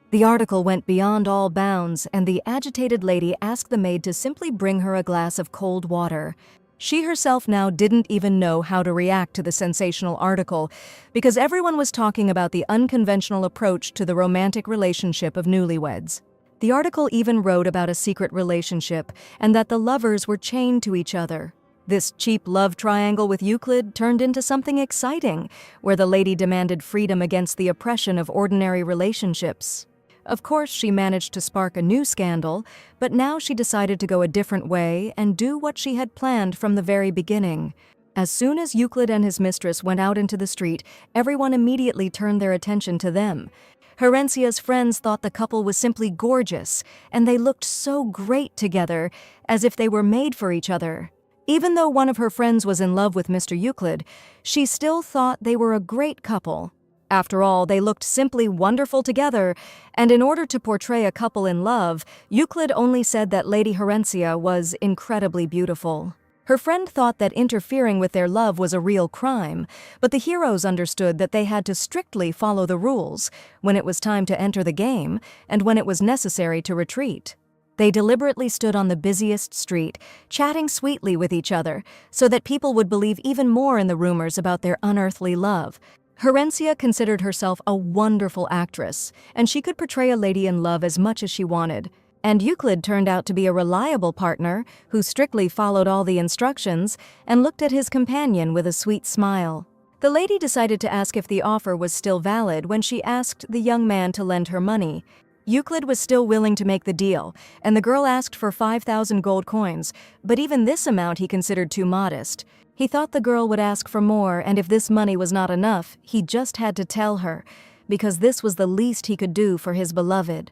The article went beyond all bounds, and the agitated lady asked the maid to simply bring her a glass of cold water. She herself now didn't even know how to react to the sensational article, because everyone was talking about the unconventional approach to the romantic relationship of newlyweds. The article even wrote about a secret relationship, and that the lovers were chained to each other. This cheap love triangle with Euclid turned into something exciting, where the lady demanded freedom against the oppression of ordinary relationships. Of course, she managed to spark a new scandal, but now she decided to go a different way and do what she had planned from the very beginning. As soon as Euclid and his mistress went out into the street, everyone immediately turned their attention to them. Herencia's friends thought the couple was simply gorgeous, and they looked so great together, as if they were made for each other. Even though one of her friends was in love with Mr. Euclid, she still thought they were a great couple. After all, they looked simply wonderful together, and in order to portray a couple in love, Euclid only said that Lady Herencia was incredibly beautiful. Her friend thought that interfering with their love was a real crime, but the heroes understood that they had to strictly follow the rules when it was time to enter the game and when it was necessary to retreat. They deliberately stood on the busiest street, chatting sweetly with each other, so that people would believe even more in the rumors about their unearthly love. Herencia considered herself a wonderful actress, and she could portray a lady in love as much as she wanted. And Euclid turned out to be a reliable partner who strictly followed all the instructions and looked at his companion with a sweet smile. The lady decided to ask if the offer was still valid when she asked the young man to lend her money. Euclid was still willing to make the deal, and the girl asked for 5,000 gold coins, but even this amount he considered too modest. He thought the girl would ask for more, and if this money was not enough, he just had to tell her, because this was the least he could do for his beloved.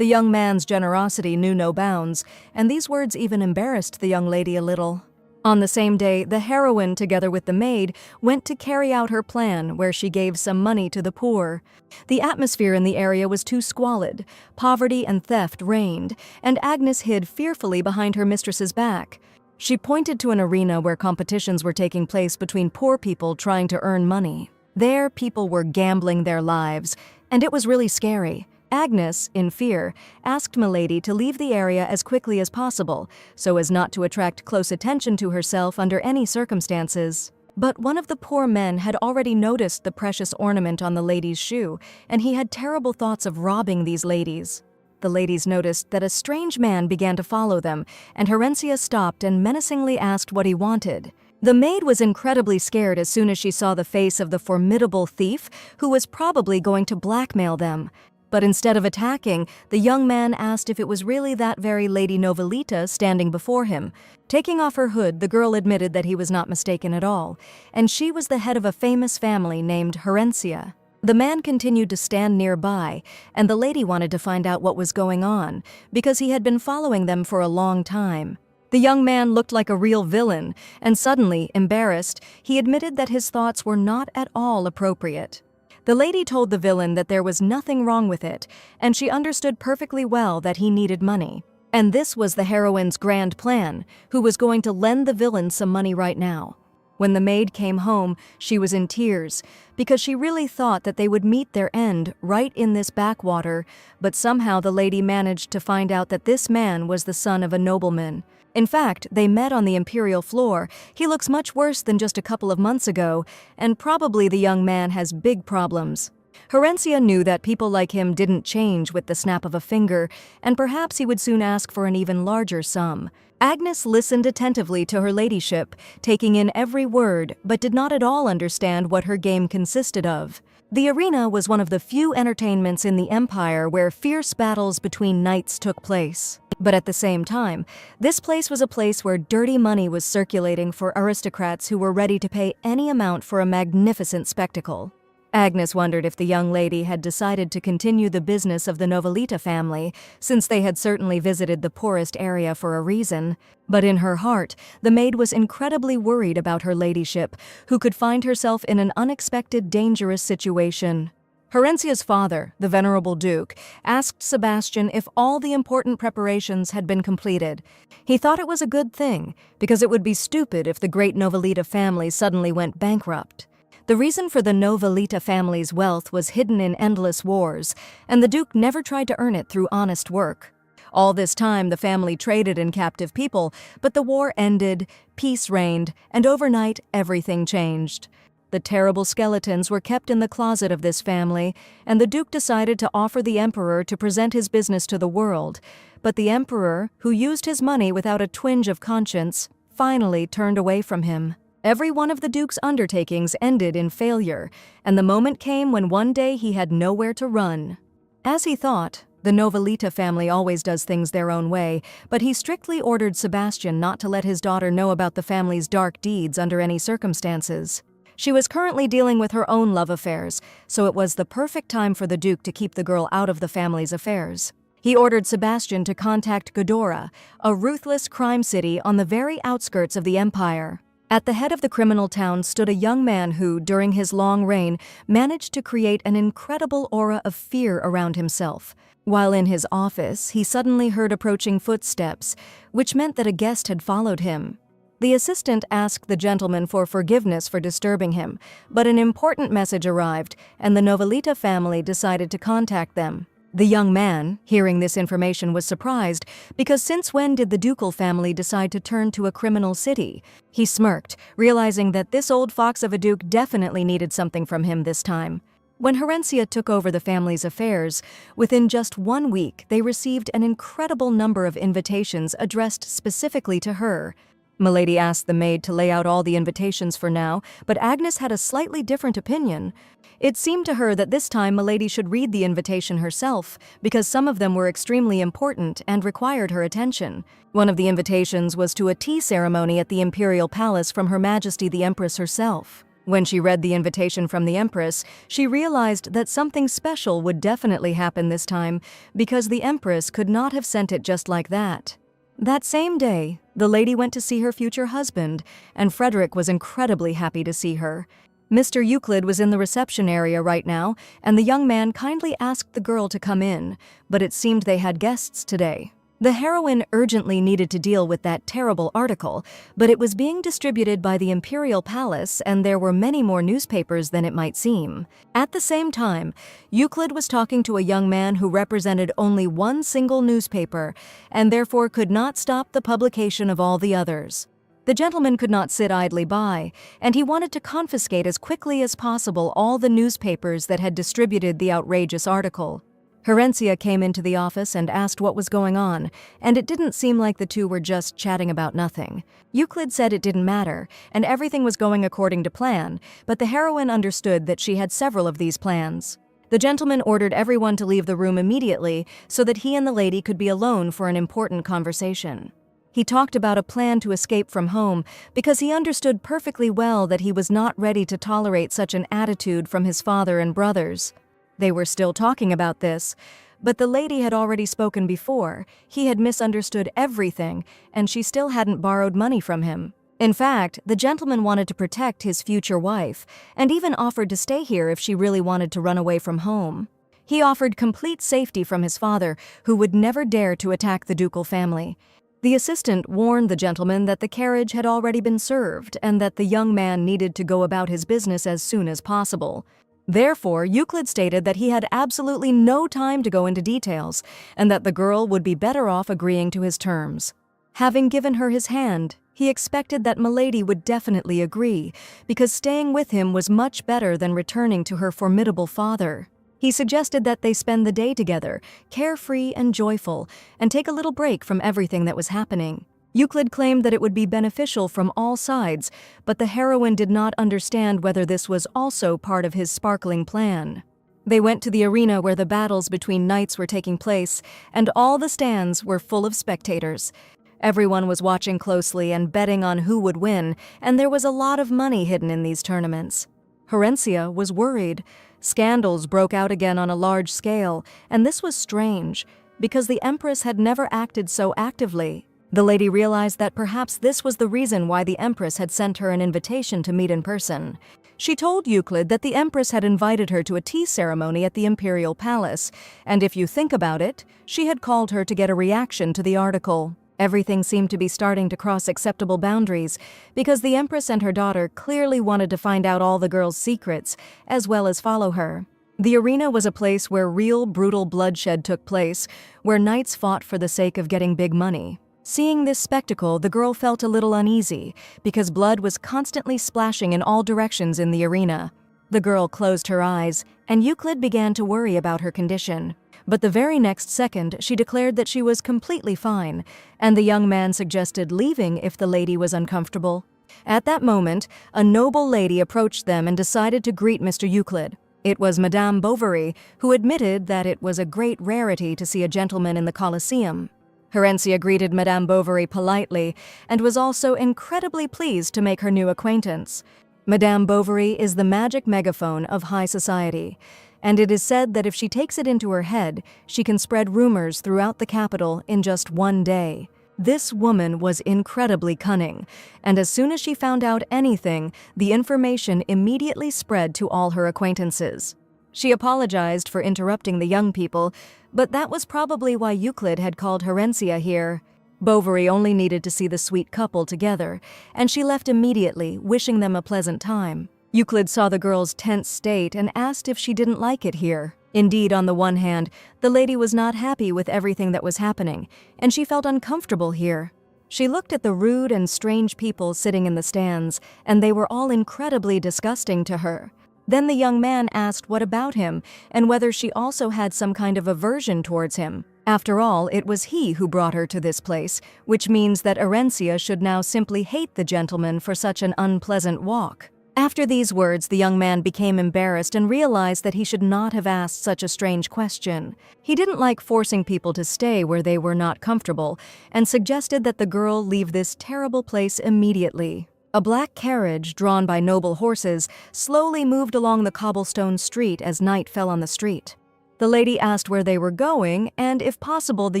The young man's generosity knew no bounds, and these words even embarrassed the young lady a little. On the same day, the heroine, together with the maid, went to carry out her plan, where she gave some money to the poor. The atmosphere in the area was too squalid. Poverty and theft reigned, and Agnes hid fearfully behind her mistress's back. She pointed to an arena where competitions were taking place between poor people trying to earn money. There, people were gambling their lives, and it was really scary. Agnes, in fear, asked Milady to leave the area as quickly as possible, so as not to attract close attention to herself under any circumstances. But one of the poor men had already noticed the precious ornament on the lady's shoe, and he had terrible thoughts of robbing these ladies. The ladies noticed that a strange man began to follow them, and Herencia stopped and menacingly asked what he wanted. The maid was incredibly scared as soon as she saw the face of the formidable thief who was probably going to blackmail them. But instead of attacking, the young man asked if it was really that very Lady Novelita standing before him. Taking off her hood, the girl admitted that he was not mistaken at all, and she was the head of a famous family named Herencia. The man continued to stand nearby, and the lady wanted to find out what was going on, because he had been following them for a long time. The young man looked like a real villain, and suddenly, embarrassed, he admitted that his thoughts were not at all appropriate. The lady told the villain that there was nothing wrong with it, and she understood perfectly well that he needed money. And this was the heroine's grand plan, who was going to lend the villain some money right now. When the maid came home, she was in tears, because she really thought that they would meet their end right in this backwater, but somehow the lady managed to find out that this man was the son of a nobleman. In fact, they met on the imperial floor. He looks much worse than just a couple of months ago, and probably the young man has big problems. Herencia knew that people like him didn't change with the snap of a finger, and perhaps he would soon ask for an even larger sum. Agnes listened attentively to her ladyship, taking in every word, but did not at all understand what her game consisted of. The arena was one of the few entertainments in the Empire where fierce battles between knights took place. But at the same time, this place was a place where dirty money was circulating for aristocrats who were ready to pay any amount for a magnificent spectacle. Agnes wondered if the young lady had decided to continue the business of the Novelita family, since they had certainly visited the poorest area for a reason. But in her heart, the maid was incredibly worried about her ladyship, who could find herself in an unexpected, dangerous situation. Herencia's father, the venerable Duke, asked Sebastian if all the important preparations had been completed. He thought it was a good thing, because it would be stupid if the great Novelita family suddenly went bankrupt. The reason for the Novelita family's wealth was hidden in endless wars, and the Duke never tried to earn it through honest work. All this time, the family traded in captive people, but the war ended, peace reigned, and overnight, everything changed. The terrible skeletons were kept in the closet of this family, and the Duke decided to offer the Emperor to present his business to the world. But the Emperor, who used his money without a twinge of conscience, finally turned away from him. Every one of the Duke's undertakings ended in failure, and the moment came when one day he had nowhere to run. As he thought, The Novelita family always does things their own way, but he strictly ordered Sebastian not to let his daughter know about the family's dark deeds under any circumstances. She was currently dealing with her own love affairs, so it was the perfect time for the Duke to keep the girl out of the family's affairs. He ordered Sebastian to contact Ghidorah, a ruthless crime city on the very outskirts of the Empire. At the head of the criminal town stood a young man who, during his long reign, managed to create an incredible aura of fear around himself. While in his office, he suddenly heard approaching footsteps, which meant that a guest had followed him. The assistant asked the gentleman for forgiveness for disturbing him, but an important message arrived, and the Novelita family decided to contact them. The young man, hearing this information, was surprised, because since when did the ducal family decide to turn to a criminal city? He smirked, realizing that this old fox of a duke definitely needed something from him this time. When Herencia took over the family's affairs, within just 1 week they received an incredible number of invitations addressed specifically to her. Milady asked the maid to lay out all the invitations for now, but Agnes had a slightly different opinion. It seemed to her that this time Milady should read the invitation herself, because some of them were extremely important and required her attention. One of the invitations was to a tea ceremony at the Imperial Palace from Her Majesty the Empress herself. When she read the invitation from the Empress, she realized that something special would definitely happen this time, because the Empress could not have sent it just like that. That same day, the lady went to see her future husband, and Frederick was incredibly happy to see her. Mr. Euclid was in the reception area right now, and the young man kindly asked the girl to come in, but it seemed they had guests today. The heroine urgently needed to deal with that terrible article, but it was being distributed by the Imperial Palace, and there were many more newspapers than it might seem. At the same time, Euclid was talking to a young man who represented only one single newspaper, and therefore could not stop the publication of all the others. The gentleman could not sit idly by, and he wanted to confiscate as quickly as possible all the newspapers that had distributed the outrageous article. Herencia came into the office and asked what was going on, and it didn't seem like the two were just chatting about nothing. Euclid said it didn't matter, and everything was going according to plan, but the heroine understood that she had several of these plans. The gentleman ordered everyone to leave the room immediately so that he and the lady could be alone for an important conversation. He talked about a plan to escape from home because he understood perfectly well that he was not ready to tolerate such an attitude from his father and brothers. They were still talking about this, but the lady had already spoken before. He had misunderstood everything, and she still hadn't borrowed money from him. In fact, the gentleman wanted to protect his future wife, and even offered to stay here if she really wanted to run away from home. He offered complete safety from his father, who would never dare to attack the ducal family. The assistant warned the gentleman that the carriage had already been served and that the young man needed to go about his business as soon as possible. Therefore, Euclid stated that he had absolutely no time to go into details and that the girl would be better off agreeing to his terms. Having given her his hand, he expected that Milady would definitely agree, because staying with him was much better than returning to her formidable father. He suggested that they spend the day together, carefree and joyful, and take a little break from everything that was happening. Euclid claimed that it would be beneficial from all sides, but the heroine did not understand whether this was also part of his sparkling plan. They went to the arena where the battles between knights were taking place, and all the stands were full of spectators. Everyone was watching closely and betting on who would win, and there was a lot of money hidden in these tournaments. Herencia was worried. Scandals broke out again on a large scale, and this was strange, because the Empress had never acted so actively. The lady realized that perhaps this was the reason why the Empress had sent her an invitation to meet in person. She told Euclid that the Empress had invited her to a tea ceremony at the Imperial Palace, and if you think about it, she had called her to get a reaction to the article. Everything seemed to be starting to cross acceptable boundaries, because the Empress and her daughter clearly wanted to find out all the girl's secrets, as well as follow her. The arena was a place where real, brutal bloodshed took place, where knights fought for the sake of getting big money. Seeing this spectacle, the girl felt a little uneasy, because blood was constantly splashing in all directions in the arena. The girl closed her eyes, and Euclid began to worry about her condition. But the very next second, she declared that she was completely fine, and the young man suggested leaving if the lady was uncomfortable. At that moment, a noble lady approached them and decided to greet Mr. Euclid. It was Madame Bovary, who admitted that it was a great rarity to see a gentleman in the Colosseum. Herencia greeted Madame Bovary politely and was also incredibly pleased to make her new acquaintance. Madame Bovary is the magic megaphone of high society, and it is said that if she takes it into her head, she can spread rumors throughout the capital in just one day. This woman was incredibly cunning, and as soon as she found out anything, the information immediately spread to all her acquaintances. She apologized for interrupting the young people, but that was probably why Euclid had called Herencia here. Bovary only needed to see the sweet couple together, and she left immediately, wishing them a pleasant time. Euclid saw the girl's tense state and asked if she didn't like it here. Indeed, on the one hand, the lady was not happy with everything that was happening, and she felt uncomfortable here. She looked at the rude and strange people sitting in the stands, and they were all incredibly disgusting to her. Then the young man asked what about him, and whether she also had some kind of aversion towards him. After all, it was he who brought her to this place, which means that Herencia should now simply hate the gentleman for such an unpleasant walk. After these words, the young man became embarrassed and realized that he should not have asked such a strange question. He didn't like forcing people to stay where they were not comfortable, and suggested that the girl leave this terrible place immediately. A black carriage, drawn by noble horses, slowly moved along the cobblestone street as night fell on the street. The lady asked where they were going, and if possible, the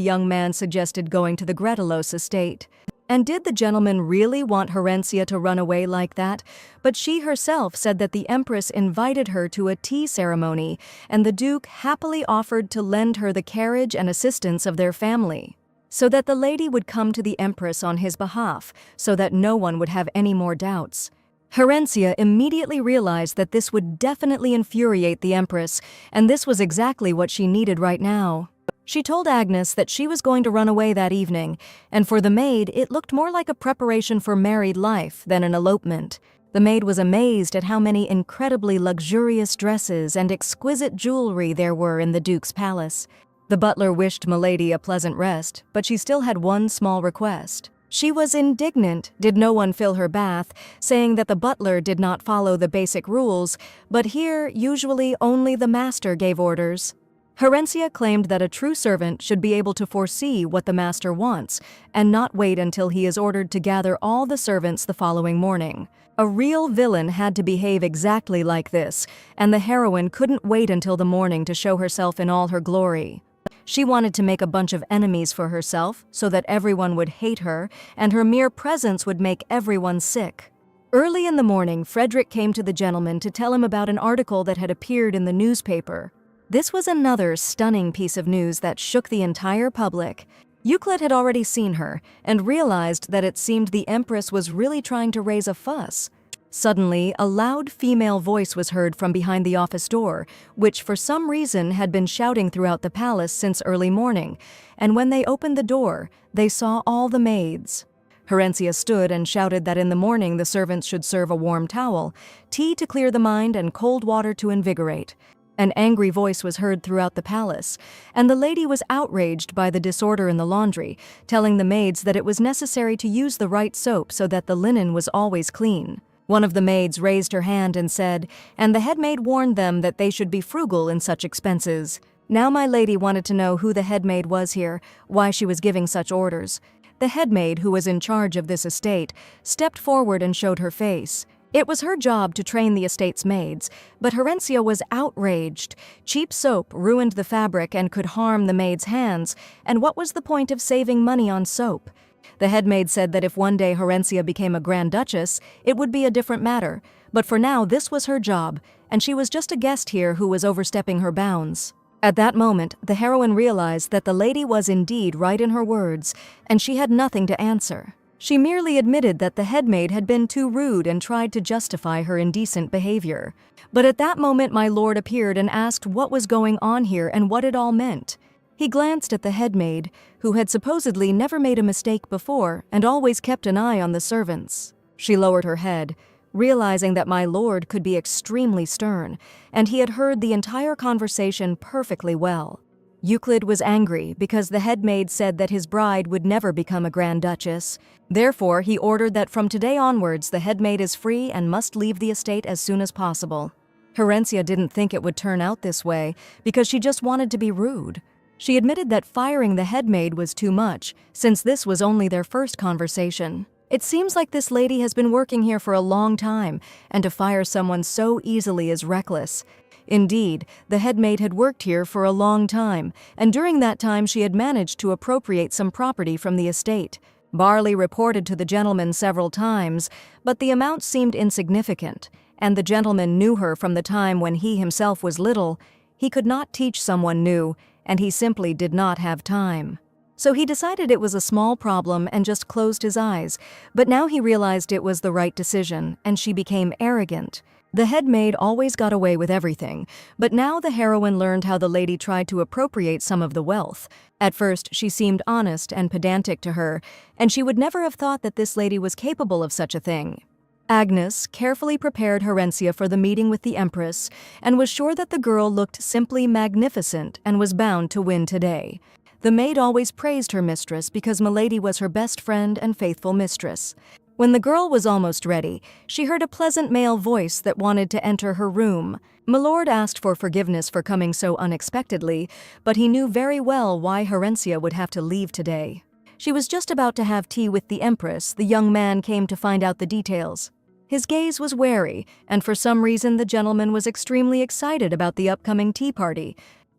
young man suggested going to the Gretelos estate. And did the gentleman really want Herencia to run away like that? But she herself said that the Empress invited her to a tea ceremony, and the Duke happily offered to lend her the carriage and assistance of their family, so that the lady would come to the Empress on his behalf, so that no one would have any more doubts. Herencia immediately realized that this would definitely infuriate the Empress, and this was exactly what she needed right now. She told Agnes that she was going to run away that evening, and for the maid, it looked more like a preparation for married life than an elopement. The maid was amazed at how many incredibly luxurious dresses and exquisite jewelry there were in the Duke's palace. The butler wished Milady a pleasant rest, but she still had one small request. She was indignant did no one fill her bath, saying that the butler did not follow the basic rules, but here usually only the master gave orders. Herencia claimed that a true servant should be able to foresee what the master wants and not wait until he is ordered to gather all the servants the following morning. A real villain had to behave exactly like this, and the heroine couldn't wait until the morning to show herself in all her glory. She wanted to make a bunch of enemies for herself so that everyone would hate her, and her mere presence would make everyone sick. Early in the morning, Frederick came to the gentleman to tell him about an article that had appeared in the newspaper. This was another stunning piece of news that shook the entire public. Euclid had already seen her and realized that it seemed the Empress was really trying to raise a fuss. Suddenly, a loud female voice was heard from behind the office door, which for some reason had been shouting throughout the palace since early morning, and when they opened the door, they saw all the maids. Herencia stood and shouted that in the morning the servants should serve a warm towel, tea to clear the mind, and cold water to invigorate. An angry voice was heard throughout the palace, and the lady was outraged by the disorder in the laundry, telling the maids that it was necessary to use the right soap so that the linen was always clean. One of the maids raised her hand and said, and the head maid warned them that they should be frugal in such expenses. Now my lady wanted to know who the head maid was here, why she was giving such orders. The head maid, who was in charge of this estate, stepped forward and showed her face. It was her job to train the estate's maids, but Herencia was outraged. Cheap soap ruined the fabric and could harm the maids' hands, and what was the point of saving money on soap? The head maid said that if one day Herencia became a Grand Duchess, it would be a different matter, but for now this was her job, and she was just a guest here who was overstepping her bounds. At that moment, the heroine realized that the lady was indeed right in her words, and she had nothing to answer. She merely admitted that the head maid had been too rude and tried to justify her indecent behavior. But at that moment my lord appeared and asked what was going on here and what it all meant. He glanced at the head maid, who had supposedly never made a mistake before and always kept an eye on the servants. She lowered her head, realizing that my lord could be extremely stern, and he had heard the entire conversation perfectly well. Euclid was angry because the head maid said that his bride would never become a Grand Duchess. Therefore, he ordered that from today onwards the head maid is free and must leave the estate as soon as possible. Herencia didn't think it would turn out this way because she just wanted to be rude. She admitted that firing the head maid was too much, since this was only their first conversation. It seems like this lady has been working here for a long time, and to fire someone so easily is reckless. Indeed, the head maid had worked here for a long time, and during that time she had managed to appropriate some property from the estate. Barley reported to the gentleman several times, but the amount seemed insignificant, and the gentleman knew her from the time when he himself was little. He could not teach someone new, and he simply did not have time. So he decided it was a small problem and just closed his eyes, but now he realized it was the right decision, and she became arrogant. The head maid always got away with everything, but now the heroine learned how the lady tried to appropriate some of the wealth. At first, she seemed honest and pedantic to her, and she would never have thought that this lady was capable of such a thing. Agnes carefully prepared Herencia for the meeting with the Empress and was sure that the girl looked simply magnificent and was bound to win today. The maid always praised her mistress because Milady was her best friend and faithful mistress. When the girl was almost ready, she heard a pleasant male voice that wanted to enter her room. Milord asked for forgiveness for coming so unexpectedly, but he knew very well why Herencia would have to leave today. She was just about to have tea with the Empress. The young man came to find out the details. His gaze was wary, and for some reason the gentleman was extremely excited about the upcoming tea party.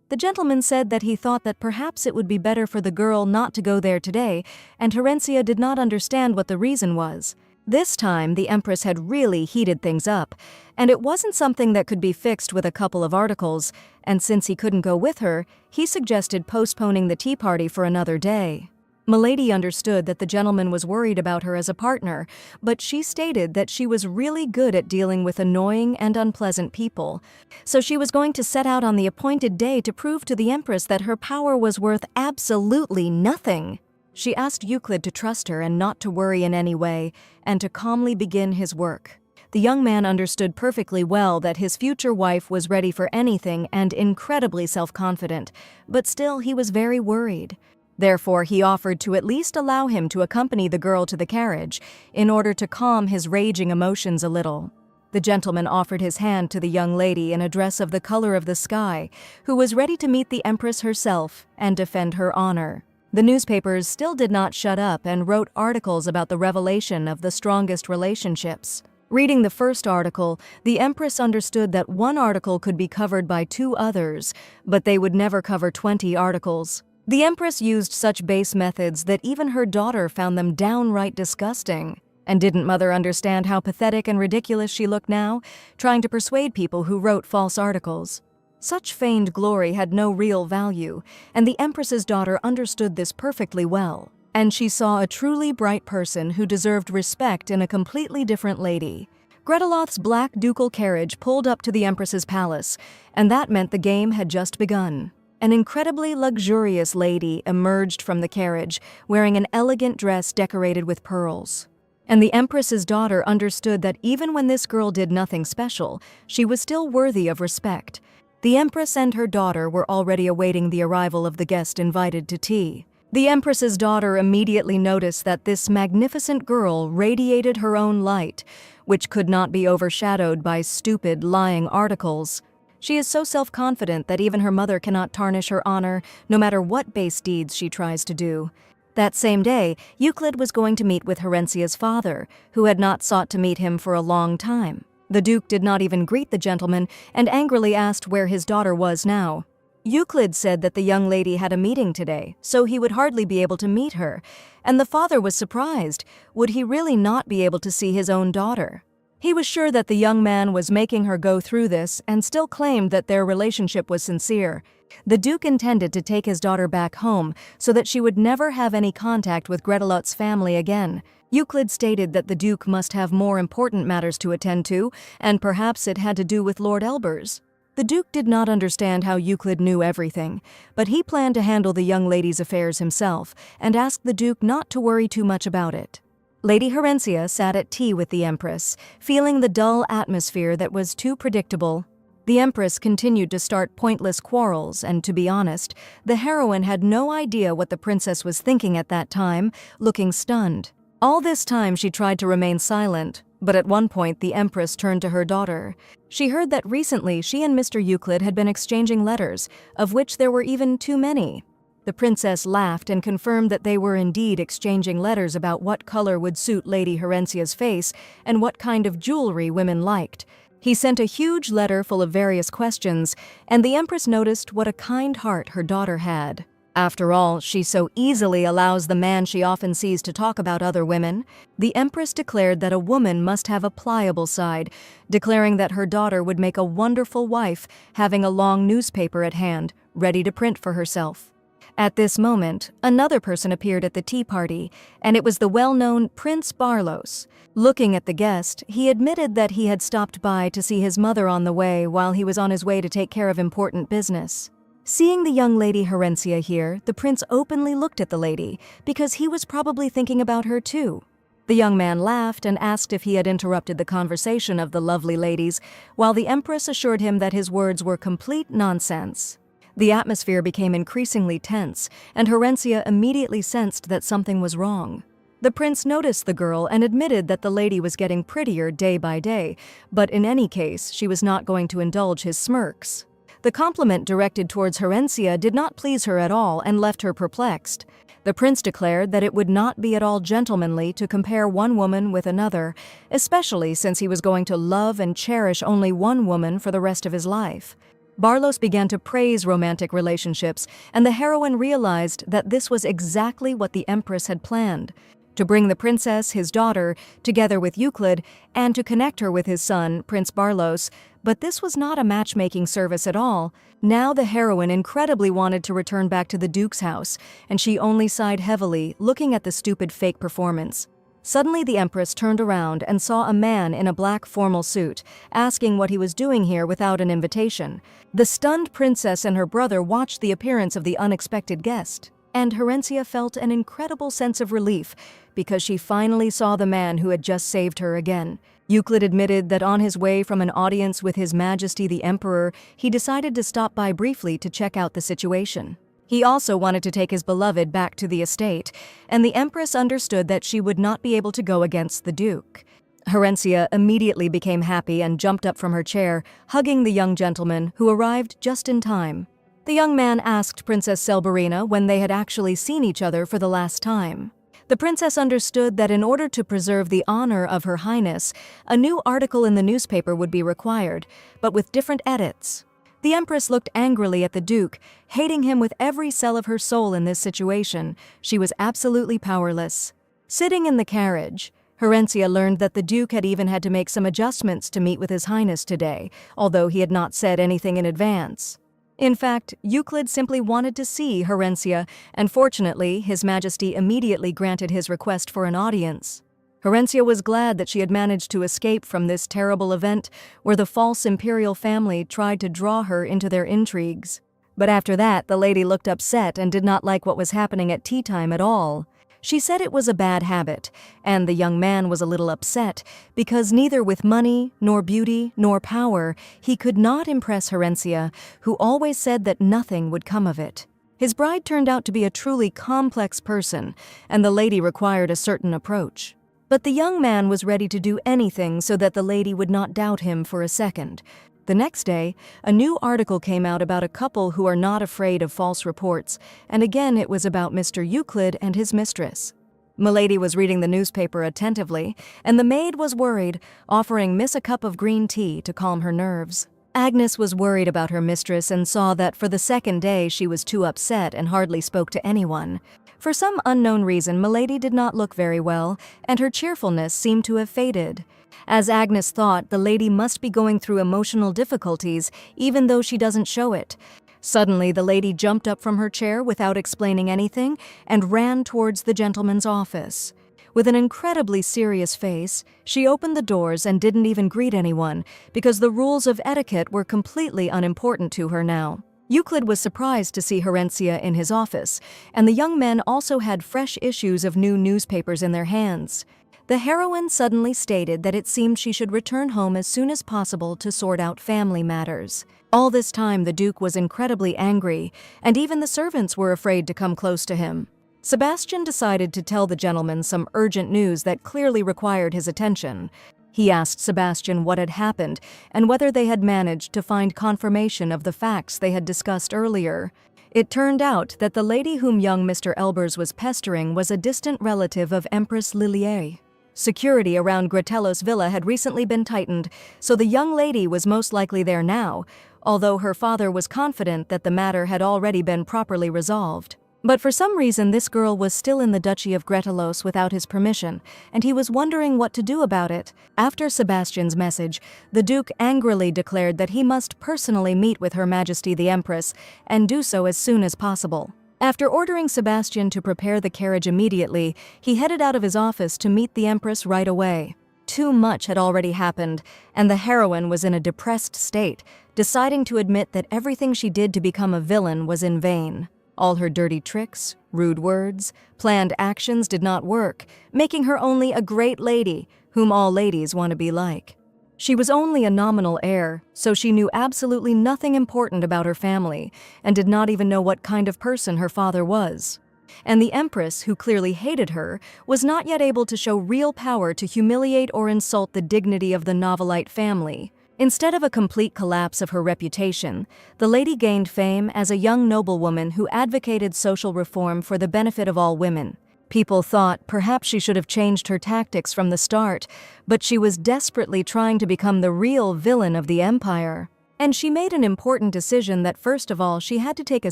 The gentleman said that he thought that perhaps it would be better for the girl not to go there today, and Herencia did not understand what the reason was. This time, the Empress had really heated things up, and it wasn't something that could be fixed with a couple of articles, and since he couldn't go with her, he suggested postponing the tea party for another day. Milady understood that the gentleman was worried about her as a partner, but she stated that she was really good at dealing with annoying and unpleasant people. So she was going to set out on the appointed day to prove to the Empress that her power was worth absolutely nothing. She asked Euclid to trust her and not to worry in any way, and to calmly begin his work. The young man understood perfectly well that his future wife was ready for anything and incredibly self-confident, but still he was very worried. Therefore, he offered to at least allow him to accompany the girl to the carriage, in order to calm his raging emotions a little. The gentleman offered his hand to the young lady in a dress of the color of the sky, who was ready to meet the Empress herself and defend her honor. The newspapers still did not shut up and wrote articles about the revelation of the strongest relationships. Reading the first article, the Empress understood that one article could be covered by 2 others, but they would never cover 20 articles. The Empress used such base methods that even her daughter found them downright disgusting. And didn't Mother understand how pathetic and ridiculous she looked now, trying to persuade people who wrote false articles? Such feigned glory had no real value, and the Empress's daughter understood this perfectly well. And she saw a truly bright person who deserved respect in a completely different lady. Greteloth's black ducal carriage pulled up to the Empress's palace, and that meant the game had just begun. An incredibly luxurious lady emerged from the carriage, wearing an elegant dress decorated with pearls. And the Empress's daughter understood that even when this girl did nothing special, she was still worthy of respect. The Empress and her daughter were already awaiting the arrival of the guest invited to tea. The Empress's daughter immediately noticed that this magnificent girl radiated her own light, which could not be overshadowed by stupid, lying articles. She is so self-confident that even her mother cannot tarnish her honor, no matter what base deeds she tries to do. That same day, Euclid was going to meet with Herencia's father, who had not sought to meet him for a long time. The Duke did not even greet the gentleman and angrily asked where his daughter was now. Euclid said that the young lady had a meeting today, so he would hardly be able to meet her, and the father was surprised. Would he really not be able to see his own daughter? He was sure that the young man was making her go through this and still claimed that their relationship was sincere. The Duke intended to take his daughter back home so that she would never have any contact with Greteloth's family again. Euclid stated that the Duke must have more important matters to attend to, and perhaps it had to do with Lord Elbers. The Duke did not understand how Euclid knew everything, but he planned to handle the young lady's affairs himself and asked the Duke not to worry too much about it. Lady Herencia sat at tea with the Empress, feeling the dull atmosphere that was too predictable. The Empress continued to start pointless quarrels, and to be honest, the heroine had no idea what the princess was thinking at that time, looking stunned. All this time she tried to remain silent, But at one point, the Empress turned to her daughter. She heard that recently she and Mr. Euclid had been exchanging letters, of which there were even too many. The princess laughed and confirmed that they were indeed exchanging letters about what color would suit Lady Horencia's face and what kind of jewelry women liked. He sent a huge letter full of various questions, and the Empress noticed what a kind heart her daughter had. After all, she so easily allows the man she often sees to talk about other women. The Empress declared that a woman must have a pliable side, declaring that her daughter would make a wonderful wife, having a long newspaper at hand, ready to print for herself. At this moment, another person appeared at the tea party, and it was the well-known Prince Barlos. Looking at the guest, he admitted that he had stopped by to see his mother on the way while he was on his way to take care of important business. Seeing the young Lady Horencia here, the prince openly looked at the lady, because he was probably thinking about her too. The young man laughed and asked if he had interrupted the conversation of the lovely ladies, while the Empress assured him that his words were complete nonsense. The atmosphere became increasingly tense, and Horencia immediately sensed that something was wrong. The prince noticed the girl and admitted that the lady was getting prettier day by day, but in any case, she was not going to indulge his smirks. The compliment directed towards Horencia did not please her at all and left her perplexed. The prince declared that it would not be at all gentlemanly to compare one woman with another, especially since he was going to love and cherish only one woman for the rest of his life. Barlos began to praise romantic relationships, and the heroine realized that this was exactly what the Empress had planned. To bring the princess, his daughter, together with Euclid, and to connect her with his son, Prince Barlos. But this was not a matchmaking service at all. Now the heroine incredibly wanted to return back to the Duke's house, and she only sighed heavily, looking at the stupid fake performance. Suddenly the Empress turned around and saw a man in a black formal suit, asking what he was doing here without an invitation. The stunned princess and her brother watched the appearance of the unexpected guest, and Horencia felt an incredible sense of relief because she finally saw the man who had just saved her again. Euclid admitted that on his way from an audience with His Majesty the Emperor, he decided to stop by briefly to check out the situation. He also wanted to take his beloved back to the estate, and the Empress understood that she would not be able to go against the Duke. Horencia immediately became happy and jumped up from her chair, hugging the young gentleman, who arrived just in time. The young man asked Princess Selberina when they had actually seen each other for the last time. The princess understood that in order to preserve the honor of Her Highness, a new article in the newspaper would be required, but with different edits. The Empress looked angrily at the Duke, hating him with every cell of her soul in this situation. She was absolutely powerless. Sitting in the carriage, Horencia learned that the Duke had even had to make some adjustments to meet with His Highness today, although he had not said anything in advance. In fact, Euclid simply wanted to see Horencia, and fortunately, His Majesty immediately granted his request for an audience. Horencia was glad that she had managed to escape from this terrible event where the false imperial family tried to draw her into their intrigues. But after that, the lady looked upset and did not like what was happening at tea time at all. She said it was a bad habit, and the young man was a little upset because neither with money, nor beauty, nor power, he could not impress Horencia, who always said that nothing would come of it. His bride turned out to be a truly complex person, and the lady required a certain approach. But the young man was ready to do anything so that the lady would not doubt him for a second. The next day, a new article came out about a couple who are not afraid of false reports, and again it was about Mr. Euclid and his mistress. Milady was reading the newspaper attentively, and the maid was worried, offering Miss a cup of green tea to calm her nerves. Agnes was worried about her mistress and saw that for the second day she was too upset and hardly spoke to anyone. For some unknown reason, Milady did not look very well, and her cheerfulness seemed to have faded. As Agnes thought, the lady must be going through emotional difficulties, even though she doesn't show it. Suddenly, the lady jumped up from her chair without explaining anything and ran towards the gentleman's office. With an incredibly serious face, she opened the doors and didn't even greet anyone, because the rules of etiquette were completely unimportant to her now. Euclid was surprised to see Horencia in his office, and the young men also had fresh issues of new newspapers in their hands. The heroine suddenly stated that it seemed she should return home as soon as possible to sort out family matters. All this time the Duke was incredibly angry, and even the servants were afraid to come close to him. Sebastian decided to tell the gentleman some urgent news that clearly required his attention. He asked Sebastian what had happened and whether they had managed to find confirmation of the facts they had discussed earlier. It turned out that the lady whom young Mr. Elbers was pestering was a distant relative of Empress Lilier. Security around Gretellos Villa had recently been tightened, so the young lady was most likely there now, although her father was confident that the matter had already been properly resolved. But for some reason this girl was still in the Duchy of Gretellos without his permission, and he was wondering what to do about it. After Sebastian's message, the Duke angrily declared that he must personally meet with Her Majesty the Empress, and do so as soon as possible. After ordering Sebastian to prepare the carriage immediately, he headed out of his office to meet the Empress right away. Too much had already happened, and the heroine was in a depressed state, deciding to admit that everything she did to become a villain was in vain. All her dirty tricks, rude words, planned actions did not work, making her only a great lady, whom all ladies want to be like. She was only a nominal heir, so she knew absolutely nothing important about her family, and did not even know what kind of person her father was. And the Empress, who clearly hated her, was not yet able to show real power to humiliate or insult the dignity of the Novelite family. Instead of a complete collapse of her reputation, the lady gained fame as a young noblewoman who advocated social reform for the benefit of all women. People thought perhaps she should have changed her tactics from the start, but she was desperately trying to become the real villain of the empire. And she made an important decision that first of all she had to take a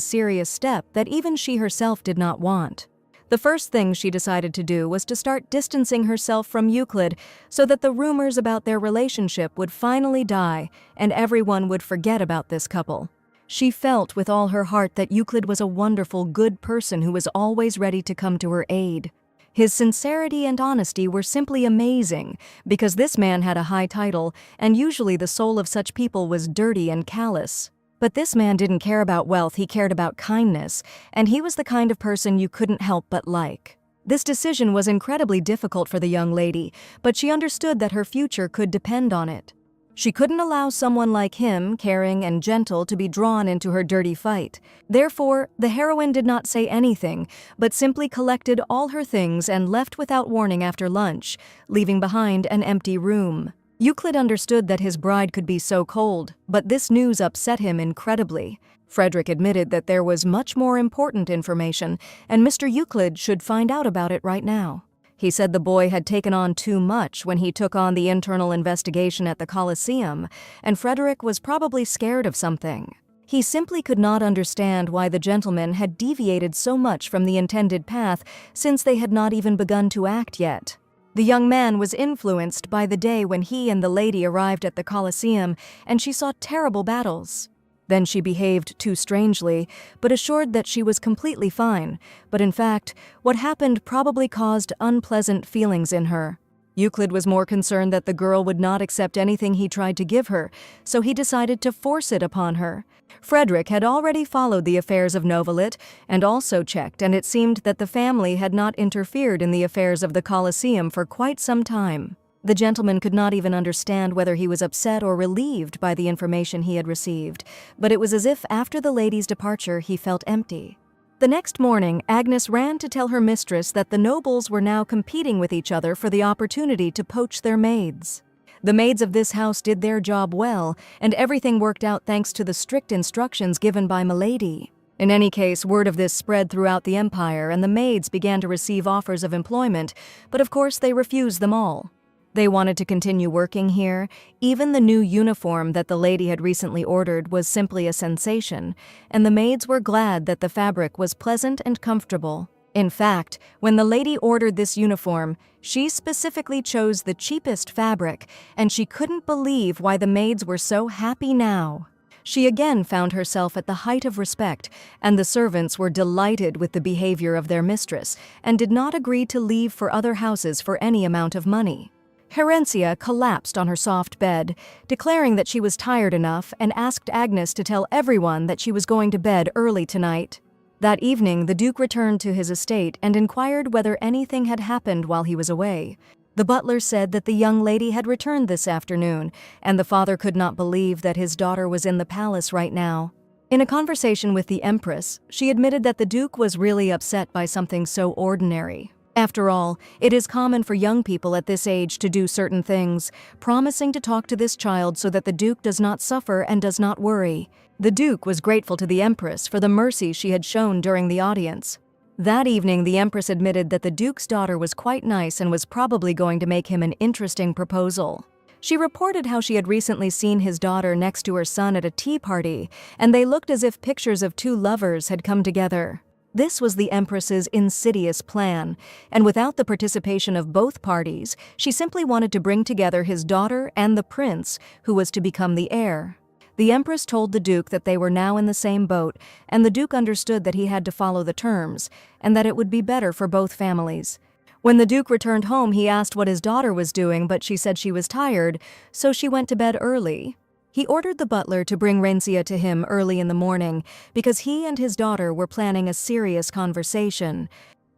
serious step that even she herself did not want. The first thing she decided to do was to start distancing herself from Euclid so that the rumors about their relationship would finally die and everyone would forget about this couple. She felt with all her heart that Euclid was a wonderful, good person who was always ready to come to her aid. His sincerity and honesty were simply amazing, because this man had a high title, and usually the soul of such people was dirty and callous. But this man didn't care about wealth, he cared about kindness, and he was the kind of person you couldn't help but like. This decision was incredibly difficult for the young lady, but she understood that her future could depend on it. She couldn't allow someone like him, caring and gentle, to be drawn into her dirty fight. Therefore, the heroine did not say anything, but simply collected all her things and left without warning after lunch, leaving behind an empty room. Euclid understood that his bride could be so cold, but this news upset him incredibly. Frederick admitted that there was much more important information, and Mr. Euclid should find out about it right now. He said the boy had taken on too much when he took on the internal investigation at the Colosseum, and Frederick was probably scared of something. He simply could not understand why the gentleman had deviated so much from the intended path since they had not even begun to act yet. The young man was influenced by the day when he and the lady arrived at the Colosseum, and she saw terrible battles. Then she behaved too strangely, but assured that she was completely fine. But in fact, what happened probably caused unpleasant feelings in her. Euclid was more concerned that the girl would not accept anything he tried to give her, so he decided to force it upon her. Frederick had already followed the affairs of Novelit and also checked, and it seemed that the family had not interfered in the affairs of the Colosseum for quite some time. The gentleman could not even understand whether he was upset or relieved by the information he had received, but it was as if after the lady's departure he felt empty. The next morning, Agnes ran to tell her mistress that the nobles were now competing with each other for the opportunity to poach their maids. The maids of this house did their job well, and everything worked out thanks to the strict instructions given by Milady. In any case, word of this spread throughout the empire, and the maids began to receive offers of employment, but of course they refused them all. They wanted to continue working here. Even the new uniform that the lady had recently ordered was simply a sensation, and the maids were glad that the fabric was pleasant and comfortable. In fact, when the lady ordered this uniform, she specifically chose the cheapest fabric, and she couldn't believe why the maids were so happy now. She again found herself at the height of respect, and the servants were delighted with the behavior of their mistress, and did not agree to leave for other houses for any amount of money. Herencia collapsed on her soft bed, declaring that she was tired enough, and asked Agnes to tell everyone that she was going to bed early tonight. That evening, the Duke returned to his estate and inquired whether anything had happened while he was away. The butler said that the young lady had returned this afternoon, and the father could not believe that his daughter was in the palace right now. In a conversation with the Empress, she admitted that the Duke was really upset by something so ordinary. After all, it is common for young people at this age to do certain things, promising to talk to this child so that the Duke does not suffer and does not worry. The Duke was grateful to the Empress for the mercy she had shown during the audience. That evening, the Empress admitted that the Duke's daughter was quite nice and was probably going to make him an interesting proposal. She reported how she had recently seen his daughter next to her son at a tea party, and they looked as if pictures of two lovers had come together. This was the Empress's insidious plan, and without the participation of both parties, she simply wanted to bring together his daughter and the prince, who was to become the heir. The Empress told the Duke that they were now in the same boat, and the Duke understood that he had to follow the terms, and that it would be better for both families. When the Duke returned home, he asked what his daughter was doing, but she said she was tired, so she went to bed early. He ordered the butler to bring Rencia to him early in the morning, because he and his daughter were planning a serious conversation.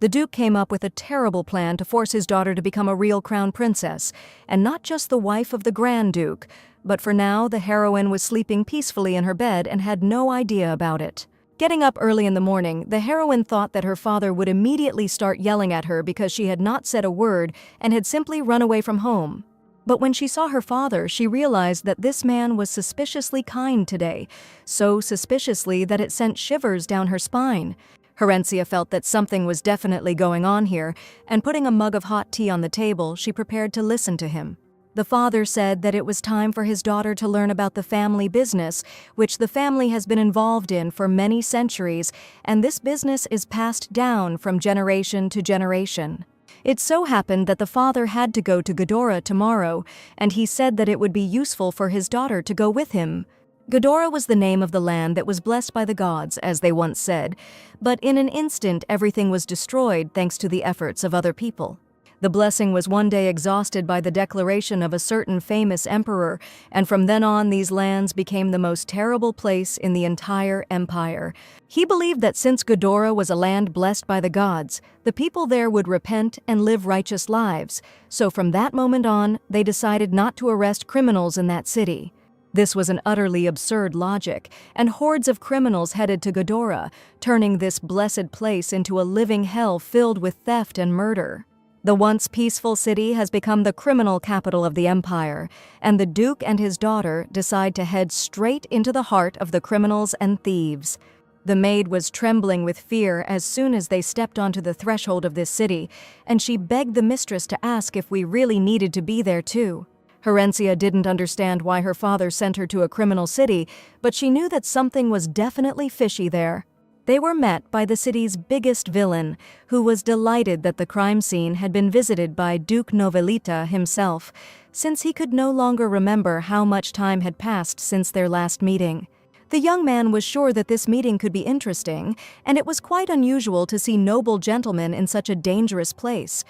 The Duke came up with a terrible plan to force his daughter to become a real crown princess, and not just the wife of the Grand Duke, but for now the heroine was sleeping peacefully in her bed and had no idea about it. Getting up early in the morning, the heroine thought that her father would immediately start yelling at her because she had not said a word and had simply run away from home. But when she saw her father, she realized that this man was suspiciously kind today, so suspiciously that it sent shivers down her spine. Herencia felt that something was definitely going on here, and putting a mug of hot tea on the table, she prepared to listen to him. The father said that it was time for his daughter to learn about the family business, which the family has been involved in for many centuries, and this business is passed down from generation to generation. It so happened that the father had to go to Ghidorah tomorrow, and he said that it would be useful for his daughter to go with him. Ghidorah was the name of the land that was blessed by the gods, as they once said, but in an instant everything was destroyed thanks to the efforts of other people. The blessing was one day exhausted by the declaration of a certain famous emperor, and from then on these lands became the most terrible place in the entire empire. He believed that since Ghidorah was a land blessed by the gods, the people there would repent and live righteous lives, so from that moment on, they decided not to arrest criminals in that city. This was an utterly absurd logic, and hordes of criminals headed to Ghidorah, turning this blessed place into a living hell filled with theft and murder. The once peaceful city has become the criminal capital of the empire, and the Duke and his daughter decide to head straight into the heart of the criminals and thieves. The maid was trembling with fear as soon as they stepped onto the threshold of this city, and she begged the mistress to ask if we really needed to be there too. Herencia didn't understand why her father sent her to a criminal city, but she knew that something was definitely fishy there. They were met by the city's biggest villain, who was delighted that the crime scene had been visited by Duke Novelita himself, since he could no longer remember how much time had passed since their last meeting. The young man was sure that this meeting could be interesting, and it was quite unusual to see noble gentlemen in such a dangerous place.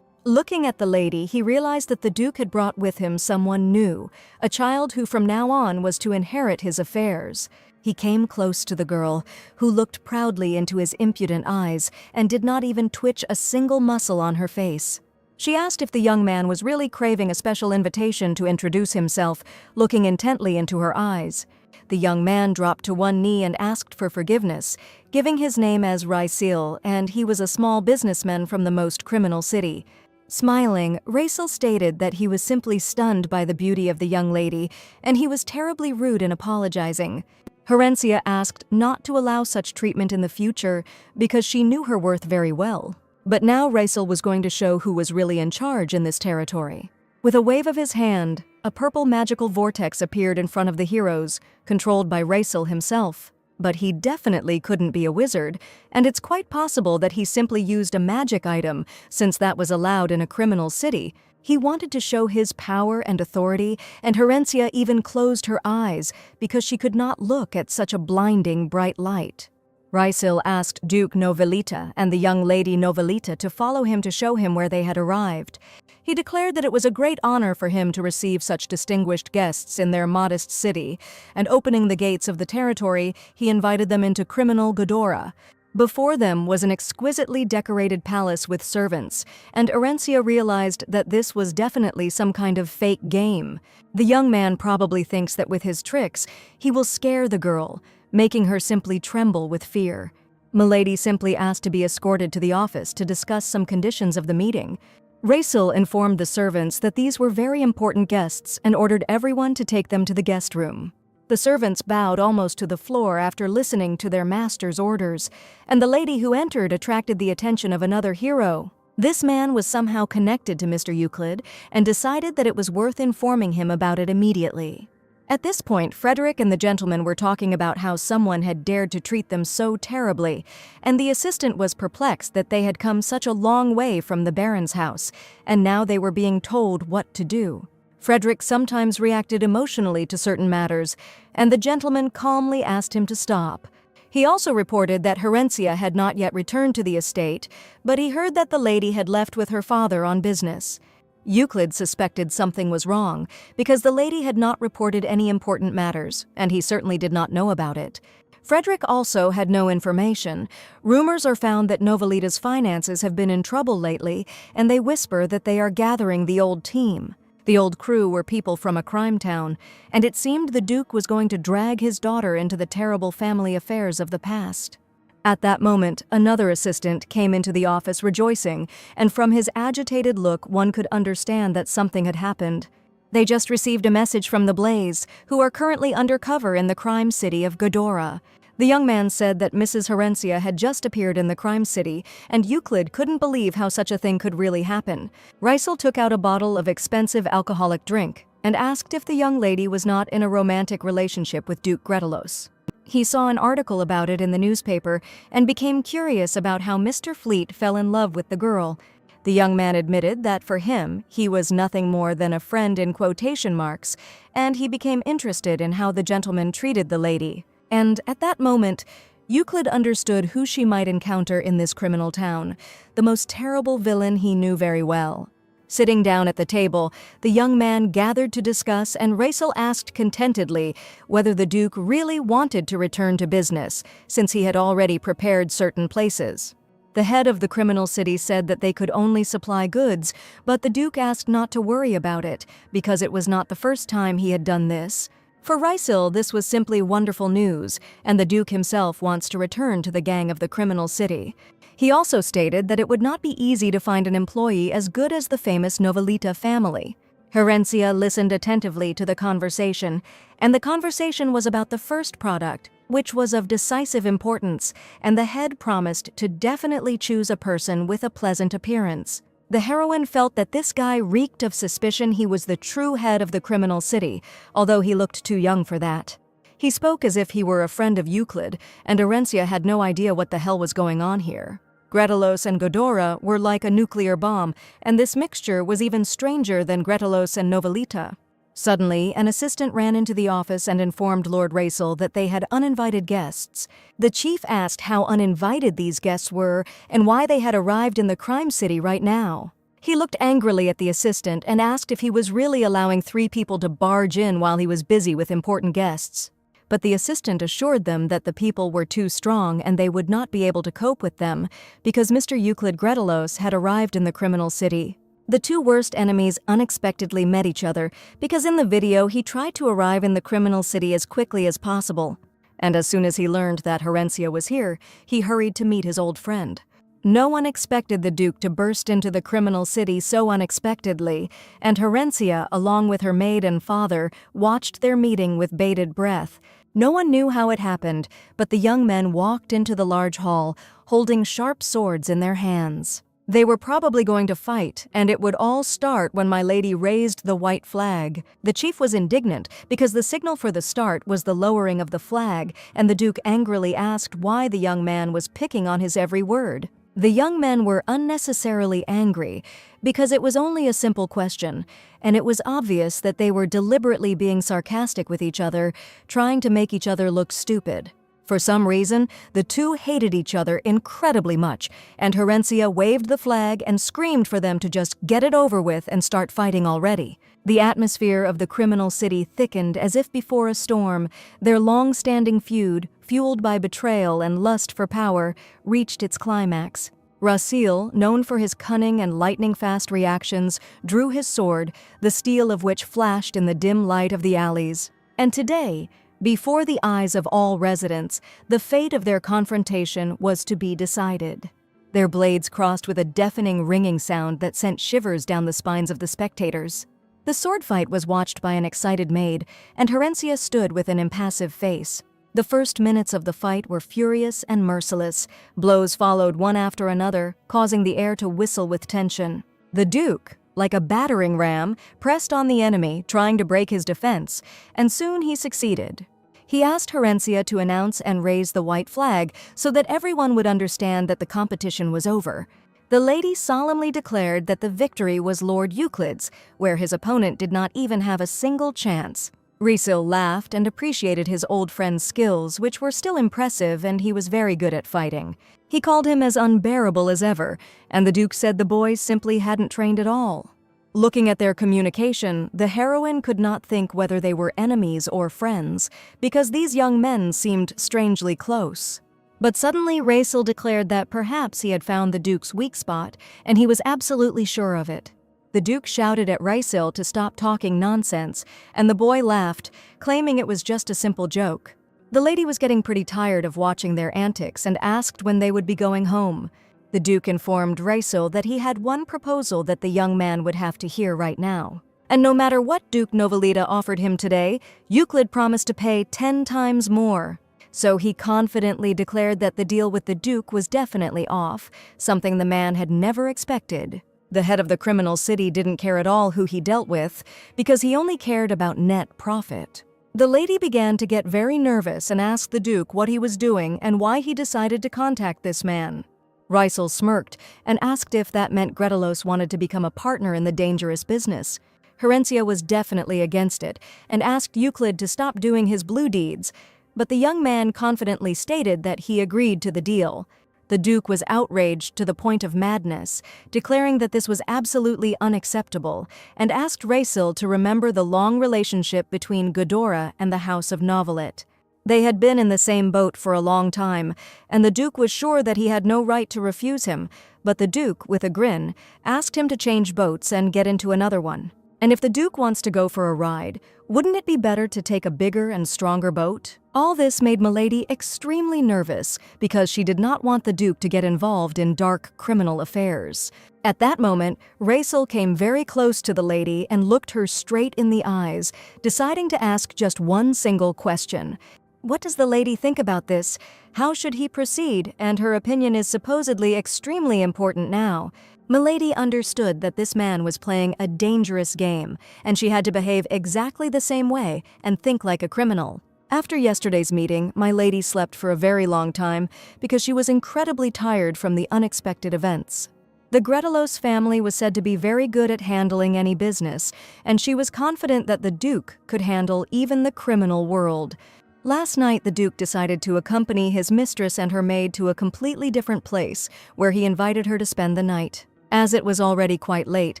Looking at the lady, he realized that the Duke had brought with him someone new, a child who from now on was to inherit his affairs. He came close to the girl, who looked proudly into his impudent eyes and did not even twitch a single muscle on her face. She asked if the young man was really craving a special invitation to introduce himself, looking intently into her eyes. The young man dropped to one knee and asked for forgiveness, giving his name as Raisel, and he was a small businessman from the most criminal city. Smiling, Raisel stated that he was simply stunned by the beauty of the young lady, and he was terribly rude in apologizing. Herencia asked not to allow such treatment in the future because she knew her worth very well. But now Raisel was going to show who was really in charge in this territory. With a wave of his hand, a purple magical vortex appeared in front of the heroes, controlled by Raisel himself. But he definitely couldn't be a wizard, and it's quite possible that he simply used a magic item, since that was allowed in a criminal city. He wanted to show his power and authority, and Herencia even closed her eyes because she could not look at such a blinding bright light. Raisel asked Duke Novelita and the young lady Novelita to follow him to show him where they had arrived. He declared that it was a great honor for him to receive such distinguished guests in their modest city, and opening the gates of the territory, he invited them into criminal Ghidorah. Before them was an exquisitely decorated palace with servants, and Herencia realized that this was definitely some kind of fake game. The young man probably thinks that with his tricks, he will scare the girl, making her simply tremble with fear. Milady simply asked to be escorted to the office to discuss some conditions of the meeting. Rachel informed the servants that these were very important guests and ordered everyone to take them to the guest room. The servants bowed almost to the floor after listening to their master's orders, and the lady who entered attracted the attention of another hero. This man was somehow connected to Mr. Euclid and decided that it was worth informing him about it immediately. At this point, Frederick and the gentleman were talking about how someone had dared to treat them so terribly, and the assistant was perplexed that they had come such a long way from the Baron's house, and now they were being told what to do. Frederick sometimes reacted emotionally to certain matters, and the gentleman calmly asked him to stop. He also reported that Herencia had not yet returned to the estate, but he heard that the lady had left with her father on business. Euclid suspected something was wrong, because the lady had not reported any important matters, and he certainly did not know about it. Frederick also had no information. Rumors are found that Novelita's finances have been in trouble lately, and they whisper that they are gathering the old team. The old crew were people from a crime town, and it seemed the Duke was going to drag his daughter into the terrible family affairs of the past. At that moment, another assistant came into the office rejoicing, and from his agitated look one could understand that something had happened. They just received a message from the Blaze, who are currently undercover in the crime city of Ghidorah. The young man said that Mrs. Herencia had just appeared in the crime city, and Euclid couldn't believe how such a thing could really happen. Rysel took out a bottle of expensive alcoholic drink and asked if the young lady was not in a romantic relationship with Duke Gretelos. He saw an article about it in the newspaper and became curious about how Mr. Fleet fell in love with the girl. The young man admitted that for him, he was nothing more than a friend in quotation marks, and he became interested in how the gentleman treated the lady. And at that moment, Euclid understood who she might encounter in this criminal town, the most terrible villain he knew very well. Sitting down at the table, the young man gathered to discuss, and Rachel asked contentedly whether the Duke really wanted to return to business, since he had already prepared certain places. The head of the criminal city said that they could only supply goods, but the Duke asked not to worry about it, because it was not the first time he had done this. For Rysel, this was simply wonderful news, and the Duke himself wants to return to the gang of the criminal city. He also stated that it would not be easy to find an employee as good as the famous Novelita family. Herencia listened attentively to the conversation, and the conversation was about the first product, which was of decisive importance, and the head promised to definitely choose a person with a pleasant appearance. The heroine felt that this guy reeked of suspicion he was the true head of the criminal city, although he looked too young for that. He spoke as if he were a friend of Euclid, and Herencia had no idea what the hell was going on here. Gretelos and Ghidorah were like a nuclear bomb, and this mixture was even stranger than Gretelos and Novelita. Suddenly, an assistant ran into the office and informed Lord Rachel that they had uninvited guests. The chief asked how uninvited these guests were and why they had arrived in the crime city right now. He looked angrily at the assistant and asked if he was really allowing 3 people to barge in while he was busy with important guests. But the assistant assured them that the people were too strong and they would not be able to cope with them because Mr. Euclid Gretelos had arrived in the criminal city. The 2 worst enemies unexpectedly met each other because in the video he tried to arrive in the criminal city as quickly as possible. And as soon as he learned that Herencia was here, he hurried to meet his old friend. No one expected the Duke to burst into the criminal city so unexpectedly, and Herencia, along with her maid and father, watched their meeting with bated breath. No one knew how it happened, but the young men walked into the large hall, holding sharp swords in their hands. They were probably going to fight, and it would all start when my lady raised the white flag. The chief was indignant because the signal for the start was the lowering of the flag, and the Duke angrily asked why the young man was picking on his every word. The young men were unnecessarily angry because it was only a simple question, and it was obvious that they were deliberately being sarcastic with each other, trying to make each other look stupid. For some reason, the 2 hated each other incredibly much, and Herencia waved the flag and screamed for them to just get it over with and start fighting already. The atmosphere of the criminal city thickened as if before a storm. Their long-standing feud, fueled by betrayal and lust for power, reached its climax. Rysel, known for his cunning and lightning-fast reactions, drew his sword, the steel of which flashed in the dim light of the alleys. And today, Before the eyes of all residents, the fate of their confrontation was to be decided. Their blades crossed with a deafening ringing sound that sent shivers down the spines of the spectators. The sword fight was watched by an excited maid, and Herencia stood with an impassive face. The first minutes of the fight were furious and merciless. Blows followed one after another, causing the air to whistle with tension. The Duke, like a battering ram, pressed on the enemy, trying to break his defense, and soon he succeeded. He asked Herencia to announce and raise the white flag so that everyone would understand that the competition was over. The lady solemnly declared that the victory was Lord Euclid's, where his opponent did not even have a single chance. Risil laughed and appreciated his old friend's skills, which were still impressive, and he was very good at fighting. He called him as unbearable as ever, and the Duke said the boys simply hadn't trained at all. Looking at their communication, the heroine could not think whether they were enemies or friends, because these young men seemed strangely close. But suddenly Risil declared that perhaps he had found the Duke's weak spot, and he was absolutely sure of it. The Duke shouted at Risil to stop talking nonsense, and the boy laughed, claiming it was just a simple joke. The lady was getting pretty tired of watching their antics and asked when they would be going home. The Duke informed Risil that he had one proposal that the young man would have to hear right now. And no matter what Duke Novalita offered him today, Euclid promised to pay 10 times more. So he confidently declared that the deal with the Duke was definitely off, something the man had never expected. The head of the criminal city didn't care at all who he dealt with, because he only cared about net profit. The lady began to get very nervous and asked the Duke what he was doing and why he decided to contact this man. Risil smirked and asked if that meant Gretelos wanted to become a partner in the dangerous business. Herencia was definitely against it and asked Euclid to stop doing his blue deeds, but the young man confidently stated that he agreed to the deal. The Duke was outraged to the point of madness, declaring that this was absolutely unacceptable, and asked Risil to remember the long relationship between Ghidorah and the House of Novelit. They had been in the same boat for a long time, and the Duke was sure that he had no right to refuse him, but the Duke, with a grin, asked him to change boats and get into another one. And if the Duke wants to go for a ride, wouldn't it be better to take a bigger and stronger boat? All this made Milady extremely nervous because she did not want the Duke to get involved in dark criminal affairs. At that moment, Risil came very close to the lady and looked her straight in the eyes, deciding to ask just one single question. What does the lady think about this? How should he proceed? And her opinion is supposedly extremely important now. Milady understood that this man was playing a dangerous game, and she had to behave exactly the same way and think like a criminal. After yesterday's meeting, my lady slept for a very long time because she was incredibly tired from the unexpected events. The Gretelos family was said to be very good at handling any business, and she was confident that the Duke could handle even the criminal world. Last night, the Duke decided to accompany his mistress and her maid to a completely different place, where he invited her to spend the night. As it was already quite late,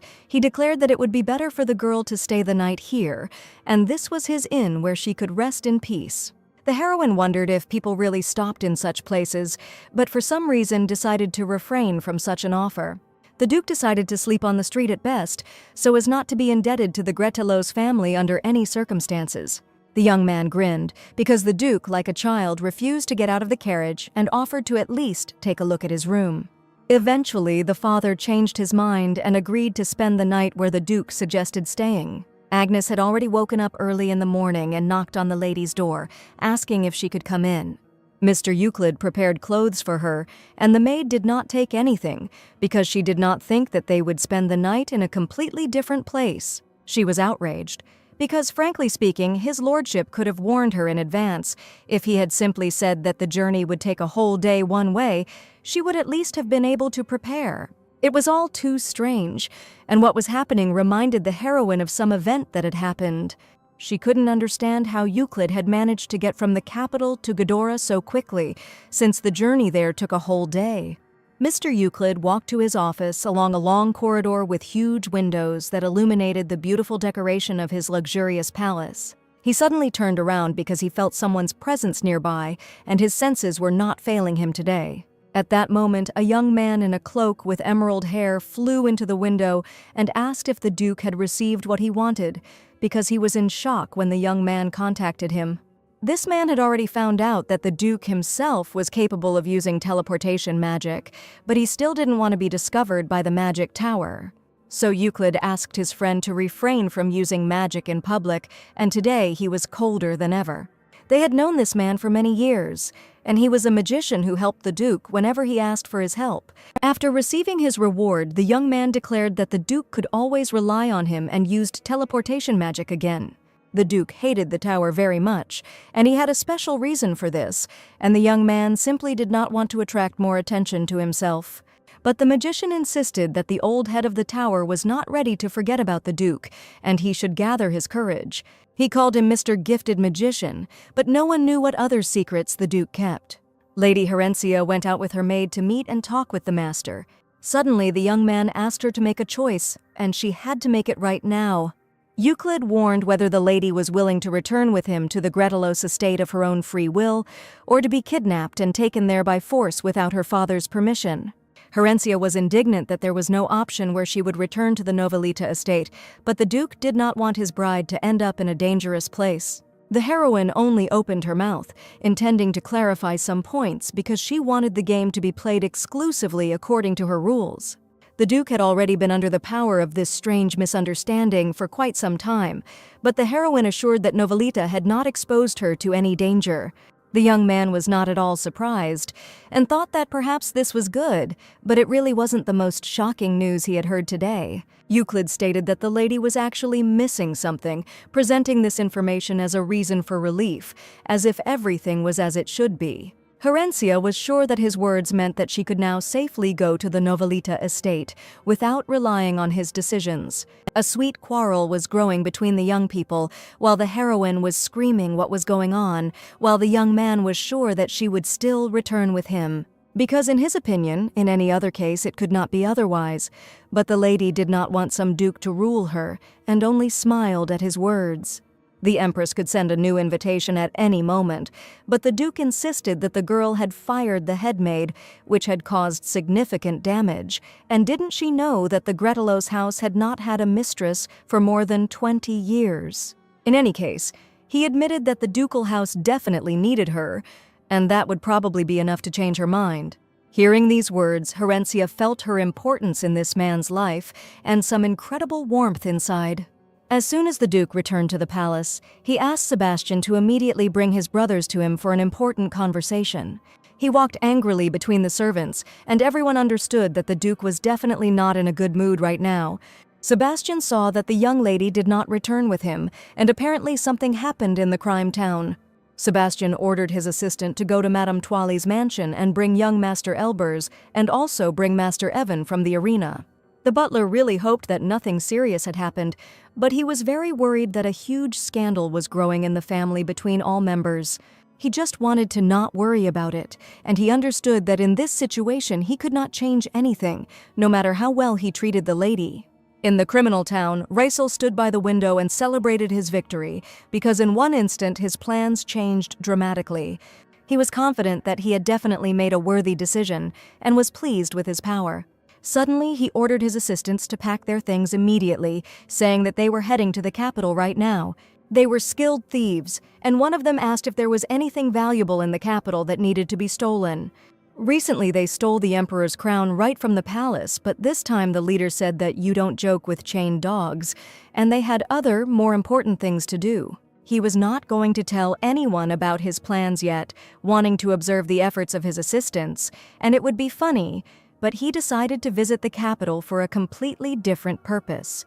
he declared that it would be better for the girl to stay the night here, and this was his inn where she could rest in peace. The heroine wondered if people really stopped in such places, but for some reason decided to refrain from such an offer. The Duke decided to sleep on the street at best, so as not to be indebted to the Gretelos family under any circumstances. The young man grinned, because the Duke, like a child, refused to get out of the carriage and offered to at least take a look at his room. Eventually, the father changed his mind and agreed to spend the night where the Duke suggested staying. Agnes had already woken up early in the morning and knocked on the lady's door, asking if she could come in. Mr. Euclid prepared clothes for her, and the maid did not take anything, because she did not think that they would spend the night in a completely different place. She was outraged, because frankly speaking, his lordship could have warned her in advance. If he had simply said that the journey would take a whole day one way, she would at least have been able to prepare. It was all too strange, and what was happening reminded the heroine of some event that had happened. She couldn't understand how Euclid had managed to get from the capital to Ghidorah so quickly, since the journey there took a whole day. Mr. Euclid walked to his office along a long corridor with huge windows that illuminated the beautiful decoration of his luxurious palace. He suddenly turned around because he felt someone's presence nearby, and his senses were not failing him today. At that moment, a young man in a cloak with emerald hair flew into the window and asked if the Duke had received what he wanted, because he was in shock when the young man contacted him. This man had already found out that the Duke himself was capable of using teleportation magic, but he still didn't want to be discovered by the magic tower. So Euclid asked his friend to refrain from using magic in public, and today he was colder than ever. They had known this man for many years, and he was a magician who helped the Duke whenever he asked for his help. After receiving his reward, the young man declared that the Duke could always rely on him and used teleportation magic again. The Duke hated the tower very much, and he had a special reason for this, and the young man simply did not want to attract more attention to himself. But the magician insisted that the old head of the tower was not ready to forget about the Duke, and he should gather his courage. He called him Mr. Gifted Magician, but no one knew what other secrets the Duke kept. Lady Herencia went out with her maid to meet and talk with the master. Suddenly, the young man asked her to make a choice, and she had to make it right now. Euclid warned whether the lady was willing to return with him to the Gretelos estate of her own free will, or to be kidnapped and taken there by force without her father's permission. Herencia was indignant that there was no option where she would return to the Novelita estate, but the Duke did not want his bride to end up in a dangerous place. The heroine only opened her mouth, intending to clarify some points because she wanted the game to be played exclusively according to her rules. The Duke had already been under the power of this strange misunderstanding for quite some time, but the heroine assured that Novelita had not exposed her to any danger. The young man was not at all surprised, and thought that perhaps this was good, but it really wasn't the most shocking news he had heard today. Euclid stated that the lady was actually missing something, presenting this information as a reason for relief, as if everything was as it should be. Herencia was sure that his words meant that she could now safely go to the Novelita estate without relying on his decisions. A sweet quarrel was growing between the young people, while the heroine was screaming what was going on, while the young man was sure that she would still return with him. Because in his opinion, in any other case it could not be otherwise, but the lady did not want some duke to rule her, and only smiled at his words. The Empress could send a new invitation at any moment, but the Duke insisted that the girl had fired the headmaid, which had caused significant damage, and didn't she know that the Gretelos house had not had a mistress for more than 20 years? In any case, he admitted that the ducal house definitely needed her, and that would probably be enough to change her mind. Hearing these words, Herencia felt her importance in this man's life and some incredible warmth inside. As soon as the Duke returned to the palace, he asked Sebastian to immediately bring his brothers to him for an important conversation. He walked angrily between the servants, and everyone understood that the Duke was definitely not in a good mood right now. Sebastian saw that the young lady did not return with him, and apparently something happened in the crime town. Sebastian ordered his assistant to go to Madame Toile's mansion and bring young Master Elbers, and also bring Master Evan from the arena. The butler really hoped that nothing serious had happened, but he was very worried that a huge scandal was growing in the family between all members. He just wanted to not worry about it, and he understood that in this situation he could not change anything, no matter how well he treated the lady. In the criminal town, Raisel stood by the window and celebrated his victory, because in one instant his plans changed dramatically. He was confident that he had definitely made a worthy decision, and was pleased with his power. Suddenly, he ordered his assistants to pack their things immediately, saying that they were heading to the capital right now. They were skilled thieves, and one of them asked if there was anything valuable in the capital that needed to be stolen. Recently, they stole the emperor's crown right from the palace, but this time the leader said that you don't joke with chained dogs, and they had other, more important things to do. He was not going to tell anyone about his plans yet, wanting to observe the efforts of his assistants, and it would be funny, but he decided to visit the capital for a completely different purpose.